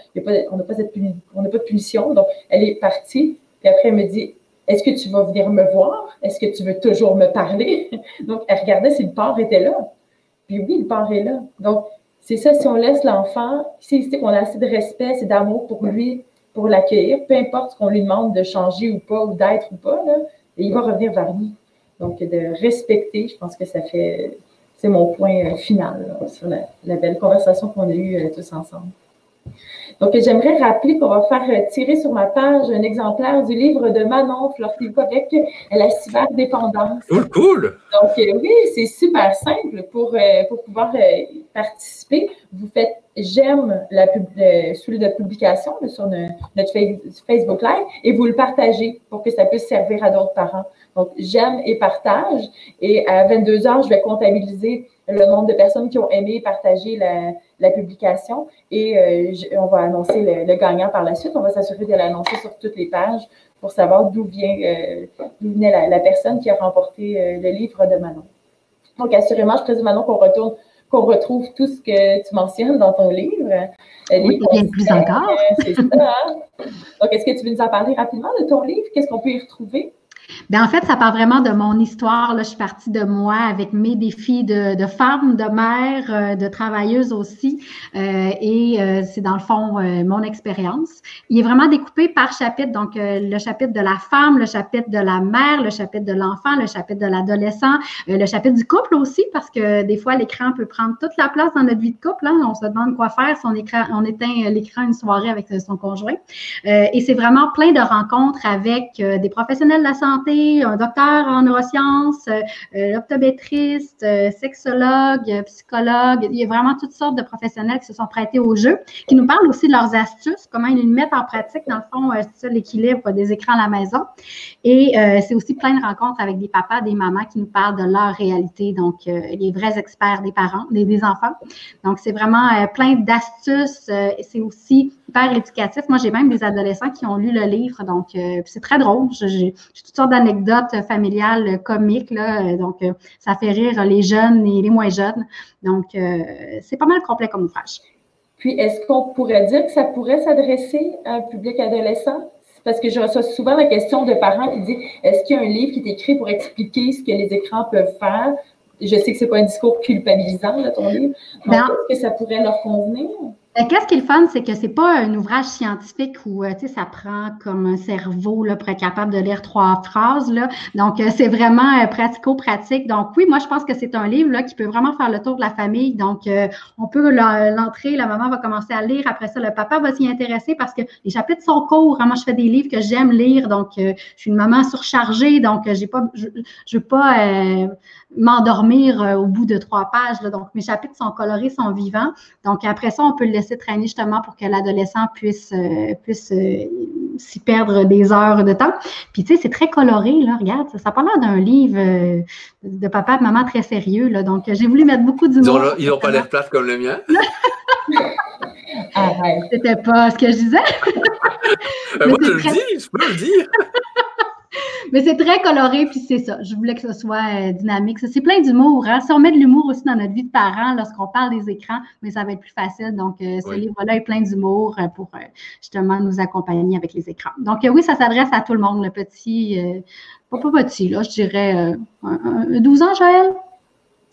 On n'a pas de punition. Donc, elle est partie. Puis après, elle me dit, est-ce que tu vas venir me voir? Est-ce que tu veux toujours me parler? Donc, elle regardait si le père était là. Puis oui, le père est là. Donc, c'est ça, si on laisse l'enfant, si on a assez de respect, assez d'amour pour lui, pour l'accueillir, peu importe ce qu'on lui demande de changer ou pas, ou d'être ou pas, là, il va revenir vers nous. Donc, de respecter, je pense que ça fait... C'est mon point final là, sur la belle conversation qu'on a eue tous ensemble. Donc, j'aimerais rappeler qu'on va faire tirer sur ma page un exemplaire du livre de Manon Flirtez-vous avec la cyberdépendance. Cool! Donc, oui, c'est super simple pour pouvoir participer. Vous faites « J'aime » sous la publication là, sur notre Facebook Live et vous le partagez pour que ça puisse servir à d'autres parents. Donc, j'aime et partage. Et à 22h, je vais comptabiliser le nombre de personnes qui ont aimé et partagé la publication. Et on va annoncer le gagnant par la suite. On va s'assurer de l'annoncer sur toutes les pages pour savoir d'où venait la personne qui a remporté le livre de Manon. Donc, assurément, je présume, Manon, qu'on retrouve tout ce que tu mentionnes dans ton livre. Oui, il y a plus encore. C'est ça. Hein? Donc, est-ce que tu veux nous en parler rapidement de ton livre? Qu'est-ce qu'on peut y retrouver? Bien, en fait, ça part vraiment de mon histoire. Là, je suis partie de moi avec mes défis de femme, de mère, de travailleuse aussi. C'est dans le fond mon expérience. Il est vraiment découpé par chapitre. Donc, le chapitre de la femme, le chapitre de la mère, le chapitre de l'enfant, le chapitre de l'adolescent, le chapitre du couple aussi, parce que des fois, l'écran peut prendre toute la place dans notre vie de couple. Hein. On se demande quoi faire si on éteint l'écran une soirée avec son conjoint. Et c'est vraiment plein de rencontres avec des professionnels de la santé, un docteur en neurosciences, optométriste, sexologue, psychologue. Il y a vraiment toutes sortes de professionnels qui se sont prêtés au jeu, qui nous parlent aussi de leurs astuces, comment ils mettent en pratique, dans le fond, c'est ça l'équilibre des écrans à la maison. Et c'est aussi plein de rencontres avec des papas, des mamans qui nous parlent de leur réalité, donc les vrais experts des parents, des enfants. Donc, c'est vraiment plein d'astuces. C'est aussi hyper éducatif. Moi, j'ai même des adolescents qui ont lu le livre, donc c'est très drôle. J'ai toutes sortes d'anecdotes familiales, comiques, là, donc ça fait rire les jeunes et les moins jeunes. Donc, c'est pas mal complet comme ouvrage. Puis, est-ce qu'on pourrait dire que ça pourrait s'adresser à un public adolescent? Parce que je reçois souvent la question de parents qui disent « Est-ce qu'il y a un livre qui est écrit pour expliquer ce que les écrans peuvent faire? » Je sais que ce n'est pas un discours culpabilisant, là, ton livre. Donc, est-ce que ça pourrait leur convenir? Qu'est-ce qui est le fun, c'est que c'est pas un ouvrage scientifique où, tu sais, ça prend comme un cerveau là, pour être capable de lire 3 phrases. Là. Donc, c'est vraiment pratico-pratique. Donc, oui, moi, je pense que c'est un livre là, qui peut vraiment faire le tour de la famille. Donc, on peut l'entrer, la maman va commencer à lire. Après ça, le papa va s'y intéresser parce que les chapitres sont courts. Hein. Moi, je fais des livres que j'aime lire. Donc, je suis une maman surchargée. Donc, je veux pas m'endormir au bout de 3 pages. Là. Donc, mes chapitres sont colorés, sont vivants. Donc, après ça, on peut le laisser traîner justement pour que l'adolescent puisse s'y perdre des heures de temps. Puis, tu sais, c'est très coloré, là, regarde, ça a pas l'air d'un livre de papa et de maman très sérieux, là. Donc, j'ai voulu mettre beaucoup d'humour. Ils n'ont pas l'air plates comme le mien. C'était pas ce que je disais. Moi, je peux le dire. Mais c'est très coloré, puis c'est ça. Je voulais que ce soit dynamique. C'est plein d'humour. Hein? Si on met de l'humour aussi dans notre vie de parents, lorsqu'on parle des écrans, mais ça va être plus facile. Donc, ce livre-là est plein d'humour pour justement nous accompagner avec les écrans. Donc, oui, ça s'adresse à tout le monde. Le petit, pas petit, là, je dirais 12 ans, Joël?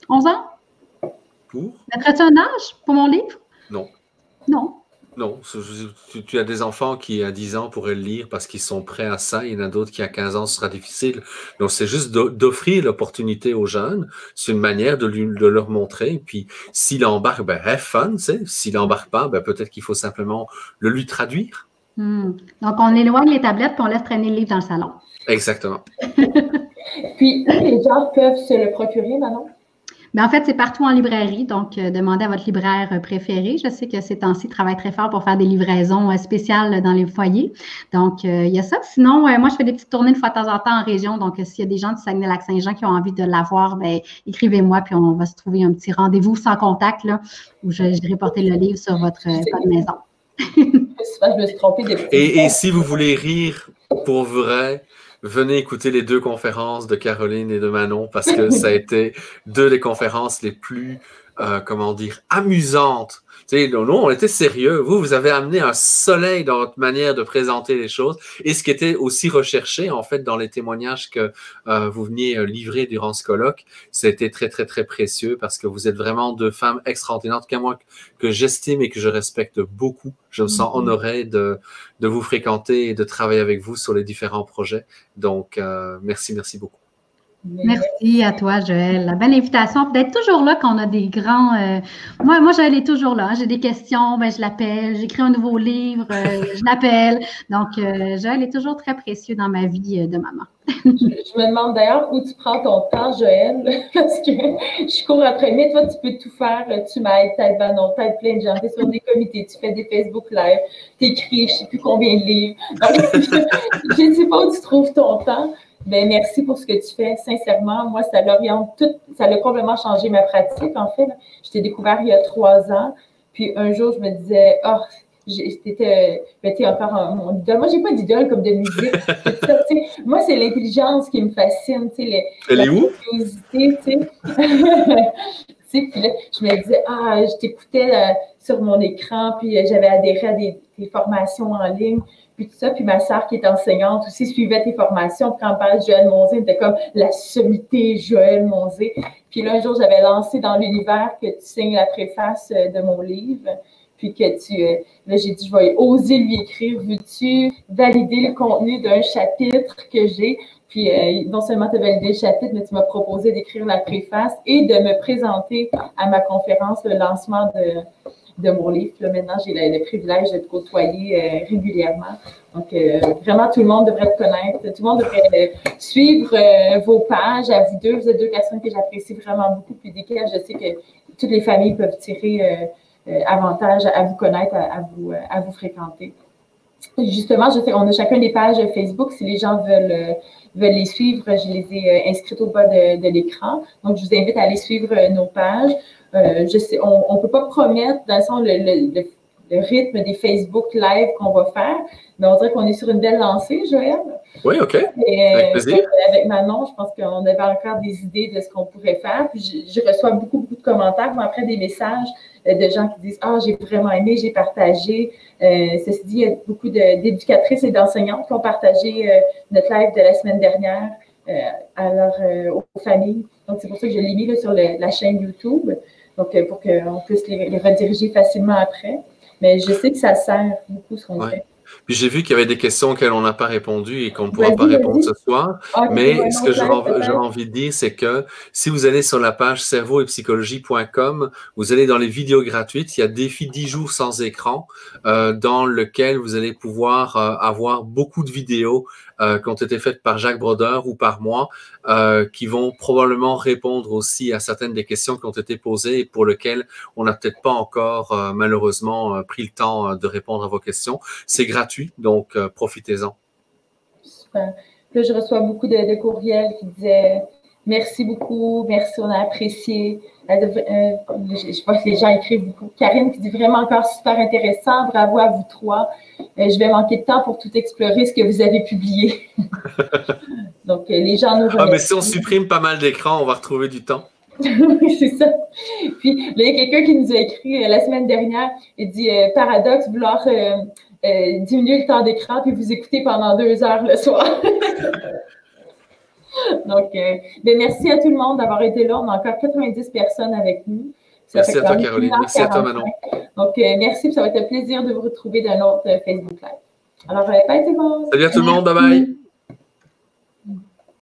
11 ans? Pour? Mettrais-tu un âge pour mon livre? Non. Non. Non, tu as des enfants qui, à 10 ans, pourraient le lire parce qu'ils sont prêts à ça. Il y en a d'autres qui, à 15 ans, ce sera difficile. Donc, c'est juste d'offrir l'opportunité aux jeunes. C'est une manière de leur montrer. Et puis, s'il embarque, ben, have fun, tu sais. S'il n'embarque pas, ben, peut-être qu'il faut simplement le lui traduire. Donc, on éloigne les tablettes puis on laisse traîner le livre dans le salon. Exactement. Puis, où les gens peuvent se le procurer, Manon? Mais en fait, c'est partout en librairie, donc demandez à votre libraire préféré. Je sais que ces temps-ci, ils travaillent très fort pour faire des livraisons spéciales dans les foyers. Donc, il y a ça. Sinon, moi, je fais des petites tournées une fois de temps en temps en région. Donc, s'il y a des gens du Saguenay-Lac-Saint-Jean qui ont envie de l'avoir, ben, écrivez-moi, puis on va se trouver un petit rendez-vous sans contact, là, où j'irai porter le livre sur votre maison. Je me suis trompée de et si vous voulez rire pour vrai, venez écouter les 2 conférences de Caroline et de Manon parce que ça a été 2 des conférences les plus, comment dire, amusantes. Tu sais, nous, on était sérieux. Vous avez amené un soleil dans votre manière de présenter les choses. Et ce qui était aussi recherché, en fait, dans les témoignages que vous veniez livrer durant ce colloque, c'était très, très, très précieux parce que vous êtes vraiment 2 femmes extraordinaires. En tout cas, moi, que j'estime et que je respecte beaucoup. Je me sens honoré de vous fréquenter et de travailler avec vous sur les différents projets. Donc, merci beaucoup. Merci à toi, Joël. La belle invitation. D'être toujours là quand on a des grands... Moi, Joël est toujours là. J'ai des questions, ben, je l'appelle. J'écris un nouveau livre, je l'appelle. Donc, Joël est toujours très précieux dans ma vie de maman. Je me demande d'ailleurs où tu prends ton temps, Joël, parce que je cours après. Mais toi, tu peux tout faire. Tu m'aides, t'aides Manon, t'aides plein de gens. Tu es sur des comités, tu fais des Facebook Live, tu écris, je ne sais plus combien de livres. Donc, je ne sais pas où tu trouves ton temps. Ben, merci pour ce que tu fais. Sincèrement, moi, ça l'oriente tout, ça a complètement changé ma pratique, en fait. Je t'ai découvert il y a 3 ans. Puis un jour, je me disais, oh, t'es encore mon idole. Moi, j'ai pas d'idole comme de musique. Moi, c'est l'intelligence qui me fascine. Elle est où? Curiosité, puis là, je me disais, je t'écoutais sur mon écran, puis j'avais adhéré à des formations en ligne. Puis tout ça, puis ma sœur qui est enseignante aussi suivait tes formations. Puis quand on parlait de Joël Monzé, c'était comme la sommité Joël Monzé. Puis là, un jour, j'avais lancé dans l'univers que tu signes la préface de mon livre. Puis que là, j'ai dit, je vais oser lui écrire. Veux-tu valider le contenu d'un chapitre que j'ai? Puis non seulement tu as validé le chapitre, mais tu m'as proposé d'écrire la préface et de me présenter à ma conférence, le lancement de mon livre. Là, maintenant, j'ai le privilège de te côtoyer régulièrement. Donc, vraiment, tout le monde devrait te connaître. Tout le monde devrait suivre vos pages à vous deux. Vous êtes 2 personnes que j'apprécie vraiment beaucoup, puis desquelles je sais que toutes les familles peuvent tirer avantage à vous connaître, à vous fréquenter. Justement, on a chacun des pages Facebook. Si les gens veulent les suivre, je les ai inscrites au bas de l'écran. Donc, je vous invite à aller suivre nos pages. Je sais, on ne peut pas promettre, dans le sens, le rythme des Facebook Live qu'on va faire, mais on dirait qu'on est sur une belle lancée, Joël. Oui, OK. Avec plaisir. Avec Manon, je pense qu'on avait encore des idées de ce qu'on pourrait faire. Puis je reçois beaucoup de commentaires, mais après des messages de gens qui disent « Ah, j'ai vraiment aimé, j'ai partagé. » Ceci dit, il y a beaucoup d'éducatrices et d'enseignantes qui ont partagé notre live de la semaine dernière aux familles. Donc, c'est pour ça que je l'ai mis là, sur la chaîne YouTube, donc pour qu'on puisse les rediriger facilement après. Mais je sais que ça sert beaucoup ce qu'on fait. Puis j'ai vu qu'il y avait des questions auxquelles on n'a pas répondu et qu'on ne pourra pas répondre ce soir. Mais ce que j'aurais envie de dire, c'est que si vous allez sur la page cerveau-et-psychologie.com, vous allez dans les vidéos gratuites, il y a défi 10 jours sans écran, dans lequel vous allez pouvoir avoir beaucoup de vidéos qui ont été faites par Jacques Brodeur ou par moi, qui vont probablement répondre aussi à certaines des questions qui ont été posées et pour lesquelles on n'a peut-être pas encore, malheureusement, pris le temps de répondre à vos questions. C'est gratuit, donc profitez-en. Super. Là, je reçois beaucoup de courriels qui disaient « Merci beaucoup, merci, on a apprécié. » Je vois que les gens écrivent beaucoup. Karine qui dit « Vraiment encore super intéressant, bravo à vous 3. Je vais manquer de temps pour tout explorer ce que vous avez publié. » Donc, les gens nous remercient. Mais si on supprime pas mal d'écrans, on va retrouver du temps. Oui, c'est ça. Puis, là, il y a quelqu'un qui nous a écrit la semaine dernière, il dit « Paradoxe, vouloir diminuer le temps d'écran puis vous écouter pendant 2 heures le soir. » Donc, merci à tout le monde d'avoir été là. On a encore 90 personnes avec nous. Merci à toi, Caroline. Merci à toi, Manon. Donc, merci. Ça va être un plaisir de vous retrouver dans un autre Facebook Live. Alors, bye tout le monde. Salut à tout le monde. Bye bye.